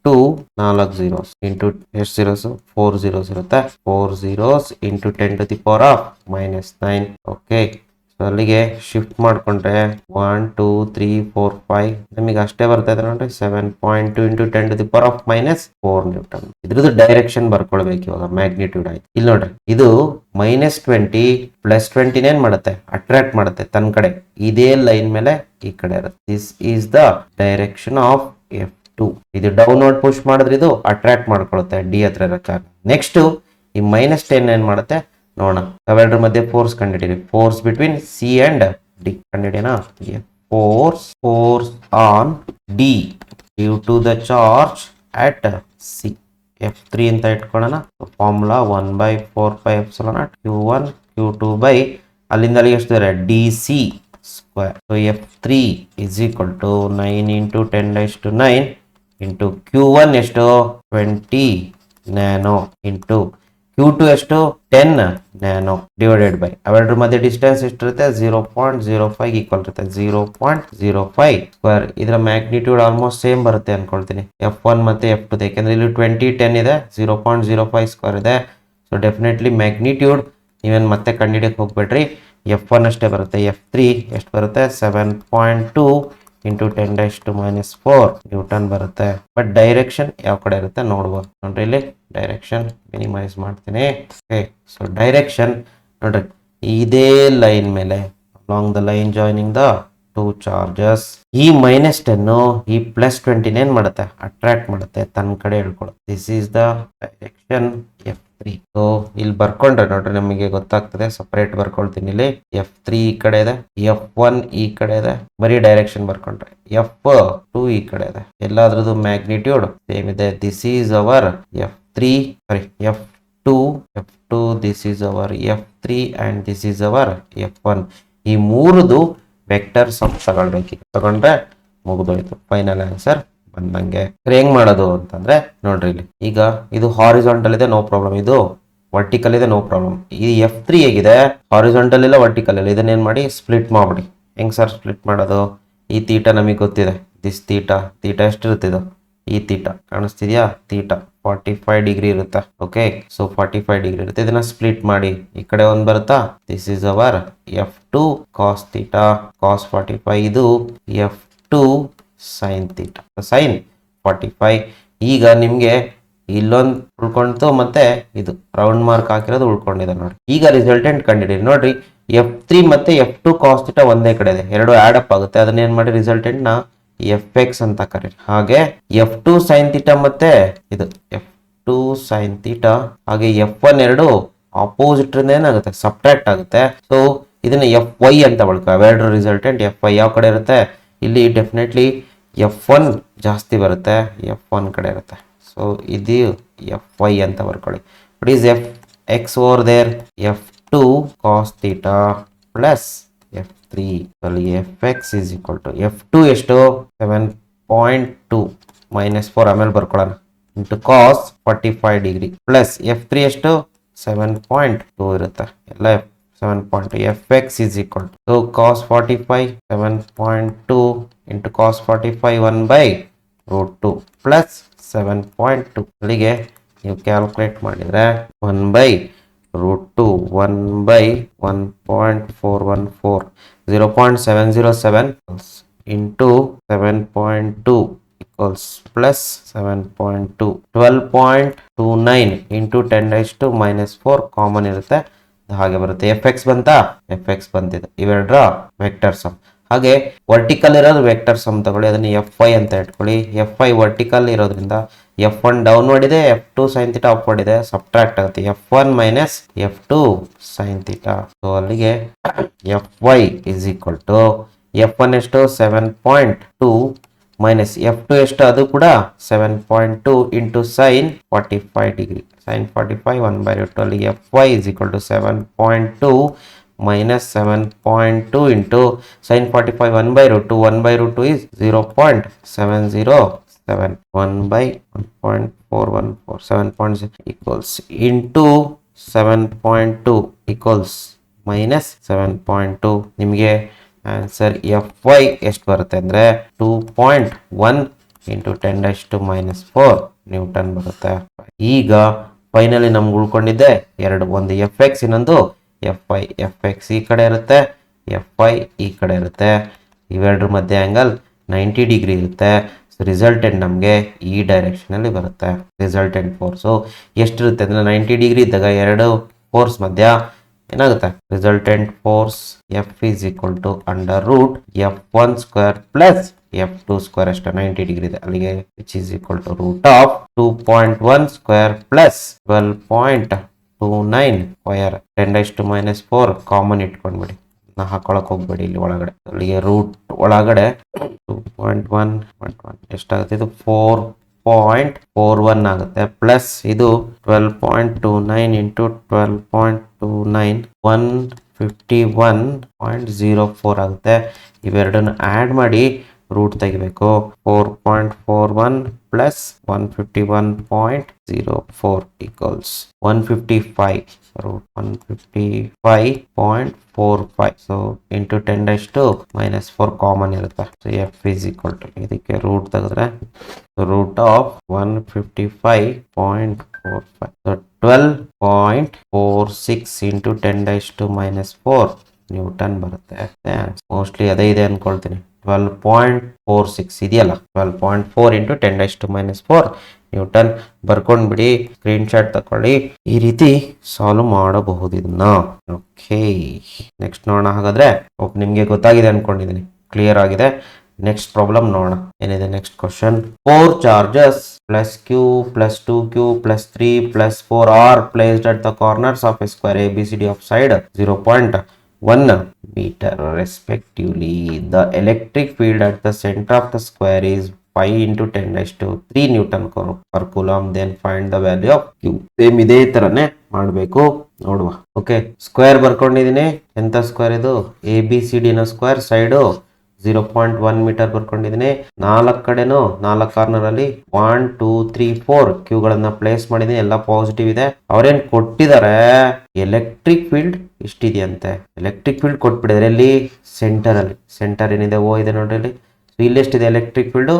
2 4 zeros ಇಂಟು ಎಷ್ಟು zeros? 4 zeros ಇರುತ್ತೆ. 4 zeros ಇಂಟು 10⁻⁻9. ಓಕೆ, ಸೊ ಅಲ್ಲಿಗೆ ಶಿಫ್ಟ್ ಮಾಡ್ಕೊಂಡ್ರೆ 1 2 3 4 5 ನಮಗೆ ಅಷ್ಟೇ ಬರ್ತಾ ಇದೆ ನೋಡ್ರಿ. 7.2 ಇಂಟು 10⁻⁻4 ನ್ಯೂಟನ್. ಇದ್ರದ್ದು ಡೈರೆಕ್ಷನ್ ಬರ್ಕೊಳ್ಬೇಕು. ಇವಾಗ ಮ್ಯಾಗ್ನಿಟ್ಯೂಡ್ ಆಯ್ತು. ಇಲ್ಲಿ ನೋಡ್ರಿ, ಇದು -20 +20 ಏನ್ ಮಾಡುತ್ತೆ? ಅಟ್ರಾಕ್ಟ್ ಮಾಡುತ್ತೆ ತನ್ನ ಕಡೆ. ಇದೇ ಲೈನ್ ಮೇಲೆ ಈ ಕಡೆ ಇರುತ್ತೆ. This is the direction of F2. ಇದು ಡೌನ್ವರ್ಡ್ ಪುಷ್ ಮಾಡಿದ್ರೆ ಇದು ಅಟ್ರಾಕ್ಟ್ ಮಾಡ್ಕೊಳುತ್ತೆ ಡಿ ಹತ್ರ ಇರೋ ಚಾರ್ಜ್. ನೆಕ್ಸ್ಟ್ ಈ -10 ಏನ್ ಮಾಡುತ್ತೆ ನೋಡೋಣ. ಅವೆರಡರ ಮಧ್ಯೆ ಫೋರ್ಸ್ ಕಂಡುಹಿಡಿರಿ. Force between C and D ಕಂಡುಹಿಡಿಯೋಣ. Force on D due to the charge at C. F3 ಅಂತ ಇಟ್ಕೊಳ್ಳೋಣ. ಫಾರ್ಮುಲಾ 1/4πε Q1 Q2 ಬೈ ಅಲ್ಲಿಂದ ಅಲ್ಲಿಗೆ ಎಷ್ಟು ಇದೆ D C square. So F3 is equal to 9 into 10⁹ into Q1 ಎಷ್ಟು 20 nano into Q2 ಎಷ್ಟು 10 nano divided by ಅವೆರಡರ ಮಧ್ಯೆ ಡಿಸ್ಟೆನ್ಸ್ ಎಷ್ಟಿರುತ್ತೆ 0.05 ಈಕ್ವಲ್ ಇರುತ್ತೆ 0.05 ಸ್ಕ್ವೇರ್. ಇದರ ಮ್ಯಾಗ್ನಿಟ್ಯೂಡ್ ಆಲ್ಮೋಸ್ಟ್ ಸೇಮ್ ಬರುತ್ತೆ ಅನ್ಕೊಳ್ತೀನಿ F1 ಮತ್ತೆ F2 ಯಾಕೆಂದ್ರೆ ಇಲ್ಲಿ 20 10 ಇದೆ 0.05 ಸ್ಕ್ವೇರ್ ಇದೆ. ಸೊ ಡೆಫಿನೆಟ್ಲಿ ಮ್ಯಾಗ್ನಿಟ್ಯೂಡ್ ನೀವೇನು ಮತ್ತೆ ಕಂಡುಹಿಡಿಯಕ್ಕೆ ಹೋಗ್ಬೇಡ್ರಿ, F1 ಅಷ್ಟೇ ಬರುತ್ತೆ. F3 ಎಷ್ಟು ಬರುತ್ತೆ 7.2 ಇಂಟು 10⁻⁴ ನ್ಯೂಟನ್ ಬರುತ್ತೆ. ಬಟ್ ಡೈರೆಕ್ಷನ್ ಯಾವ ಕಡೆ ಇರುತ್ತೆ ನೋಡ್ಬೋದು. ನೋಡ್ರಿ ಇಲ್ಲಿ ಡೈರೆಕ್ಷನ್ ಮಿನಿಮೈಸ್ ಮಾಡ್ತೀನಿ. ಓಕೆ, ಸೊ ಡೈರೆಕ್ಷನ್ ನೋಡ್ರಿ ಇದೇ ಲೈನ್ ಮೇಲೆ along the line joining the two charges. ಈ -10 ಈ +20 ಏನ್ ಮಾಡುತ್ತೆ ಅಟ್ರಾಕ್ಟ್ ಮಾಡುತ್ತೆ, ತನ್ನ ಕಡೆ ಹೇಳ್ಕೊಳ್ಳುತ್ತೆ. This is the direction F3. So ಇಲ್ಲಿ ಬರ್ಕೊಂಡ್ರೆ ನೋಡ್ರಿ ನಮಗೆ ಗೊತ್ತಾಗ್ತದೆ. ಸಪರೇಟ್ ಬರ್ಕೊಳ್ತೀನಿ. ಇಲ್ಲಿ F3 ಈ ಕಡೆ ಇದೆ, F1 ಈ ಕಡೆ ಇದೆ. ಬರೀ ಡೈರೆಕ್ಷನ್ ಬರ್ಕೊಂಡ್ರೆ F2 ಈ ಕಡೆ ಇದೆ. ಎಲ್ಲಾದ್ರದ್ದು ಮ್ಯಾಗ್ನಿಟ್ಯೂಡ್ ಸೇಮ್ ಇದೆ. This is hour F3 sorry F2 this is hour F3 and this is hour F1. ಈ ಮೂರದು ವೆಕ್ಟರ್ ಸಮ್ ತಗೊಂಡ್ರೆ ಮುಗಿದೋಯ್ತು. ಫೈನಲ್ ಆನ್ಸರ್ ಬಂದಂಗೆ. ಹೆಂಗ್ ಮಾಡೋದು ಅಂತಂದ್ರೆ ನೋಡ್ರಿ ಇಲ್ಲಿ ಈಗ ಇದು ಹಾರಿಜಾಂಟಲ್ ಇದೆ, ನೋ ಪ್ರಾಬ್ಲಮ್. ಇದು ವರ್ಟಿಕಲ್ ಇದೆ, ನೋ ಪ್ರಾಬ್ಲಮ್. ಈ F3 ಹೇಗಿದೆ ಹಾರಿಜಾಂಟಲ್ ಇಲ್ಲ ವರ್ಟಿಕಲ್ ಇಲ್ಲ. ಇದನ್ನೇನ್ ಮಾಡಿ ಸ್ಪ್ಲಿಟ್ ಮಾಡ್ಬಿಡಿ. ಹೆಂಗ್ ಸರ್ ಸ್ಪ್ಲಿಟ್ ಮಾಡೋದು? ಈ ತೀಟ ನಮಗೆ ಗೊತ್ತಿದೆ. ದಿಸ್ ತೀಟ ಎಷ್ಟಿರುತ್ತೆ ಇದು? ಈ ತೀಟ ಕಾಣಿಸ್ತಿದ್ಯಾ? ತೀಟ 45 ಡಿಗ್ರಿ ಇರುತ್ತೆ. ಓಕೆ, ಸೊ 45 ಡಿಗ್ರಿ ಇರುತ್ತೆ. ಇದನ್ನ ಸ್ಪ್ಲಿಟ್ ಮಾಡಿ. ಈ ಕಡೆ ಒಂದ್ ಬರುತ್ತಾ? This is our F2 cos theta cos 45. ಇದು F2 ಸೈನ್ ತೀಟ ಸೈನ್ 45. ಈಗ ನಿಮ್ಗೆ ಇಲ್ಲೊಂದು ಉಳ್ಕೊಂತು, ಮತ್ತೆ ಇದು ರೌಂಡ್ ಮಾರ್ಕ್ ಹಾಕಿರೋದು ಉಳ್ಕೊಂಡಿದೆ ನೋಡಿ. ಈಗ ರಿಸಲ್ಟೆಂಟ್ ಕಂಡಿದ್ದೀರಿ ನೋಡ್ರಿ. F3 ಮತ್ತೆ F2 ಕಾಸ್ ತೀಟ ಒಂದೇ ಕಡೆ ಇದೆ, ಎರಡು ಆಡ್ ಅಪ್ ಆಗುತ್ತೆ. ಅದನ್ನ ಏನ್ ಮಾಡಿ ರಿಸಲ್ಟೆಂಟ್ ನ Fx ಅಂತ ಕರೀರಿ. ಹಾಗೆ F2 ಸೈನ್ ತೀಟ ಮತ್ತೆ ಇದು F2 ಸೈನ್ ತೀಟ ಹಾಗೆ F1 ಎರಡು ಆಪೋಸಿಟ್ ಏನಾಗುತ್ತೆ ಸಬ್ಟ್ರಾಕ್ಟ್ ಆಗುತ್ತೆ. ಸೊ ಇದನ್ನ Fy ಅಂತ ಬಳಕ. ಅವೆರಡು ರಿಸಲ್ಟೆಂಟ್ Fy ಯಾವ ಕಡೆ ಇರುತ್ತೆ? ಇಲ್ಲಿ ಡೆಫಿನೆಟ್ಲಿ F1 ಜಾಸ್ತಿ ಬರುತ್ತೆ, F1 ಕಡೆ ಇರುತ್ತೆ. ಸೊ ಇದು Fy ಅಂತ ಬರ್ಕೊಳ್ಳಿ. It is Fx over there F2 cos theta plus F3 ಅಲ್ಲಿ Fx is equal to F2 ಎಷ್ಟು 7.2 -4 ಆಮೇಲೆ ಬರ್ಕೊಳ್ಳೋಣ into cos 45 degree plus F3 ಎಷ್ಟು 7.2 ಇರುತ್ತೆ. ಎಲ್ಲ 7.2 Fx is equal to cos 45 7.2 into cos 45 1/√2 plus 7.2. ಅಲ್ಲಿಗೆ ನೀವು ಕ್ಯಾಲ್ಕುಲೇಟ್ ಮಾಡಿದ್ರೆ 1/√2 1/1.414 0.707 into 7.2 equals plus 7.2 12.29 into 10⁻⁴ common ಇರುತ್ತೆ, ಹಾಗೆ ಬರುತ್ತೆ. Fx ಬಂತಾ? Fx ಬಂದಿದೆ. ಇವೆರಡರ ವೆಕ್ಟರ್ ಸಮ್. ಹಾಗೆ ವರ್ಟಿಕಲ್ ಇರೋದು ವೆಕ್ಟರ್ ಸಮ್ ತಗೊಳ್ಳಿ, ಅದನ್ನ Fy ಅಂತ ಇಟ್ಕೊಳ್ಳಿ. Fy ವರ್ಟಿಕಲ್ ಇರೋದ್ರಿಂದ F1 ಡೌನ್ವರ್ಡ್ ಇದೆ, F2 ಸೈನ್ ಥೀಟಾ ಅಪ್ವರ್ಡ್ ಇದೆ, ಸಬ್ಟ್ರಾಕ್ಟ್ ಆಗುತ್ತೆ. F1 minus F2 sine theta. So ಅಲ್ಲಿಗೆ Fy is equal to F1 ಎಷ್ಟು 7.2 ಮೈನಸ್ F2 ಎಷ್ಟು ಅದು ಕೂಡ 7.2 ಇಂಟು ಸೈನ್ 45 ಡಿಗ್ರಿ ಸೈನ್ 45 1/√2. ಅಲ್ಲಿಗೆ Fy is equal to 7.2 minus 7.2 into sin 45 1/√2. 1/√2 is 0.707. 1/1.414 7.0 equals into 7.2 equals minus 7.2. ನಿಮಗೆ answer Fy ಎಷ್ಟು ಬರುತ್ತೆ ಅಂದರೆ 2.1 into 10⁻⁴ ನ್ಯೂಟನ್ ಬರುತ್ತೆ. ಈಗ ಫೈನಲಿ ನಮ್ಗೆ ಉಳ್ಕೊಂಡಿದ್ದೆ ಎರಡು, ಒಂದು Fx ಇನ್ನೊಂದು Fy. Fx ಈ ಕಡೆ ಇರುತ್ತೆ, Fy ಈ ಕಡೆ ಇರುತ್ತೆ. ಇವೆರಡರ ಮಧ್ಯೆ ಆಂಗಲ್ 90 ಡಿಗ್ರಿ ಇರುತ್ತೆ. ಸೊ ರಿಸಲ್ಟೆಂಟ್ ನಮಗೆ ಈ ಡೈರೆಕ್ಷನ್ ಅಲ್ಲಿ ಬರುತ್ತೆ. ರಿಸಲ್ಟೆಂಟ್ ಫೋರ್ಸು ಎಷ್ಟಿರುತ್ತೆ ಅಂದ್ರೆ 90 ಡಿಗ್ರಿ ಇದ್ದಾಗ ಎರಡು ಫೋರ್ಸ್ ಮಧ್ಯ ಏನಾಗುತ್ತೆ resultant force F is equal to √F1 square plus F2 square ಅಷ್ಟು 90 ಡಿಗ್ರಿ ಇದೆ. ಅಲ್ಲಿಗೆ which is equal to √2.1 square plus 12.29 square 10⁻⁴ common ಇಟ್ಕೊಂಡ್ಬಿಡಿ. ಹಾಕೊಳಕ್ ಹೋಗ್ಬೇಡಿ ಇಲ್ಲಿ ಒಳಗಡೆ. ಅಲ್ಲಿಗೆ ರೂಟ್ ಒಳಗಡೆ 2.1 ಎಷ್ಟಾಗುತ್ತೆ ಇದು 4.41 ಆಗುತ್ತೆ. ಪ್ಲಸ್ ಇದು 12.29 ಇಂಟು 12.29 151.04 ಆಗುತ್ತೆ. ಇವೆರಡನ್ನು ಆಡ್ ಮಾಡಿ ರೂಟ್ ತೆಗಿಬೇಕು. 4.41 plus 151.04 equals 155 root 155.45. So into 10⁻⁻4 common ಇರುತ್ತೆ. So F is equal to ಇದಕ್ಕೆ ರೂಟ್ ತೆಗೆದ್ರೆ root of 155.45. So 12.46 into 10⁻⁻4 newton ಬರುತ್ತೆ. ಮೋಸ್ಟ್ಲಿ ಅದೇ ಇದೆ ಅನ್ಕೊಳ್ತೀನಿ. 12.46 ಇದೆಯಲ್ಲ, 12.4 ಇಂಟು 10⁻⁻4 ನ್ಯೂಟನ್ ಬರ್ಕೊಂಡ್ಬಿಡಿ. ಸ್ಕ್ರೀನ್ ಶಾಟ್ ತಕೊಳ್ಳಿ. ಈ ರೀತಿ ಸಾಲ್ವ್ ಮಾಡಬಹುದು ಇದನ್ನ. ಓಕೆ, ನೆಕ್ಸ್ಟ್ ನೋಡೋಣ. ಹಾಗಾದ್ರೆ ನಿಮ್ಗೆ ಗೊತ್ತಾಗಿದೆ ಅನ್ಕೊಂಡಿದ್ದೀನಿ, ಕ್ಲಿಯರ್ ಆಗಿದೆ. ನೆಕ್ಸ್ಟ್ ಪ್ರಾಬ್ಲಮ್ ನೋಡೋಣ ಏನಿದೆ. Next question, 4 charges plus q plus 2q plus 3 plus 4 are placed at the corners of a square ABCD of side 0.1 meter respectively. The electric field at the center of the square is 5 into 10⁻³ Newton per coulomb. Then find the value of Q. Same ಇದೇ ತರನೇ ಮಾಡಬೇಕು, ನೋಡುವ. Okay, square ಬರ್ಕೊಂಡಿದ್ದೀನಿ. ಎಂತ square ಇದು? ABCD ನ square. Side 0.1 metre ಬರ್ಕೊಂಡಿದ್ದೀನಿ. 4 ಕಡೆನೂ 4 corner ಅಲ್ಲಿ 1 2 3 4 ಕ್ಯೂಗಳನ್ನ ಪ್ಲೇಸ್ ಮಾಡಿದೀನಿ. ಎಲ್ಲ ಪಾಸಿಟಿವ್ ಇದೆ. ಅವ್ರೇನ್ ಕೊಟ್ಟಿದ್ದಾರೆ, ಎಲೆಕ್ಟ್ರಿಕ್ ಫೀಲ್ಡ್ ಇಷ್ಟಿದೆಯಂತೆ. ಎಲೆಕ್ಟ್ರಿಕ್ ಫೀಲ್ಡ್ ಕೊಟ್ಬಿಟ್ಟಿದ್ರೆ ಇಲ್ಲಿ ಸೆಂಟರ್ ಅಲ್ಲಿ. ಸೆಂಟರ್ ಏನಿದೆ ಓ ಇದೆ ನೋಡ್ರಿ ಇಲ್ಲಿ. ಇಲ್ಲಿ ಎಷ್ಟಿದೆ ಎಲೆಕ್ಟ್ರಿಕ್ ಫೀಲ್ಡ್?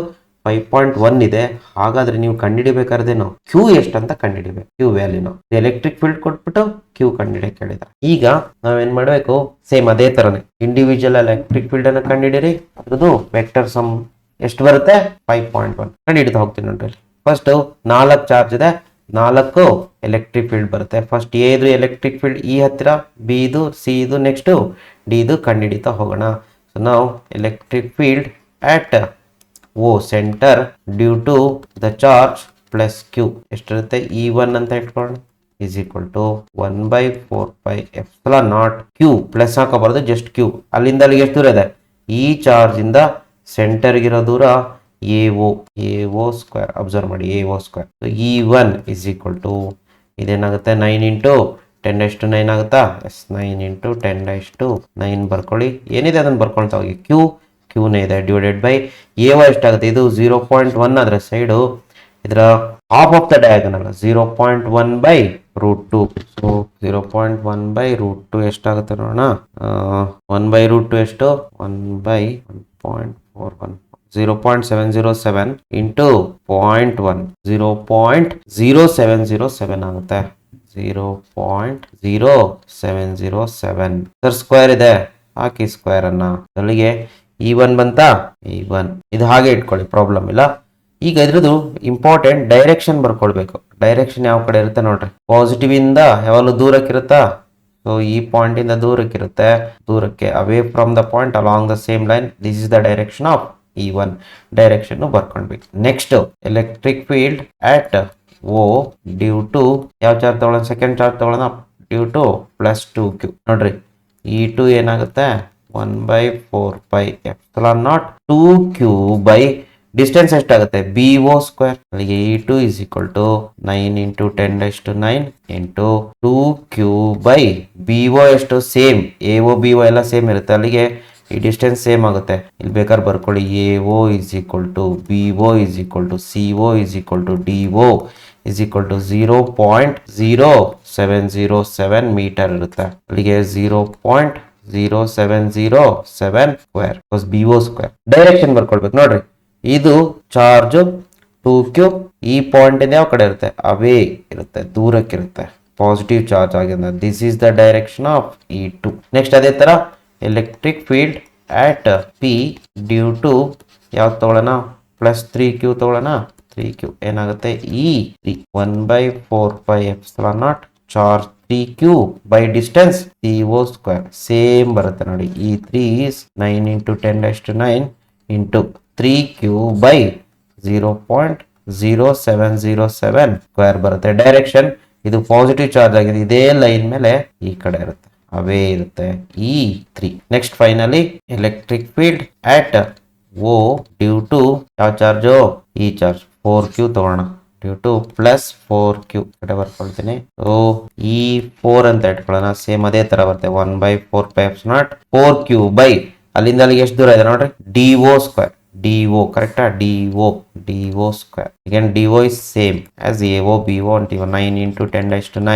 5.1 ಇದೆ. ಹಾಗಾದ್ರೆ ನೀವು ಕಂಡುಹಿಡಿಬೇಕಾದ್ರೇನು ಕ್ಯೂ ಎಷ್ಟಂತ ಕಂಡುಹಿಡಿಬೇಕು, ಕ್ಯೂ ವ್ಯಾಲ್ಯೂನು. ಎಲೆಕ್ಟ್ರಿಕ್ ಫೀಲ್ಡ್ ಕೊಟ್ಬಿಟ್ಟು ಕ್ಯೂ ಕಂಡುಹಿಡಿಯಕ್ಕೆ ಕೇಳಿದ್ದಾರೆ. ಈಗ ನಾವೇನ್ ಮಾಡ್ಬೇಕು, ಸೇಮ್ ಅದೇ ತರನೇ ಇಂಡಿವಿಜುವಲ್ ಎಲೆಕ್ಟ್ರಿಕ್ ಫೀಲ್ಡ್ ಅನ್ನು ಕಂಡುಹಿಡಿರಿ. ಅದು ವೆಕ್ಟರ್ ಸಮ್ ಎಷ್ಟು ಬರುತ್ತೆ? 5.1 ಕಂಡುಹಿಡಿದು ಹೋಗ್ತೀನಿ ನೋಡ್ರಿ. ಫಸ್ಟ್ 4 ಚಾರ್ಜ್ ಇದೆ, 4 ಎಲೆಕ್ಟ್ರಿಕ್ ಫೀಲ್ಡ್ ಬರುತ್ತೆ. ಫಸ್ಟ್ ಎ ಇದು ಎಲೆಕ್ಟ್ರಿಕ್ ಫೀಲ್ಡ್ ಈ ಹತ್ತಿರ, ಬಿ ಇದು, ಸಿ ಇದು, ನೆಕ್ಸ್ಟ್ ಡಿ ಇದು ಕಂಡುಹಿಡಿತಾ ಹೋಗೋಣ. ಸೊ ನಾವು electric field at O center due to the charge plus Q ಎಷ್ಟಿರುತ್ತೆ? E1 ಅಂತ ಇಟ್ಕೊಳ್ಳೋಣ is equal to 1/4πε0 Q plus ಹಾಕೋಬಾರ್ದು, ಜಸ್ಟ್ Q. ಅಲ್ಲಿಂದ ಅಲ್ಲಿಗೆ ಎಷ್ಟು ದೂರ ಇದೆ? ಈ ಚಾರ್ಜ್ ಇಂದ ಸೆಂಟರ್ಗಿರೋ ದೂರ AO ಸ್ಕ್ವೇರ್. ಅಬ್ಸರ್ವ್ ಮಾಡಿ, AO square. E1 is equal to ಇದೇನಾಗುತ್ತೆ? 9 into 10⁻⁹ ಆಗುತ್ತಾ? ಎಸ್, 9 ಇಂಟು 10⁻⁹ ಬರ್ಕೊಳ್ಳಿ. ಏನಿದೆ ಅದನ್ನು ಬರ್ಕೊಳ್ತಾ ಹೋಗಿ. ಕ್ಯೂನೇ ಇದೆ ಡಿವೈಡೆಡ್ ಬೈ ಎ ಎಷ್ಟಾಗುತ್ತೆ? ಇದು 0.1 ಆದ್ರೆ ಸೈಡು ಇದರ half of the diagonal 0.1/√2. So 0.1/√2 ಎಷ್ಟಾಗುತ್ತೆ ನೋಡೋಣ. 1/√2 ಎಷ್ಟು? 1/1.41 0.707 ಇಂಟು 0.1 0.0707 ಆಗುತ್ತೆ. 0.0707 ಸರ್ ಸ್ಕ್ವೇರ್ ಇದೆ, ಹಾಕಿ ಸ್ಕ್ವೇರ್ ಅನ್ನ. ಅಲ್ಲಿಗೆ E1 ಬಂತಾ? E1 ಇದು ಹಾಗೆ ಇಟ್ಕೊಳ್ಳಿ, ಪ್ರಾಬ್ಲಮ್ ಇಲ್ಲ. ಈಗ ಇದ್ರದ್ದು ಇಂಪಾರ್ಟೆಂಟ್ ಡೈರೆಕ್ಷನ್ ಬರ್ಕೊಳ್ಬೇಕು. ಡೈರೆಕ್ಷನ್ ಯಾವ ಕಡೆ ಇರುತ್ತೆ ನೋಡ್ರಿ. ಪಾಸಿಟಿವ್ ಇಂದ ಯಾವಾಗಲೂ ದೂರಕ್ಕಿರುತ್ತಾ? ಸೊ ಈ ಪಾಯಿಂಟ್ ಇಂದ ದೂರಕ್ಕಿರುತ್ತೆ. ದೂರಕ್ಕೆ, away from the point along the same line. This is the direction of E1. Direction ಬರ್ಕೊಂಡ್ಬೇಕು. Next electric field at O due to ಯಾವ ಚಾರ್ಜ್ ತಗೊಳ್ಳೋಣ? ಸೆಕೆಂಡ್ ಚಾರ್ಜ್ ತಗೊಳ್ಳೋಣ. ಡ್ಯೂ ಟು ಪ್ಲಸ್ 2q ನೋಡ್ರಿ. E2 ಏನಾಗುತ್ತೆ? 1/4πε0 2q by distance ಎಷ್ಟಾಗುತ್ತೆ? BO square. ಅಲ್ಲಿಗೆ E2 is equal to 9 into 10⁻⁹ into 2q by BO ಎಷ್ಟು? Same. AO BO ಎಲ್ಲ same ಇರುತ್ತೆ. ಅಲ್ಲಿಗೆ ಈ ಡಿಸ್ಟೆನ್ಸ್ ಸೇಮ್ ಆಗುತ್ತೆ. ಇಲ್ಲಿ ಬೇಕಾದ್ರೆ ಬರ್ಕೊಳ್ಳಿ. AO is equal to BO is equal to CO is equal to DO is equal to 0.0707 metre ಇರುತ್ತೆ. ಅಲ್ಲಿಗೆ 0.0707 square plus BO square. Direction ಬರ್ಕೊಳ್ಬೇಕು ನೋಡ್ರಿ. ಇದು ಚಾರ್ಜ್ 2q ಈ ಪಾಯಿಂಟ್ ಇಂದ ಯಾವ ಕಡೆ ಇರುತ್ತೆ? ಅವೇ ಇರುತ್ತೆ, ದೂರಕ್ಕಿರುತ್ತೆ. ಪಾಸಿಟಿವ್ ಚಾರ್ಜ್ ಆಗಿದೆ. This is the direction of E2. Next ಅದೇ ತರ electric field at P due to ಯಾವ್ದು ತಗೊಳ್ಳೋಣ? ಪ್ಲಸ್ 3q ತಗೊಳ್ಳೋಣ. 3q ಏನಾಗುತ್ತೆ? E3 1/4πε0 charge 3q by distance CO square. Same ಬರುತ್ತೆ ನೋಡಿ. E3 is 9 into 10⁻⁹ into 3q by 0.0707 square ಬರುತ್ತೆ. Direction ಇದು ಪಾಸಿಟಿವ್ ಚಾರ್ಜ್ ಆಗಿದೆ. ಇದೇ ಲೈನ್ ಮೇಲೆ ಈ ಕಡೆ ಇರುತ್ತೆ. ಅವೇ ಇರುತ್ತೆ E3. Next finally electric field at O due to ಯಾವ ಚಾರ್ಜು ಈ ಚಾರ್ಜ್ 4Q ತಗೋಣ ಡ್ಯೂ ಟು ಪ್ಲಸ್ 4Q ಕಡೆ ಬರ್ಕೊಳ್ತೀನಿ. ಸೊ E4 ಅಂತ ಇಟ್ಕೊಳ್ಳೋಣ. ಸೇಮ್ ಅದೇ ತರ ಬರುತ್ತೆ 1/4πε0 4Q ಬೈ ಅಲ್ಲಿಂದ ಅಲ್ಲಿಗೆ ಎಷ್ಟು ದೂರ ಇದೆ ನೋಡ್ರಿ DO ಸ್ಕ್ವೇರ್ DO ಕರೆಕ್ಟಾ DO square. Again DO is same as AO BO and 9 into 10⁻⁹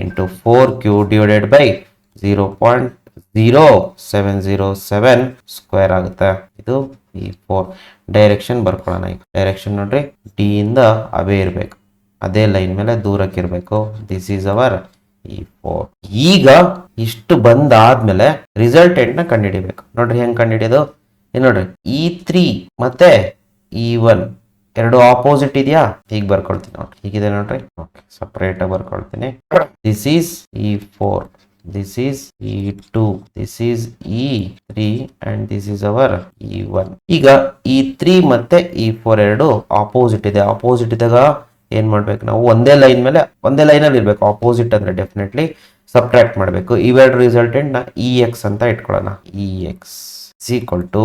into 4Q divided by 0.0707 square ಆಗುತ್ತೆ. ಇದು E4 ಡೈರೆಕ್ಷನ್ ಬರ್ಕೊಳ್ಳೋಣ. ಈಗ ಡೈರೆಕ್ಷನ್ ನೋಡ್ರಿ ಡಿ ಇಂದ ಅವೇ ಇರಬೇಕು, ಅದೇ ಲೈನ್ ಮೇಲೆ ದೂರಕ್ಕೆ ಇರಬೇಕು. This is hour E4. ಈಗ ಇಷ್ಟು ಬಂದಾದ್ಮೇಲೆ ರಿಸಲ್ಟೆಂಟ್ ನ ಕಂಡುಹಿಡಿಬೇಕು. ನೋಡ್ರಿ ಹೆಂಗ್ ಕಂಡುಹಿಡಿಯೋದು ನೋಡ್ರಿ E3 ಮತ್ತೆ E1 ಎರಡು ಆಪೋಸಿಟ್ ಇದೆಯಾ, ಹೀಗೆ ಬರ್ಕೊಳ್ತೀನಿ ನೋಡ್ರಿ. ಹೀಗಿದೆ ನೋಡ್ರಿ, ಓಕೆ ಸಪರೇಟ್ ಆಗಿ ಬರ್ಕೊಳ್ತೀನಿ. This is E4, this is E2, this is E3 and this is our E1. ಈಗ E3 ಮತ್ತೆ E4 ಎರಡು ಆಪೋಸಿಟ್ ಇದೆ. ಆಪೋಸಿಟ್ ಇದ್ದಾಗ ಏನ್ ಮಾಡ್ಬೇಕು ನಾವು ಒಂದೇ ಲೈನ್ ಮೇಲೆ ಒಂದೇ ಲೈನ್ ಅಲ್ಲಿ ಇರ್ಬೇಕು. ಆಪೋಸಿಟ್ ಅಂದ್ರೆ ಡೆಫಿನೆಟ್ಲಿ ಸಬ್ಟ್ರಾಕ್ಟ್ ಮಾಡಬೇಕು. ಇವೆರಡು ರಿಸಲ್ಟೆಂಟ್ ನ EX ಅಂತ ಇಟ್ಕೊಳ್ಳೋಣ. EX is equal to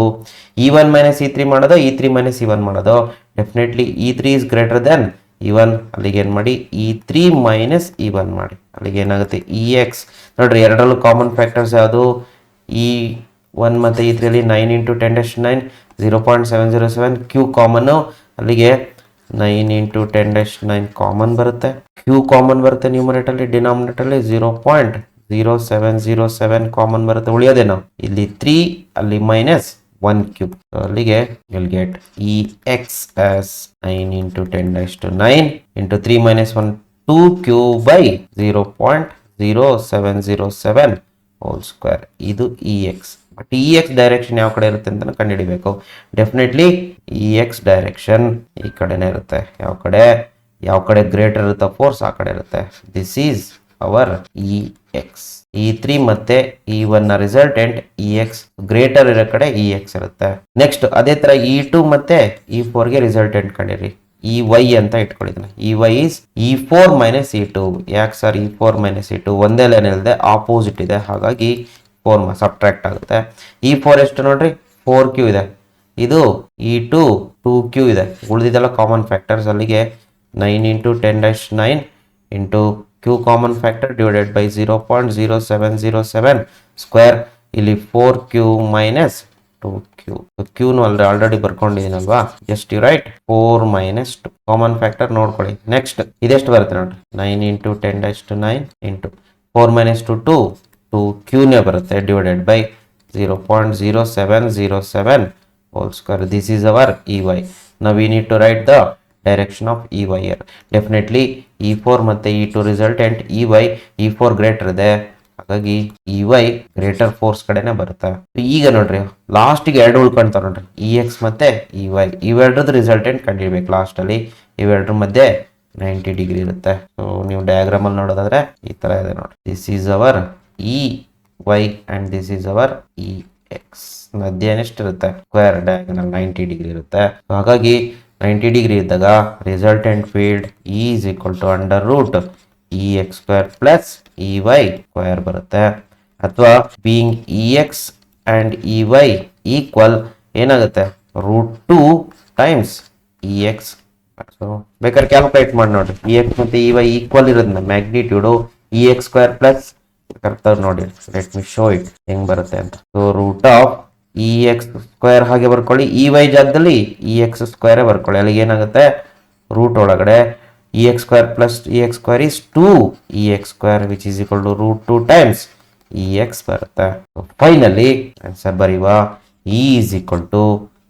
E1 minus E3 ಮಾಡೋದು, E3 minus E1 ಮಾಡೋದು. Definitely E3 is greater than E1. ಅಲ್ಲಿಗೆ ಏನ್ ಮಾಡಿ E3 minus E1 ಮಾಡಿ. ಅಲ್ಲಿಗೆ ಏನಾಗುತ್ತೆ EX. ನೋಡ್ರಿ ಎರಡರಲ್ಲೂ ಕಾಮನ್ ಫ್ಯಾಕ್ಟರ್ಸ್ ಯಾವುದು E1 ಮತ್ತೆ E3 ಅಲ್ಲಿ 9 into 10⁻⁹ 0.707 Q ಕಾಮನ್. ಅಲ್ಲಿಗೆ 9 into 10⁻⁹ ಕಾಮನ್ ಬರುತ್ತೆ. Q ಕಾಮನ್ ಬರುತ್ತೆ ನ್ಯೂಮರೇಟರ್ ಅಲ್ಲಿ, ಡಿನಾಮಿನೇಟರ್ ಅಲ್ಲಿ 0.0707 ಕಾಮನ್ ಬರುತ್ತೆ. ಉಳಿಯೋದೇನೋ ಇಲ್ಲಿ 3 ಅಲ್ಲಿ ಮೈನಸ್ 1 ಕ್ಯೂಬ್. ಅಲ್ಲಿಗೆ you'll get EX as 9 into 10⁻⁹ into 3 minus 1 2Q by 0.0707 hole square. ಇದು EX. ಬಟ್ EX ಡೈರೆಕ್ಷನ್ ಯಾವ ಕಡೆ ಇರುತ್ತೆ ಅಂತ ಕಂಡುಹಿಡಿಬೇಕು. ಡೆಫಿನೆಟ್ಲಿ EX ಡೈರೆಕ್ಷನ್ ಈ ಕಡೆನೇ ಇರುತ್ತೆ. ಯಾವ ಕಡೆ ಗ್ರೇಟರ್ ಇರುತ್ತೆ ಫೋರ್ಸ್ ಆ ಕಡೆ ಇರುತ್ತೆ. This is hour EX. E3 ಮತ್ತೆ E1 ನ ರಿಸಲ್ಟೆಂಟ್ EX ಗ್ರೇಟರ್ ಇರೋ ಕಡೆ EX ಇರುತ್ತೆ. ನೆಕ್ಸ್ಟ್ ಅದೇ ತರ E2 ಮತ್ತೆ E4 ಗೆ ರಿಸಲ್ಟೆಂಟ್ ಕಂಡಿರಿ. EY ಅಂತ ಇಟ್ಕೊಂಡಿದ್ದೀನಿ. EY is E4 minus E2. ಯಾಕೆ ಸರ್ E4 minus E2? ಒಂದೇ ಲೈನ್ ಇಲ್ಲದೆ ಆಪೋಸಿಟ್ ಇದೆ, ಹಾಗಾಗಿ 4 ಸಬ್ಟ್ರಾಕ್ಟ್ ಆಗುತ್ತೆ. E4 ಎಷ್ಟು ನೋಡ್ರಿ 4Q ಇದೆ. ಇದು E2 2Q ಇದೆ. ಉಳಿದಿದ್ದೆಲ್ಲ ಕಾಮನ್ ಫ್ಯಾಕ್ಟರ್ಸ್. ಅಲ್ಲಿಗೆ 9 into 10⁻⁹ into Q common factor divided by 0.0707 square. ಇಲ್ಲಿ 4Q minus 2Q. Q already ಬರ್ಕೊಂಡಿದ್ದೀನಲ್ವಾ, just you write 4 minus 2 common factor ನೋಡ್ಕೊಳ್ಳಿ. ನೆಕ್ಸ್ಟ್ ಇದೆಷ್ಟು ಬರುತ್ತೆ ನೋಡ್ರಿ 9 into 10⁻⁹ into 4 minus 2 2Q ನೇ ಬರುತ್ತೆ divided by 0.0707 whole square. This is our EY. Now we need to write the direction of EY here. Definitely E4 ಮತ್ತೆ E2 resultant EY. E4 greater ಇದೆ, ಹಾಗಾಗಿ EY greater force ಕಡೆನೆ ಬರುತ್ತೆ. ಈಗ ನೋಡ್ರಿ ಲಾಸ್ಟಿಗೆ ಎರಡು ಉಳ್ಕೊಂತಾವ ನೋಡ್ರಿ EX ಮತ್ತೆ EY. ಇವೆರಡರದ ರಿಸಲ್ಟೆಂಟ್ ಕಂಡಿಡ್ಬೇಕು ಲಾಸ್ಟ್ ಅಲ್ಲಿ. ಇವೆರಡರ ಮಧ್ಯೆ 90 ಡಿಗ್ರಿ ಇರುತ್ತೆ. ಸೊ ನೀವು ಡಯಾಗ್ರಾಮ್ ಅಲ್ಲಿ ನೋಡೋದಾದ್ರೆ ಈ ತರ ಇದೆ ನೋಡಿ. This is hour EY and this is hour EX. ಮಧ್ಯ ಎಷ್ಟಿರುತ್ತೆ ಸ್ಕ್ವೇರ್ ಡಯಾಗನಲ್ 90 ಡಿಗ್ರಿ ಇರುತ್ತೆ. ಹಾಗಾಗಿ 90 ಡಿಗ್ರಿ ಇದ್ದಾಗ resultant field E is equal to under root EX square plus EY square ಬರುತ್ತೆ. ಅಥವಾ being EX and EY equal ಏನಾಗುತ್ತೆ √2 times EX. So ಬೇಕಾದ್ರೆ calculate ಮಾಡಿ ನೋಡ್ರಿ. EX ಮತ್ತೆ EY ಈಕ್ವಲ್ ಇರೋದನ್ನ ಮ್ಯಾಗ್ನಿಟ್ಯೂಡ್ EX ಸ್ಕ್ವೇರ್ ಪ್ಲಸ್ ಕರೆಕ್ಟಾಗಿ ನೋಡಿ. ಲೆಟ್ ಮಿ ಶೋ ಇಟ್ ಹೆಂಗ್ ಬರುತ್ತೆ ಅಂತ. ಸೊ √EX ಸ್ಕ್ವೇರ್ ಹಾಗೆ ಬರ್ಕೊಳ್ಳಿ. EY ಜಾಗದಲ್ಲಿ EX ಸ್ಕ್ವೇರ್ ಬರ್ಕೊಳ್ಳಿ. ಅಲ್ಲಿಗೆ ಏನಾಗುತ್ತೆ ರೂಟ್ ಒಳಗಡೆ EX square plus EX square is 2EX square which is equal to √2 times EX ಬರುತ್ತೆ. ಫೈನಲಿ ಆನ್ಸರ್ ಬರೀವ E is equal to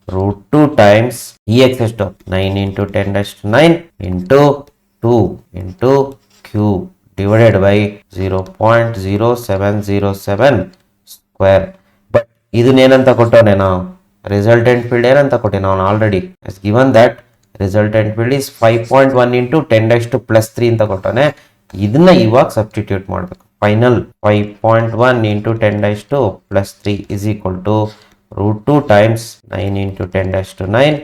√2 times EX ಎಷ್ಟು 9 into 10⁻⁹ into 2 into Q divided by 0.0707 square. But ಇದನ್ನೇನಂತ ಕೊಟ್ಟವನೇ ನಾವು resultant field ಏನಂತ ಕೊಟ್ಟೆ ನಾವು already given that resultant field is 5.1 into 10⁻⁻³ ಅಂತ ಕೊಟ್ಟವನೆ. ಇದನ್ನ ಇವಾಗ ಸಬ್ಸ್ಟಿಟ್ಯೂಟ್ ಮಾಡಬೇಕು. Final 5.1 into 10⁻⁻³ is equal to √2 times 9 into 10⁻⁹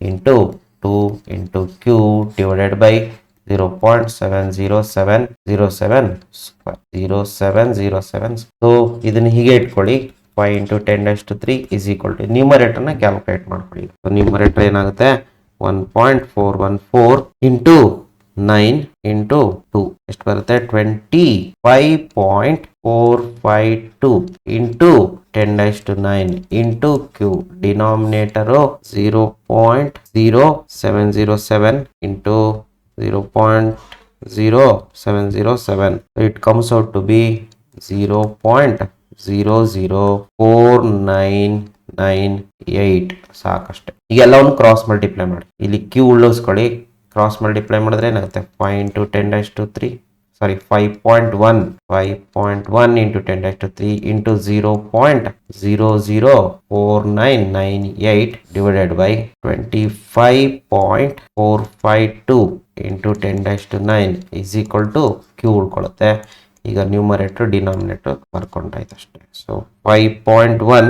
into 2 into Q divided by 0.70707 square 0707. So ಇದನ್ನ ಹೀಗೆ ಇಟ್ಕೊಳ್ಳಿ. 5 into 10⁻³ is equal to ನ್ಯೂಮರೇಟರ್ನ ಕ್ಯಾಲ್ಕುಲೇಟ್ ಮಾಡ್ಕೊಳ್ಳಿ. ಸೊ ನ್ಯೂಮರೇಟರ್ ಏನಾಗುತ್ತೆ 1.414 ಇಂಟು 9 ಇಂಟು 2 ಎಷ್ಟು ಬರುತ್ತೆ 25.452 into 10⁻9 into Q denominator 0.0707 into 0.0707. It comes out to be 0.00498 ಸಾಕಷ್ಟೆ. ಈಗ ಎಲ್ಲವನ್ನು ಕ್ರಾಸ್ ಮಲ್ಟಿಪ್ಲೈ ಮಾಡಿ. ಇಲ್ಲಿ ಕ್ಯೂ ಉಳಿಸ್ಕೊಳ್ಳಿ. ಕ್ರಾಸ್ ಮಲ್ಟಿಪ್ಲೈ ಮಾಡಿದ್ರೆ ಏನಾಗುತ್ತೆ 5 into 10⁻³ sorry 5.1 into 10⁻³ into 0.00498 divided by 25.452 into 10⁻9 is equal to Q ಉಳ್ಕೊಳ್ಳುತ್ತೆ. ಈಗ ನ್ಯೂಮರೇಟರ್ ಡಿನಾಮಿನೇಟರ್ ಬರ್ಕೊಂಡಾಯ್ತು ಅಷ್ಟೇ. ಸೊ 5.1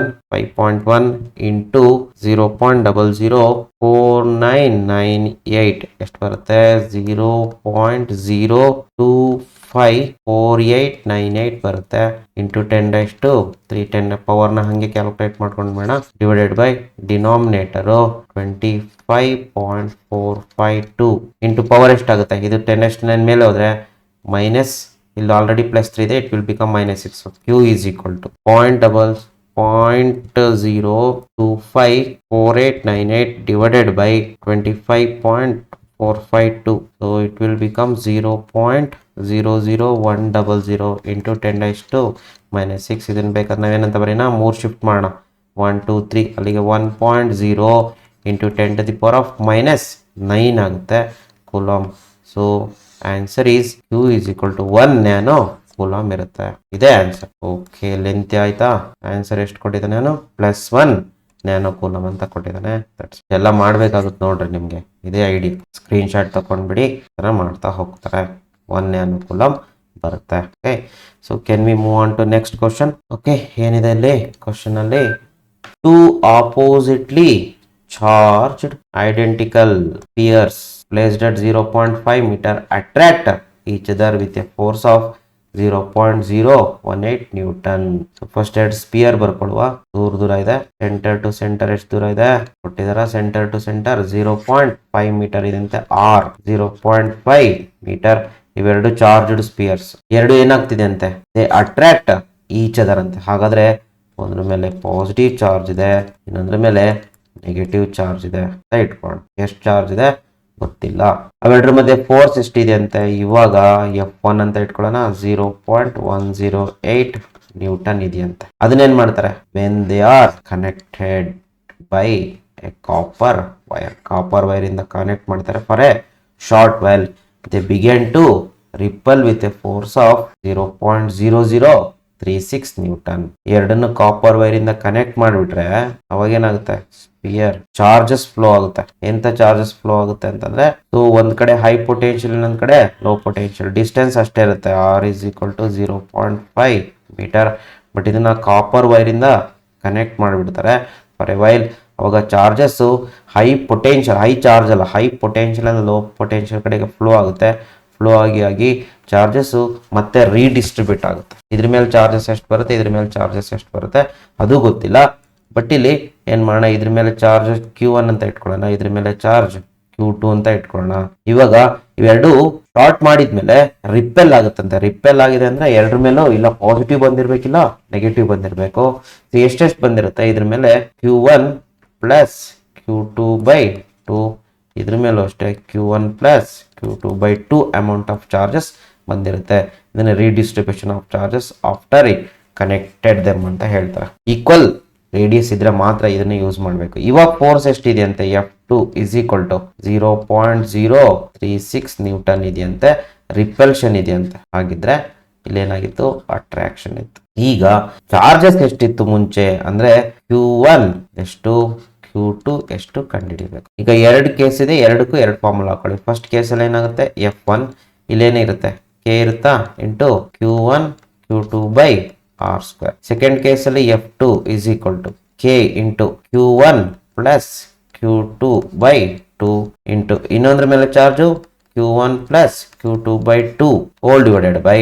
ಇಂಟು 0.00498 ಎಷ್ಟು ಬರುತ್ತೆ 0.0254898 ಬರುತ್ತೆ ಇಂಟು 10⁻3 10 ಪವರ್ನ ಹಂಗೆ ಕ್ಯಾಲ್ಕುಲೇಟ್ ಮಾಡ್ಕೊಂಡು ಬೇಡ ಡಿವೈಡೆಡ್ ಬೈ ಡಿನಾಮಿನೇಟರು 25.452 ಇಂಟು ಪವರ್ ಎಷ್ಟಾಗುತ್ತೆ ಇದು 10⁻9 ಮೇಲೆ ಹೋದ್ರೆ ಮೈನಸ್ ಇಲ್ಲಿ ಆಲ್ರೆಡಿ +3 ಇದೆ it will become -6. Q is equal to 0.0254898 divided by 25.452. So it will become 0.00100 into 10⁻6. ಇದನ್ನು ಬೇಕಾದ್ರೆ ನಾವೇನಂತ ಬರೀನ 3 ಶಿಫ್ಟ್ ಮಾಡೋಣ 1 2 3 ಅಲ್ಲಿಗೆ 1.0 into 10⁻⁻9 ಆಗುತ್ತೆ coulomb. So answer is Q is equal to 1 nano coulomb ಇರುತ್ತೆ. ಇದೇ ಆನ್ಸರ್. ಓಕೆ ಲೆಂತ್ ಆಯ್ತಾ. ಆನ್ಸರ್ ಎಷ್ಟು ಕೊಟ್ಟಿದ್ದಾನೆ ನಾನು +1 ನ್ಯಾನೋ ಕೂಲಂಬ್ ಅಂತ ಕೊಟ್ಟಿದ್ದಾನೆ. ಎಲ್ಲ ಮಾಡ್ಬೇಕಾಗುತ್ತೆ ನೋಡ್ರಿ ನಿಮ್ಗೆ ಇದೇ ಐಡಿ ಸ್ಕ್ರೀನ್ ಶಾಟ್ ತಕೊಂಡ್ಬಿಡಿ ತರ ಮಾಡ್ತಾ ಹೋಗ್ತಾರೆ 1 ನ್ಯಾನೋ ಕೂಲಂಬ್ ಬರುತ್ತೆ. Okay so can we move on to next question. Okay ಏನಿದೆ ಇಲ್ಲಿ ಕ್ವಶನ್ ಅಲ್ಲಿ 2 oppositely charged identical pairs placed at 0.5 meter attract each other with a force of 0.018 Newton. So first ಎರಡು sphere ಬರ್ಕೊಳ್ಳುವ. ದೂರ ಇದೆ centre to centre ಎಷ್ಟು ದೂರ ಇದೆ ಕೊಟ್ಟಿದಾರ ಸೆಂಟರ್ ಟು ಸೆಂಟರ್ 0.5 ಮೀಟರ್ ಇದಂತೆ ಆರ್ 0.5 ಮೀಟರ್. ಇವೆರಡು ಚಾರ್ಜ್ಡ್ ಸ್ಪಿಯರ್ಸ್ ಎರಡು ಏನಾಗ್ತಿದೆ ಅಂತೆ ದೇ ಅಟ್ರಾಕ್ಟ್ ಈಚ್ ಅದರ್ ಅಂತೆ. ಹಾಗಾದ್ರೆ ಒಂದ್ರ ಮೇಲೆ ಪಾಸಿಟಿವ್ ಚಾರ್ಜ್ ಇದೆ ಇನ್ನೊಂದ್ರ ಮೇಲೆ ನೆಗೆಟಿವ್ ಚಾರ್ಜ್ ಇದೆ ಅಂತ ಇಟ್ಕೊಂಡು ಎಷ್ಟು ಚಾರ್ಜ್ ಇದೆ ಗೊತ್ತಿಲ್ಲ. ಅವೆರಡರ ಮಧ್ಯೆ ಫೋರ್ಸ್ ಎಷ್ಟಿದೆ ಅಂತೆ ಇವಾಗ F1 ಅಂತ ಇಟ್ಕೊಳ್ಳೋಣ 0.108 ನ್ಯೂಟನ್ ಇದೆಯಂತೆ. ಅದನ್ನೇನ್ ಮಾಡ್ತಾರೆ when they are connected by a copper wire ಇಂದ ಕನೆಕ್ಟ್ ಮಾಡ್ತಾರೆ for a short while they begin to repel with a force of 0.0036 newton. ಎರಡನ್ನು ಕಾಪರ್ ವೈರ್ ಇಂದ ಕನೆಕ್ಟ್ ಮಾಡಿಬಿಟ್ರೆ ಅವಾಗ ಏನಾಗುತ್ತೆ ಸ್ಪಿಯರ್ ಚಾರ್ಜಸ್ ಫ್ಲೋ ಆಗುತ್ತೆ. ಎಂತ ಚಾರ್ಜಸ್ ಫ್ಲೋ ಆಗುತ್ತೆ ಅಂತಂದ್ರೆ ಸೊ ಒಂದ್ ಕಡೆ ಹೈ ಪೊಟೆನ್ಶಿಯಲ್ ಇನ್ನೊಂದ್ ಕಡೆ ಲೋ ಪೊಟೆನ್ಶಿಯಲ್ ಡಿಸ್ಟೆನ್ಸ್ ಅಷ್ಟೇ ಇರುತ್ತೆ R is equal to 0.5 metre. But ಇದನ್ನ ಕಾಪರ್ ವೈರ್ ಇಂದ ಕನೆಕ್ಟ್ ಮಾಡಿಬಿಡ್ತಾರೆ ಫಾರ್ ಎ ವೈಲ್. ಅವಾಗ charges high potential high charge ಅಲ್ಲ ಹೈ ಪೊಟೆನ್ಶಿಯಲ್ ಅಂದ್ರೆ ಲೋ ಪೊಟೆನ್ಶಿಯಲ್ ಕಡೆಗೆ ಫ್ಲೋ ಆಗುತ್ತೆ. ಫ್ಲೋ ಆಗಿ ಚಾರ್ಜಸ್ ಮತ್ತೆ ರೀಡಿಸ್ಟ್ರಿಬ್ಯೂಟ್ ಆಗುತ್ತೆ. ಇದ್ರ ಮೇಲೆ ಚಾರ್ಜಸ್ ಎಷ್ಟು ಬರುತ್ತೆ ಇದ್ರ ಮೇಲೆ ಚಾರ್ಜಸ್ ಎಷ್ಟು ಬರುತ್ತೆ ಅದು ಗೊತ್ತಿಲ್ಲ. ಬಟ್ ಇಲ್ಲಿ ಏನ್ ಮಾಡೋಣ ಇದ್ರ ಮೇಲೆ ಚಾರ್ಜ್ Q1 ಅಂತ ಇಟ್ಕೊಳ್ಳೋಣ ಇದ್ರ ಮೇಲೆ ಚಾರ್ಜ್ Q2 ಅಂತ ಇಟ್ಕೊಳ್ಳೋಣ. ಇವಾಗ ಇವೆರಡು ಶಾರ್ಟ್ ಮಾಡಿದ್ಮೇಲೆ ರಿಪೆಲ್ ಆಗುತ್ತಂತೆ. ರಿಪೆಲ್ ಆಗಿದೆ ಅಂದ್ರೆ ಎರಡ್ರ ಮೇಲೂ ಇಲ್ಲ ಪಾಸಿಟಿವ್ ಬಂದಿರ್ಬೇಕಿಲ್ಲ ನೆಗೆಟಿವ್ ಬಂದಿರ್ಬೇಕು. ಎಷ್ಟೆಷ್ಟು ಬಂದಿರುತ್ತೆ ಇದ್ರ ಮೇಲೆ Q1 plus Q2/2 ಇದ್ರ ಮೇಲೂ ಅಷ್ಟೇ Q1 plus Q2/2 amount of charges ಬಂದಿರುತ್ತೆ. ಇದನ್ನ redistribution of charges after connected them ಅಂತ ಹೇಳ್ತಾರೆ. ಈಕ್ವಲ್ ರೇಡಿಯಸ್ ಇದ್ರೆ ಮಾತ್ರ ಇದನ್ನ ಯೂಸ್ ಮಾಡಬೇಕು. ಇವಾಗ ಫೋರ್ಸ್ ಎಷ್ಟಿದೆ ಅಂತೆ F2 is equal to 0.036 Newton ಇದೆಯಂತೆ. ರಿಪಲ್ಷನ್ ಇದೆಯಂತೆ. ಹಾಗಿದ್ರೆ ಇಲ್ಲೇನಾಗಿತ್ತು ಅಟ್ರಾಕ್ಷನ್ ಇತ್ತು. ಈಗ ಚಾರ್ಜಸ್ ಎಷ್ಟಿತ್ತು ಮುಂಚೆ ಅಂದ್ರೆ Q1 ಎಷ್ಟು Q2 ಎಷ್ಟು ಕಂಡುಹಿಡಿಯಬೇಕು. ಈಗ ಎರಡು ಕೇಸ್ ಇದೆ ಎರಡಕ್ಕೂ ಎರಡು ಫಾರ್ಮುಲಾ ಹಾಕೊಳ್ಳಿ. ಫಸ್ಟ್ ಕೇಸಲ್ಲಿ ಏನಾಗುತ್ತೆ F1 ಇಲ್ಲೇನಿರುತ್ತೆ K ಇರುತ್ತಾ ಇಂಟು Q1 Q2/R². ಸೆಕೆಂಡ್ ಕೇಸಲ್ಲಿ F2 is equal to K into Q1 plus Q2/2 into ಇನ್ನೊಂದ್ರ ಮೇಲೆ charge q1 plus q2 by 2 whole divided by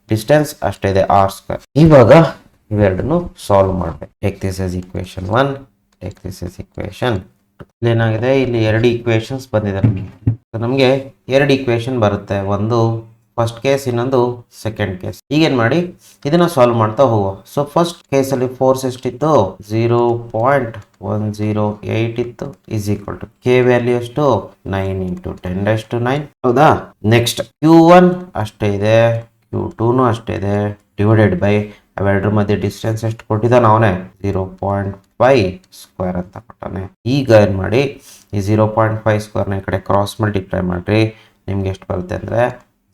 distance ಅಷ್ಟೇ ಇದೆ ಆರ್ ಸ್ಕ್ವೇರ್. ಇವಾಗ ಇವೆರಡನ್ನು ಸಾಲ್ವ್ ಮಾಡ್ಬೇಕು. Take this as equation 1, take this as equation 2. ಏನಾಗಿದೆ, ಇಲ್ಲಿ ಎರಡು ಈಕ್ವೇಶನ್ಸ್ ಬಂದಿದೆ ನಮಗೆ ಎರಡು ಈಕ್ವೇಶನ್ ಬರುತ್ತೆ, ಒಂದು ಫಸ್ಟ್ ಕೇಸ್, ಇನ್ನೊಂದು ಸೆಕೆಂಡ್ ಕೇಸ್. ಈಗೇನ್ ಮಾಡಿ ಇದನ್ನ ಸಾಲ್ವ್ ಮಾಡ್ತಾ ಹೋಗುವ. ಸೊ ಫಸ್ಟ್ ಕೇಸಲ್ಲಿ ಫೋರ್ಸ್ ಎಷ್ಟಿತ್ತು, 0.108 ಇತ್ತು, is equal to k value ಎಷ್ಟು 9 × 10⁹ ಹೌದಾ. ನೆಕ್ಸ್ಟ್ q1 ಅಷ್ಟೇ ಇದೆ, q2 ಅಷ್ಟೇ ಇದೆ, ಡಿವೈಡೆಡ್ ಬೈ ಅವೆರಡರ ಮಧ್ಯೆ ಡಿಸ್ಟೆನ್ಸ್ ಎಷ್ಟು ಕೊಟ್ಟಿದ್ದಾನೆ ಅವನೇ 0.5 ಸ್ಕ್ವೇರ್ ಅಂತ ಕೊಟ್ಟಾನೆ. ಈಗ ಏನ್ ಮಾಡಿ ಈ 0.5 ಸ್ಕ್ವೇರ್ನ ಈ ಕಡೆ ಕ್ರಾಸ್ ಮಲ್ಟಿಪ್ಲೈ ಮಾಡ್ರಿ, ನಿಮ್ಗೆ ಎಷ್ಟು ಬರುತ್ತೆ ಅಂದ್ರೆ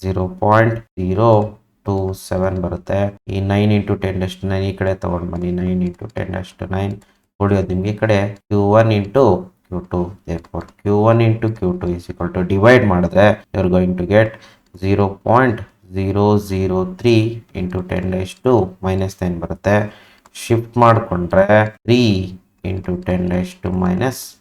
0.027 ಬರುತ್ತೆ. ಈ 9 × 10⁹ ಈ ಕಡೆ ತಗೊಂಡ್ ಬನ್ನಿ, 9 × 10⁹ ಹೊಡಿಯೋದು ನಿಮ್ಗೆ ಈ ಕಡೆ q1 × q2. therefore q1 × q2 is equal to divide ಮಾಡಿದ್ರೆ you are going to get 0.003 × 10⁻⁻9 ಬರುತ್ತೆ. ಶಿಫ್ಟ್ ಮಾಡಿಕೊಂಡ್ರೆ 3 × 10⁻⁻12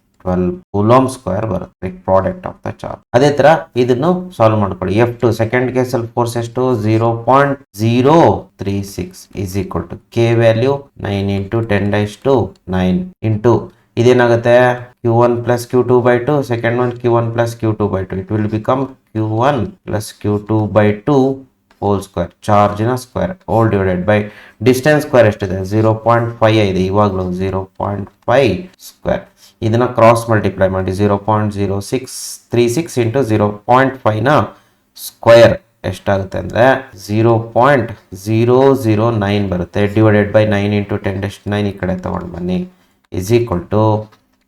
ಕೂಲಂಬ್ ಸ್ಕ್ವೇರ್ ಬರುತ್ತೆ ಪ್ರಾಡಕ್ಟ್ ಆಫ್ ದ ಚಾರ್ಜ್. ಅದೇ ತರ ಇದನ್ನು ಸಾಲ್ವ್ ಮಾಡ್ಕೊಳ್ಳಿ. F2 ಸೆಕೆಂಡ್ ಕೇಸಲ್ಲಿ ಫೋರ್ಸ್ ಎಷ್ಟು 0.036 is equal to K value 9 × 10⁻⁹ into ಇದೇನಾಗುತ್ತೆ q1 plus q2 by 2, second one q1 plus q2 by 2, it will become q1 plus q2 by 2 whole square, ಚಾರ್ಜಿನ square whole divided by distance square ಎಷ್ಟಿದೆ 0.5 ಇದೆ, ಇವಾಗಲೂ 0.5 square. ಇದನ್ನ cross multiply ಮಾಡಿ 0.0636 into 0.5 ನ square ಎಷ್ಟಾಗುತ್ತೆ ಅಂದ್ರೆ 0.009 ಬರುತ್ತೆ, ಡಿವೈಡೆಡ್ ಬೈ 9 × 10⁻⁹ ಈ ಕಡೆ ತಗೊಂಡು ಬನ್ನಿ, ಇಸ್ ಈಕ್ವಲ್ ಟು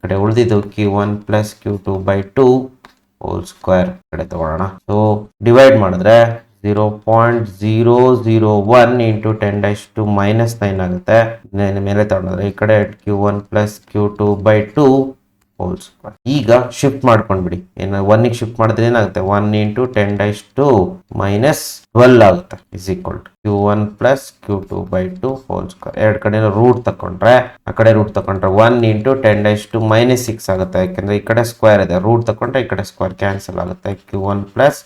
ಕಡೆ ಉಳಿದಿದ್ದು q1 plus q2 by 2 whole square ಕಡೆ ತಗೊಳ್ಳೋಣ. ಸೊ ಡಿವೈಡ್ ಮಾಡಿದ್ರೆ 0.001 × 10⁻⁻9 ಆಗುತ್ತೆ. ಮೇಲೆ ತಗೊಂಡ್ರೆ ಈ ಕಡೆ q1 plus q2 by 2 whole square. ಈಗ ಶಿಫ್ಟ್ ಮಾಡ್ಕೊಂಡ್ಬಿಡಿ, ಏನು 1ಗೆ ಶಿಫ್ಟ್ ಮಾಡಿದ್ರೆ ಏನಾಗುತ್ತೆ 1 × 10⁻⁻12 ಆಗುತ್ತೆ, is equal to q1 plus q2 by 2 whole square. ಎರಡು ಕಡೆ ರೂಟ್ ತಕೊಂಡ್ರೆ ಆ ಕಡೆ ರೂಟ್ ತಕೊಂಡ್ರೆ 1 × 10⁻⁻6 ಆಗುತ್ತೆ, ಯಾಕಂದ್ರೆ ಈ ಕಡೆ ಸ್ಕ್ವೇರ್ ಇದೆ, ರೂಟ್ ತಕೊಂಡ್ರೆ ಈ ಕಡೆ ಸ್ಕ್ವೇರ್ ಕ್ಯಾನ್ಸಲ್ ಆಗುತ್ತೆ, q1 plus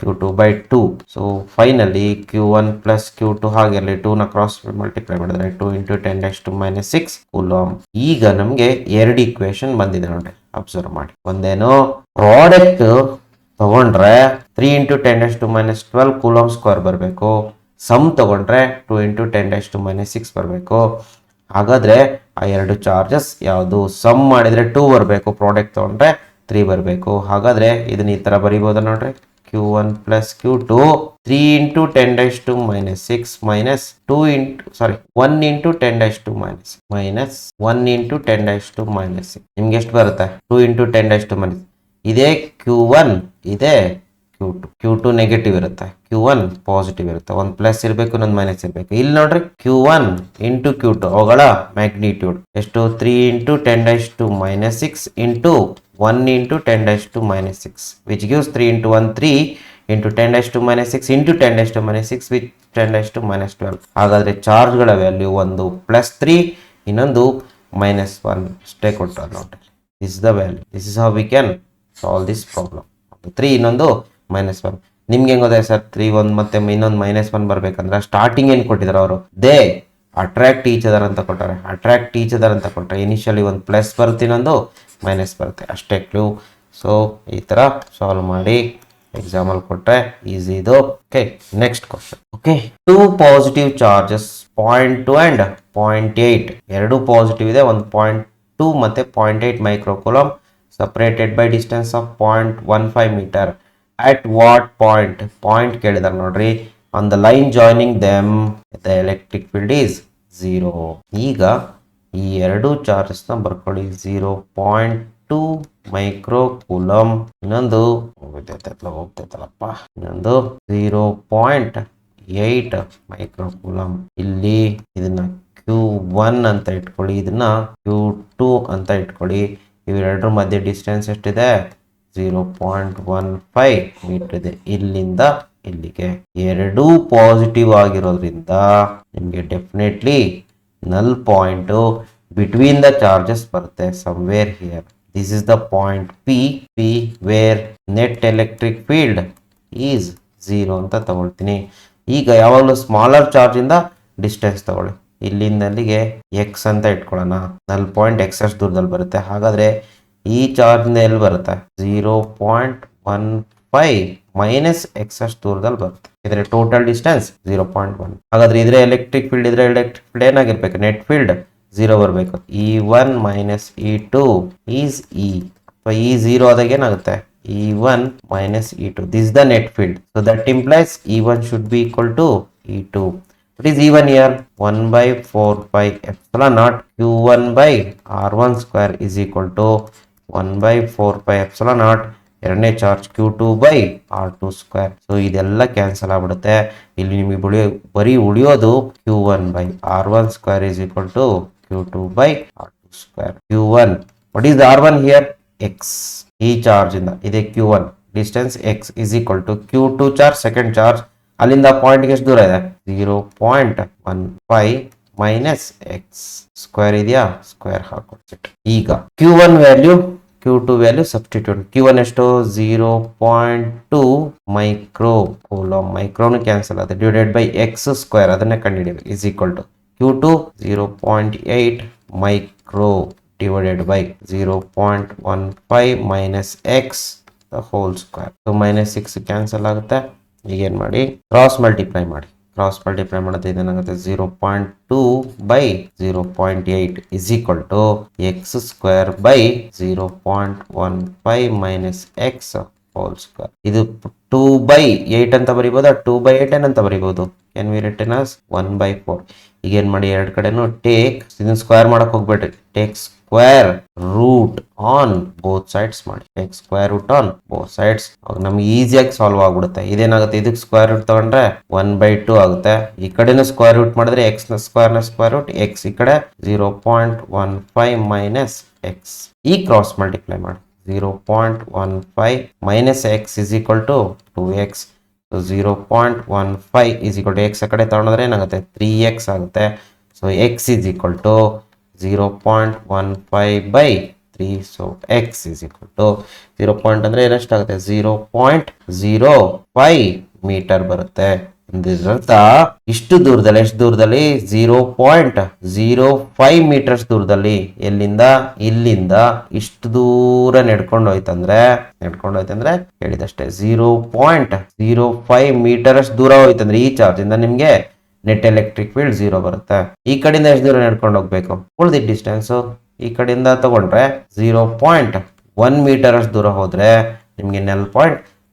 q2 by 2. So finally q1 plus q2 ಹಾಗೆಲ್ಲ 2 ನ ಕ್ರಾಸ್ ಮಲ್ಟಿಪ್ಲೈ ಮಾಡಿದ್ರೆ 2 × 10⁻⁻6 ಕೂಲಂಬ್. ಈಗ ನಮಗೆ ಎರಡು ಈಕ್ವೇಶನ್ ಬಂದಿದೆ ನೋಡಿ, ಅಬ್ಸರ್ವ್ ಮಾಡಿ. ಒಂದೇನು ಪ್ರಾಡಕ್ಟ್ ತಗೊಂಡ್ರೆ 3 × 10⁻⁻12 ಕೂಲಂಬ್ ಸ್ಕ್ವೇರ್ ಬರಬೇಕು, ಸಮ್ ತಗೊಂಡ್ರೆ 2 × 10⁻⁻6 ಬರಬೇಕು. ಹಾಗಾದ್ರೆ ಆ ಎರಡು ಚಾರ್ಜಸ್ ಯಾವುದು, ಸಮ್ ಮಾಡಿದ್ರೆ 2 ಬರಬೇಕು, ಪ್ರಾಡಕ್ಟ್ ತಗೊಂಡ್ರೆ 3 ಬರಬೇಕು. ಹಾಗಾದ್ರೆ ಇದನ್ನ ಈ ತರ ಬರೀಬೋದ ನೋಡ್ರಿ, q1 plus q2 3 × 10⁻⁻6 minus 2 into 1 × 10⁻⁻6 minus 1 × 10⁻⁻6 ನಿಮ್ಗೆ ಎಷ್ಟು ಬರುತ್ತೆ 2 × 10⁻⁻6. ಇದೇ q1 ಇದೆ q2 ನೆಗೆಟಿವ್ ಇರುತ್ತೆ, q1 ಪಾಸಿಟಿವ್ ಇರುತ್ತೆ, ಒಂದು ಪ್ಲಸ್ ಇರಬೇಕು ಇನ್ನೊಂದು ಮೈನಸ್ ಇರಬೇಕು. ಇಲ್ಲಿ ನೋಡ್ರಿ q1 × q2 ಅವುಗಳ ಮ್ಯಾಗ್ನಿಟ್ಯೂಡ್ ಎಷ್ಟು 3 × 10⁻⁻6 into 1 × 10⁻⁻6 which gives 3 × 1 3 × 10⁻⁻6 into 10⁻⁻6 with 10⁻⁻12. ಹಾಗಾದ್ರೆ ಚಾರ್ಜ್ಗಳ ವ್ಯಾಲ್ಯೂ ಒಂದು +3 ಇನ್ನೊಂದು -1 ಅಷ್ಟೇ ಕೊಟ್ಟರು ನೋಡಿ. This is the value, this is how we can solve this problem. 3 ಇನ್ನೊಂದು -1. ನಿಮ್ಗೆ ಹೆಂಗ್ ಗೊತ್ತಾಯ್ತು ಸರ್ 3 1 ಮತ್ತೆ ಇನ್ನೊಂದು -1 ಬರ್ಬೇಕಂದ್ರೆ ಸ್ಟಾರ್ಟಿಂಗ್ ಏನು ಕೊಟ್ಟಿದ್ದಾರೆ ಅವರು, ದೇ ಅಟ್ರಾಕ್ಟ್ ಈಚ್ ಅದರ್ ಅಂತ ಕೊಟ್ಟಾರೆ. ಅಟ್ರಾಕ್ಟ್ ಈಚ್ ಅದರ್ ಅಂತ ಕೊಟ್ಟರೆ ಇನಿಷಿಯಲಿ ಒಂದು ಪ್ಲಸ್ ಬರುತ್ತೆ, ಇನ್ನೊಂದು ಮೈನಸ್ ಬರುತ್ತೆ, ಅಷ್ಟೇ ಕ್ಲೂ. ಸೊ ಈ ತರ ಸಾಲ್ವ್ ಮಾಡಿ ಎಕ್ಸಾಂಪಲ್ ಕೊಟ್ಟರೆ ಈಸಿ ಇದು. Okay, next question. Okay, 2 positive charges 0.2 and 0.8 ಎರಡು ಪಾಸಿಟಿವ್ ಇದೆ, ಒಂದು 0.2 ಮತ್ತೆ 0.8 microcoulomb separated by distance of 0.15 meter at what point ಕೇಳಿದಾರೆ ನೋಡ್ರಿ. on the line joining them the electric field is 0. ಈಗ ಈ ಎರಡು ಚಾರ್ಜಸ್ ನ ಬರ್ಕೊಳ್ಳಿ, 0.2 ಮೈಕ್ರೋಕೂಲಮ್, ಇನ್ನೊಂದು ಹೋಗ್ತೈತಲ್ಲಪ್ಪ, ಇನ್ನೊಂದು 0.8 ಮೈಕ್ರೋಕೂಲಮ್. ಇಲ್ಲಿ ಇದನ್ನ q1 ಅಂತ ಇಟ್ಕೊಳ್ಳಿ, ಇದನ್ನ q2 ಅಂತ ಇಟ್ಕೊಳ್ಳಿ. ಇವೆರಡರ ಮಧ್ಯೆ ಡಿಸ್ಟೆನ್ಸ್ ಎಷ್ಟಿದೆ 0.15 ಮೀಟರ್ ಇದೆ. ಇಲ್ಲಿಂದ ಇಲ್ಲಿಗೆ ಎರಡೂ ಪಾಸಿಟಿವ್ ಆಗಿರೋದ್ರಿಂದ ನಿಮಗೆ definitely null point between the charges ಬರುತ್ತೆ, somewhere here. This is the point P where net electric field is 0 ಅಂತ ತಗೊಳ್ತೀನಿ. ಈಗ ಯಾವಾಗಲೂ ಸ್ಮಾಲರ್ ಚಾರ್ಜ್ ಇಂದ ಡಿಸ್ಟೆನ್ಸ್ ತಗೊಳ್ಳಿ. ಇಲ್ಲಿಂದ ಅಲ್ಲಿಗೆ ಎಕ್ಸ್ ಅಂತ ಇಟ್ಕೊಳ್ಳೋಣ. ನಲ್ ಪಾಯಿಂಟ್ ಎಕ್ಸ್ ಅಷ್ಟು ದೂರದಲ್ಲಿ ಬರುತ್ತೆ. ಹಾಗಾದ್ರೆ ಈ ಚಾರ್ಜ್ ಎಲ್ಲಿ ಬರುತ್ತೆ? 0.15 ಮೈನಸ್ ಎಕ್ಸ್ ಅಷ್ಟು ದೂರದಲ್ಲಿ ಬರುತ್ತೆ. ಇದ್ರೆ ಟೋಟಲ್ ಡಿಸ್ಟೆನ್ಸ್ 0.1. ಹಾಗಾದ್ರೆ ಇದ್ರೆ ಎಲೆಕ್ಟ್ರಿಕ್ ಫೀಲ್ಡ್ ಏನಾಗಿರ್ಬೇಕು? ನೆಟ್ ಫೀಲ್ಡ್ 0 ಬರಬೇಕು. E1 minus E2 is E. ಈ 0 ಆದಾಗ ಏನಾಗುತ್ತೆ? E1 minus E2. This is the net field. So that implies E1 should be equal to E2. What is E1 here? 1 by 4 pi epsilon naught Q1 by R1 square is equal to 1 by 4 pi epsilon naught ಎರಡನೇ charge Q2 by R2 square. So ಇದೆಲ್ಲ cancel ಆಗ್ಬಿಡುತ್ತೆ. ಇಲ್ಲಿ ನಿಮಗೆ ಬರೀ ಉಳಿಯೋದು Q1 by R1 square is equal to Q2 by R2 square. Q1. What is the R1 here? X. ಈ ಚಾರ್ಜ್ ಇಂದ ಇದೆ Q1 distance x is equal to Q2 charge second charge ಅಲ್ಲಿಂದ ಪಾಯಿಂಟ್ ಎಷ್ಟು ದೂರ ಇದೆ? 0.15 ಮೈನಸ್ ಎಕ್ಸ್ ಸ್ಕ್ವೇರ್ ಇದೆಯಾ? Square ಹಾಕೊಡ್ಬಿಟ್ಟು ಈಗ Q1 value Q2 value substitute. Q1 ಎಷ್ಟು? 0.2 ಮೈಕ್ರೋ ಕೂಲಂಬ್. ಮೈಕ್ರೋನು ಕ್ಯಾನ್ಸಲ್ ಆಗುತ್ತೆ. ಡಿವೈಡೆಡ್ ಬೈ ಎಕ್ಸ್ ಸ್ಕ್ವೇರ್ ಅದನ್ನೇ ಕಂಡುಹಿಡಿಯಬೇಕು. Is equal to Q2 0.8 micro divided by 0.15 minus x the whole square. So minus 6 cancel ಆಗುತ್ತೆ. ಈಗ ಏನು ಮಾಡಿ? ಕ್ರಾಸ್ ಮಲ್ಟಿಪ್ಲೈ ಮಾಡಿ. ಕ್ರಾಸ್ ಮಲ್ಟಿಪ್ಲೈ ಮಾಡಿದ್ರೆ ಇದೇನಾಗುತ್ತೆ? 0.2 by 0.8 is equal to x square by 0.15 minus x whole square. ಇದು 2 by 8 ಅಂತ ಬರೀಬೋದಾ? 2 by 8 ಏನಂತ ಬರೀಬಹುದು? Can we written as 1 by 4. ಈಗ ಏನು ಮಾಡಿ? ಎರಡು ಕಡೆನೂ ಟೇಕ್, ಇದನ್ನ ಸ್ಕ್ವೇರ್ ಮಾಡಕ್ ಹೋಗ್ಬೇಡ್ರಿ. Take square root on both sides ಮಾಡಿ. Take square root on both sides. ನಮ್ಗೆ ಈಸಿಯಾಗಿ ಸಾಲ್ವ್ ಆಗ್ಬಿಡುತ್ತೆ. ಇದೇನಾಗುತ್ತೆ? ಇದಕ್ಕೆ ಸ್ಕ್ವೇರ್ ರೂಟ್ ತಗೊಂಡ್ರೆ 1/2 ಆಗುತ್ತೆ. ಈ ಕಡೆನೂ ಸ್ಕ್ವೇರ್ ರೂಟ್ ಮಾಡಿದ್ರೆ ಎಕ್ಸ್ ನ ಸ್ಕ್ವೇರ್ ರೂಟ್ ಎಕ್ಸ್. ಈ ಕಡೆ 0.15 ಮೈನಸ್ ಎಕ್ಸ್. ಈ ಕ್ರಾಸ್ ಮಲ್ಟಿಪ್ಲೈ ಮಾಡಿ. 0.15 minus x is equal to 2x. 0.15 is equal to x ಆ ಕಡೆ ತಗೊಂಡ್ರೆ ಏನಾಗುತ್ತೆ? 3x ಆಗುತ್ತೆ. So x is equal to 0.15 by 3. So x is equal to 0. ಅಂದ್ರೆ ಎಷ್ಟಾಗುತ್ತೆ? 0.05 ಮೀಟರ್ ಬರುತ್ತೆ. ಇದರರ್ಥ ಇಷ್ಟು ದೂರದಲ್ಲಿ, ಎಷ್ಟು ದೂರದಲ್ಲಿ? 0.05 ಮೀಟರ್ಸ್ ದೂರದಲ್ಲಿ. ಎಲ್ಲಿಂದ? ಇಲ್ಲಿಂದ ಇಷ್ಟು ದೂರ ನಡ್ಕೊಂಡು ಹೋಯ್ತಂದ್ರೆ ಹೇಳಿದಷ್ಟೇ 0.05 ಮೀಟರ್ಸ್ ದೂರ ಹೋಯ್ತಂದ್ರೆ ಈ ಚಾರ್ಜ್ ಇಂದ ನಿಮ್ಗೆ ನೆಟ್ ಎಲೆಕ್ಟ್ರಿಕ್ ಫೀಲ್ಡ್ 0 ಬರುತ್ತೆ. ಈ ಕಡೆಯಿಂದ ಎಷ್ಟು ದೂರ ನಡ್ಕೊಂಡು ಹೋಗ್ಬೇಕು? ಉಳಿದಿದ್ದ ಡಿಸ್ಟೆನ್ಸ್ ಈ ಕಡೆಯಿಂದ ತಗೊಂಡ್ರೆ 0.1 ಮೀಟರ್ ಅಷ್ಟು ದೂರ ಹೋದ್ರೆ ನಿಮ್ಗೆ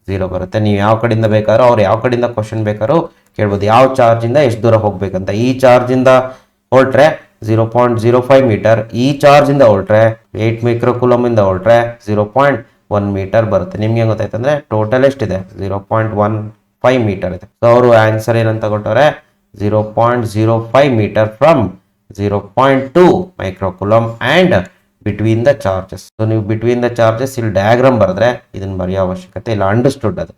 0 ಬರುತ್ತೆ. ನೀವು ಯಾವ ಕಡೆಯಿಂದ ಬೇಕಾದ್ರೂ, ಅವ್ರು ಯಾವ ಕಡೆಯಿಂದ ಕ್ವಶನ್ ಬೇಕಾದ್ರೂ ಕೇಳ್ಬೋದು, ಯಾವ ಚಾರ್ಜ್ ಇಂದ ಎಷ್ಟು ದೂರ ಹೋಗ್ಬೇಕಂತ. ಈ ಚಾರ್ಜ್ ಇಂದ ಹೊರಟ್ರೆ 0.05 ಮೀಟರ್, ಈ ಚಾರ್ಜ್ ಇಂದ ಹೊರಟ್ರೆ 8 ಮೈಕ್ರೋ ಕೂಲಂಬ್ ಇಂದ ಹೊರಟ್ರೆ 0.1 ಮೀಟರ್ ಬರುತ್ತೆ. ನಿಮ್ಗೆ ಗೊತ್ತಾಯ್ತು ಅಂದ್ರೆ ಟೋಟಲ್ ಎಷ್ಟಿದೆ? 0.15 ಮೀಟರ್ ಇದೆ. ಸೊ ಅವರು ಆನ್ಸರ್ ಏನಂತ ಕೊಟ್ಟವ್ರೆ? 0.05 metre from 0.2 micro coulomb and between the charges. So ನೀವು ಬಿಟ್ವೀನ್ ದ ಚಾರ್ಜಸ್ ಇಲ್ಲಿ ಡಯಾಗ್ರಾಮ್ ಬರೆದ್ರೆ ಇದನ್ನ ಬರೆಯೋ ಅವಶ್ಯಕತೆ ಇಲ್ಲ. ಅಂಡರ್ಸ್ಟುಡ್ ಅದು.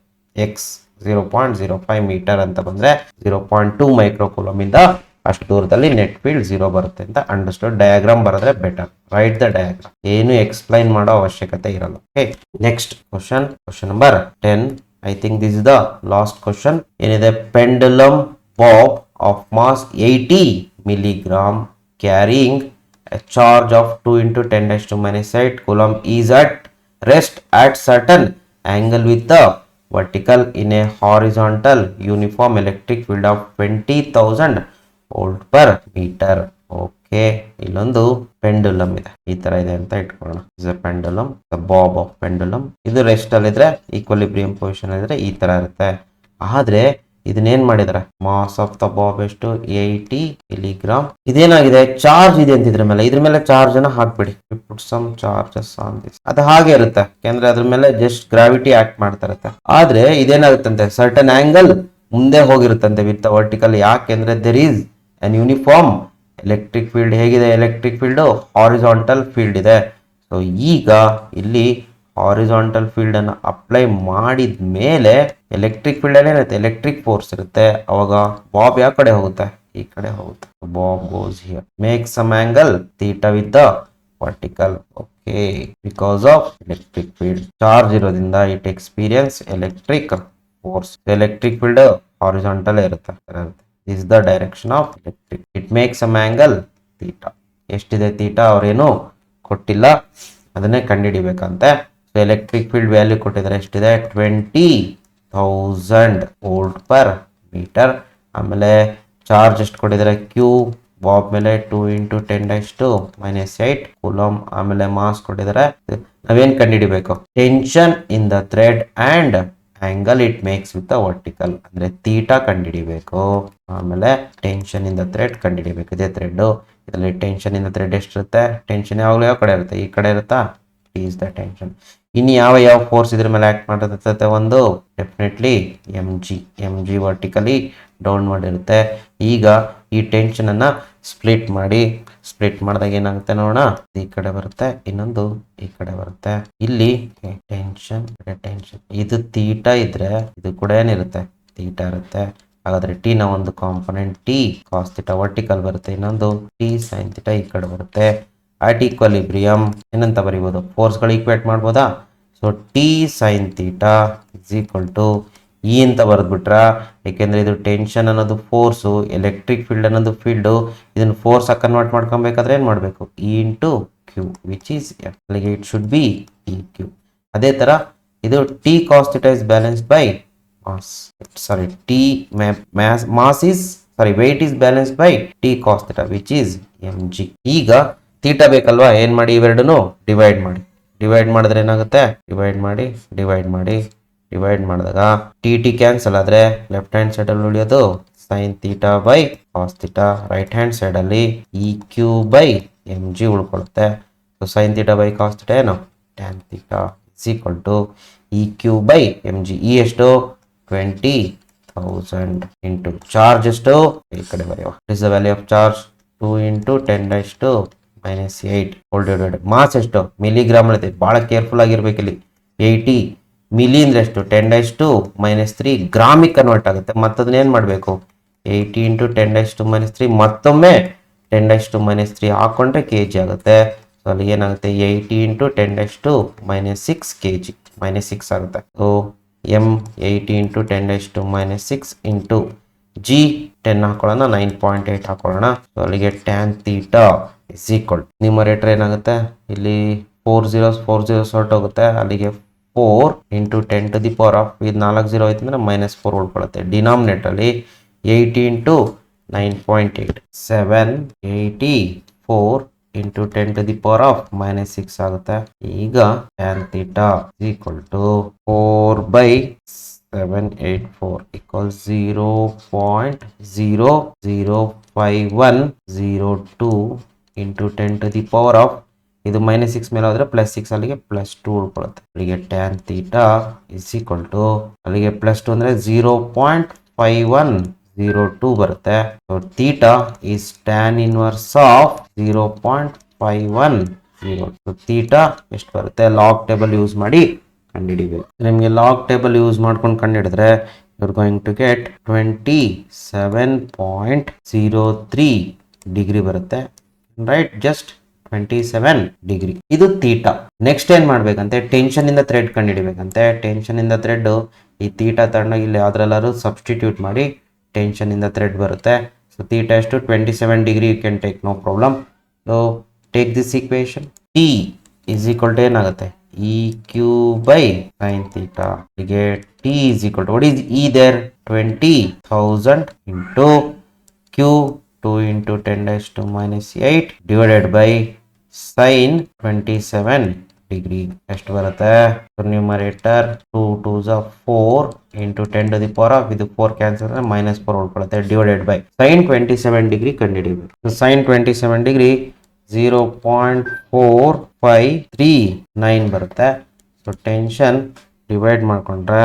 ಎಕ್ಸ್ 0.05 ಮೀಟರ್ ಅಂತ ಬಂದ್ರೆ 0.2 ಮೈಕ್ರೋ ಕೂಲಂಬ್ ಇಂದ ಅಷ್ಟು ದೂರದಲ್ಲಿ ನೆಟ್ ಫೀಲ್ಡ್ 0 ಬರುತ್ತೆ ಅಂತ ಅಂಡರ್ಸ್ಟುಡ್. ಡಯಾಗ್ರಾಮ್ ಬರೆದ್ರೆ ಬೆಟರ್. Right the diagram. ಏನು ಎಕ್ಸ್ಪ್ಲೈನ್ ಮಾಡೋ ಅವಶ್ಯಕತೆ ಇರಲ್ಲ. Okay, next question number 10. I think this is the last question. ಏನಿದೆ? Pendulum bob of mass 80 milligram carrying a charge of 2 into 10 raised to minus 8 coulomb is at rest at certain angle with the vertical in a horizontal uniform electric field of 20,000 volt per meter. Okay, ಇಲ್ಲೊಂದು pendulum ಇದೆ, ಈ ತರ ಇದೆ ಅಂತ ಇಟ್ಕೊಳ್ಳೋಣ. Is a pendulum, the Bob of pendulum. ಇದು rest ಅಲ್ಲಿ ಇದ್ರೆ, ಈಕ್ವಲಿಬ್ರಿಯಂ ಪೊಸಿಷನ್ ಇದ್ರೆ ಈ ತರ ಇರುತ್ತೆ. ಆದ್ರೆ ಇದನ್ನೇನ್ ಮಾಡಿದಾರೆ? ಮಾಸ್ ಆಫ್ ದ ಬಾಬ್ ಎಷ್ಟು? 80 milligram. ಇದೇನಾಗಿದೆ? ಚಾರ್ಜ್ ಇದೆ ಅಂತ ಇದ್ರ ಮೇಲೆ ಚಾರ್ಜ್ ಅನ್ನ ಹಾಕ್ಬಿಡಿ. Put some charges on this. ಅದು ಹಾಗೆ ಇರುತ್ತೆ, ಯಾಕಂದ್ರೆ ಅದ್ರ ಮೇಲೆ ಜಸ್ಟ್ ಗ್ರಾವಿಟಿ ಆಕ್ಟ್ ಮಾಡ್ತಾ ಇರುತ್ತೆ. ಆದ್ರೆ ಇದೇನಾಗುತ್ತಂತೆ? ಸರ್ಟನ್ ಆಂಗಲ್ ಮುಂದೆ ಹೋಗಿರುತ್ತಂತೆ ವಿತ್ ವರ್ಟಿಕಲ್. ಯಾಕೆಂದ್ರೆ there is an uniform electric field. ಹೇಗಿದೆ ಎಲೆಕ್ಟ್ರಿಕ್ ಫೀಲ್ಡ್? ಹಾರಿಜಾಂಟಲ್ ಫೀಲ್ಡ್ ಇದೆ. ಸೊ ಈಗ ಇಲ್ಲಿ ಹಾರಿಜಾಂಟಲ್ ಫೀಲ್ಡ್ ಅನ್ನು ಅಪ್ಲೈ ಮಾಡಿದ ಮೇಲೆ ಎಲೆಕ್ಟ್ರಿಕ್ ಫೀಲ್ಡ್ ಅಲ್ಲಿ ಏನಿರುತ್ತೆ? ಎಲೆಕ್ಟ್ರಿಕ್ ಫೋರ್ಸ್ ಇರುತ್ತೆ. ಅವಾಗ ಬಾಬ್ ಯಾವ ಕಡೆ ಹೋಗುತ್ತೆ? ಈ ಕಡೆ ಹೋಗುತ್ತೆ. Bob goes here. Make some angle theta with the vertical. Okay because of electric field charge ಇರೋದ್ರಿಂದ it experience electric force electric field horizontal ಇರುತ್ತೆ is the direction of electric it makes some angle theta ಎಷ್ಟಿದೆ theta ಅವ್ರೇನು ಕೊಟ್ಟಿಲ್ಲ ಅದನ್ನೇ ಕಂಡುಹಿಡಿಬೇಕಂತೆ so electric field value ಕೊಟ್ಟಿದ್ದಾರೆ ಎಷ್ಟಿದೆ 20,000 volt per metre ಆಮೇಲೆ ಚಾರ್ಜ್ ಎಷ್ಟು ಕೊಟ್ಟಿದ್ದಾರೆ ಕ್ಯೂ ಬಾಬ್ ಮೇಲೆ 2 × 10⁻⁻8 ಕೂಲಮ್ ಆಮೇಲೆ ಮಾಸ್ ಕೊಟ್ಟಿದ್ದಾರೆ ನಾವೇನ್ ಕಂಡುಹಿಡಿಬೇಕು tension in the thread and angle it makes with the vertical ಅಂದ್ರೆ ಥೀಟಾ ಕಂಡುಹಿಡಿಬೇಕು ಆಮೇಲೆ ಟೆನ್ಷನ್ ಇನ್ ದ ಥ್ರೆಡ್ ಕಂಡುಹಿಡಿಬೇಕು ಇದೇ ಥ್ರೆಡ್ ಇದರಲ್ಲಿ ಟೆನ್ಷನ್ ಇನ್ ದ ಥ್ರೆಡ್ ಎಷ್ಟಿರುತ್ತೆ ಟೆನ್ಷನ್ ಯಾವಾಗಲೂ ಯಾವ ಕಡೆ ಇರುತ್ತೆ ಈ ಕಡೆ ಇರುತ್ತಾ ಈಸ್ ದ ಟೆನ್ಷನ್ ಇನ್ನು ಯಾವ ಫೋರ್ಸ್ ಇದ್ರ ಮೇಲೆ ಆಕ್ಟ್ ಮಾಡಿರುತ್ತೆ ಒಂದು definitely M G vertically down ಮಾಡಿರುತ್ತೆ ಈಗ ಈ ಟೆನ್ಷನ್ ಅನ್ನ ಸ್ಪ್ಲಿಟ್ ಮಾಡಿದಾಗ ಏನಾಗುತ್ತೆ ನೋಡೋಣ ಈ ಕಡೆ ಬರುತ್ತೆ ಇನ್ನೊಂದು ಈ ಕಡೆ ಬರುತ್ತೆ ಇಲ್ಲಿ ಟೆನ್ಷನ್ ಇದು ಥೀಟಾ ಇದ್ರೆ ಇದು ಕೂಡ ಏನಿರುತ್ತೆ ಥೀಟಾ ಇರುತ್ತೆ ಹಾಗಾದ್ರೆ ಟಿ ನ ಒಂದು component T cos theta vertical ಬರುತ್ತೆ ಇನ್ನೊಂದು ಟಿ ಸೈನ್ ಥೀಟಾ ಈ ಕಡೆ ಬರುತ್ತೆ ಅಟ್ ಈಕ್ವಲಿಬ್ರಿಯಂ ಏನಂತ ಬರೀಬಹುದು ಫೋರ್ಸ್ ಗಳು ಈಕ್ವೇಟ್ ಮಾಡ್ಬೋದಾ so T sine theta is equal to E ಅಂತ ಬರೆದ್ಬಿಟ್ರ ಯಾಕೆಂದ್ರೆ ಇದು ಟೆನ್ಷನ್ ಅನ್ನೋದು ಫೋರ್ಸು ಎಲೆಕ್ಟ್ರಿಕ್ ಫೀಲ್ಡ್ ಅನ್ನೋದು ಫೀಲ್ಡು ಇದನ್ನ ಫೋರ್ಸ್ ಕನ್ವರ್ಟ್ ಮಾಡ್ಕೊಬೇಕಾದ್ರೆ ಏನ್ ಮಾಡಬೇಕು E into Q which is ಅಲ್ಲಿಗೆ it should be E Q ಅದೇ ತರ ಇದು T cos theta is balanced by mass sorry T mass is sorry weight is balanced by T cos theta which is M G ಈಗ theta ಬೇಕಲ್ವಾ ಏನ್ ಮಾಡಿ ಇವೆರಡನ್ನು divide ಮಾಡಿದ್ರೆ ಏನಾಗುತ್ತೆ ಡಿವೈಡ್ ಮಾಡಿದಾಗ ಟಿ ಕ್ಯಾನ್ಸಲ್ ಆದ್ರೆ ಲೆಫ್ಟ್ ಹ್ಯಾಂಡ್ ಸೈಡ್ ಅಲ್ಲಿ ಉಳಿಯೋದು sine theta by cos theta right hand side ಅಲ್ಲಿ E Q by M G ಉಳ್ಕೊಳ್ಳುತ್ತೆ so sine theta by cos theta ಏನು tan theta is equal to E Q by M G E ಎಷ್ಟು 20,000 into charge ಎಷ್ಟು ಈ ಕಡೆ ಬರೆಯುವ is the value of charge 2 × 10⁻⁸ whole divided mass ಎಷ್ಟು milligram ಇದೆ ಬಹಳ ಕೇರ್ಫುಲ್ ಆಗಿರ್ಬೇಕು ಇಲ್ಲಿ 80 ಮಿಲಿ ಅಂದ್ರೆ ಎಷ್ಟು 10⁻³ ಗ್ರಾಮಿಗೆ ಕನ್ವರ್ಟ್ ಆಗುತ್ತೆ ಮತ್ತದನ್ನ ಏನ್ ಮಾಡಬೇಕು 80 × 10⁻³ ಮತ್ತೊಮ್ಮೆ 10⁻³ ಹಾಕೊಂಡ್ರೆ ಕೆಜಿ ಆಗುತ್ತೆ ಸೊ ಅಲ್ಲಿ ಏನಾಗುತ್ತೆ 80 × 10⁻6 ಕೆಜಿ -6 ಆಗುತ್ತೆ ಸೊ ಎಂ 80 × 10⁻6 ಇಂಟು ಜಿ 10 ಹಾಕೊಳ್ಳೋಣ 9.8 ಹಾಕೊಳ್ಳೋಣ ಸೊ ಅಲ್ಲಿಗೆ tan theta is equal numerator ಏನಾಗುತ್ತೆ ಇಲ್ಲಿ 4 zeros ಹೊರಟೋಗುತ್ತೆ ಅಲ್ಲಿಗೆ 4 × 10⁻⁴ ಇದು 4 0 ಆಯ್ತು ಅಂದ್ರೆ -4 ಉಳ್ಕೊಳ್ಳುತ್ತೆ ಡಿನಾಮಿನೇಟರ್ ಅಲ್ಲಿ 80 × 9.8 784 × 10⁻⁻6 ಆಗುತ್ತೆ ಈಗ tan theta is equal to 4/784 equals 0.00510 into 10⁻⁴ ಇದು -6 ಮೇಲೆ ಹೋದ್ರೆ +6 ಅಲ್ಲಿಗೆ +2 ಉಳ್ಕೊಳ್ಳುತ್ತೆ ಅಲ್ಲಿಗೆ tan theta is equal to ಅಲ್ಲಿಗೆ +2 ಅಂದ್ರೆ 0.5102 ಬರುತ್ತೆ so theta is tan inverse of 0.510 so theta ಎಷ್ಟು ಬರುತ್ತೆ ಲಾಗ್ ಟೇಬಲ್ ಯೂಸ್ ಮಾಡಿ ಕಂಡುಹಿಡಿಬೇಕು ನಿಮಗೆ ಲಾಗ್ ಟೇಬಲ್ ಯೂಸ್ ಮಾಡ್ಕೊಂಡು ಕಂಡುಹಿಡಿದ್ರೆ you are going to get 27.03 degree ಬರುತ್ತೆ ರೈಟ್ ಜಸ್ಟ್ 27 ಡಿಗ್ರಿ ಇದು ಥೀಟಾ ನೆಕ್ಸ್ಟ್ ಏನ್ ಮಾಡ್ಬೇಕಂತೆ ಟೆನ್ಷನ್ ಇಂದ ಥ್ರೆಡ್ ಕಂಡುಹಿಡಿಬೇಕಂತೆ ಟೆನ್ಷನ್ ಇಂದ ಥ್ರೆಡ್ ಈ ಥೀಟಾ ತಗೊಂಡೋಗಿ ಇಲ್ಲಿ ಯಾವ್ದ್ರಲ್ಲಾರು ಸಬ್ಸ್ಟಿಟ್ಯೂಟ್ ಮಾಡಿ ಟೆನ್ಷನ್ ಇಂದ ಥ್ರೆಡ್ ಬರುತ್ತೆ ಸೊ ಥೀಟಾ ಎಷ್ಟು 27 degree you can take no problem so take this equation T is equal to ಏನಾಗುತ್ತೆ E Q by sine theta ಹೀಗೆ T is equal to what is E there 20,000 into q 2 × 10⁻⁸ divided by sin 27 degree ಎಷ್ಟು ಬರುತ್ತೆ numerator 2 2s 4 × 10⁻⁴ ಇದು 4 cancel -4 ಉಳ್ಕೊಳ್ಳುತ್ತೆ divided by sin 27 degree ಕಂಡುಹಿಡಿಯಬೇಕು sin 27 degree 0.4539 ಬರುತ್ತೆ so tension divide ಮಾಡ್ಕೊಂಡ್ರೆ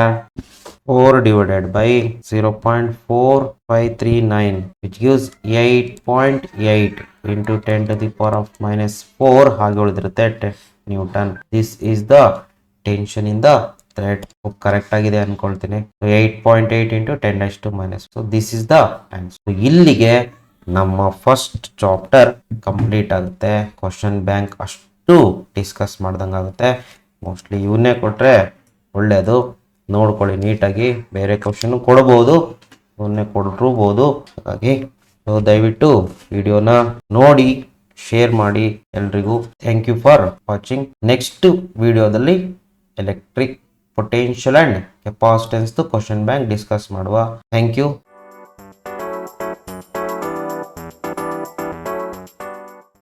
4 divided by 0.4539 which gives 8.8 into 10⁻⁻⁴ ಹಾಗೆ ಉಳಿದಿರುತ್ತೆ newton this is the tension in the thread correct ಆಗಿದೆ ಅನ್ಕೊಳ್ತೀನಿ 8.8 into 10⁻⁻⁴ so this is the answer ಇಲ್ಲಿಗೆ ನಮ್ಮ ಫಸ್ಟ್ ಚಾಪ್ಟರ್ ಕಂಪ್ಲೀಟ್ ಆಗುತ್ತೆ ಕ್ವಶನ್ ಬ್ಯಾಂಕ್ ಅಷ್ಟು ದಯವಿಟ್ಟು ಡಿಸ್ಕಸ್ ಮಾಡ್ದಂಗಾಗುತ್ತೆ. ಮೋಸ್ಟ್ಲಿ ಇವನ್ನೇ ಕೊಟ್ಟರೆ ಒಳ್ಳೆಯದು. ನೋಡ್ಕೊಳ್ಳಿ ನೀಟಾಗಿ. ಬೇರೆ ಕ್ವಶನ್ ಕೊಡ್ಬೋದು, ಇವನ್ನೇ ಕೊಟ್ಟಿರ್ಬೋದು. ಹಾಗಾಗಿ ದಯವಿಟ್ಟು ವಿಡಿಯೋನ ನೋಡಿ ಶೇರ್ ಮಾಡಿ ಎಲ್ರಿಗೂ. Thank you for watching. Next ವಿಡಿಯೋದಲ್ಲಿ electric potential and capacitance question bank discuss ಮಾಡುವ. Thank you.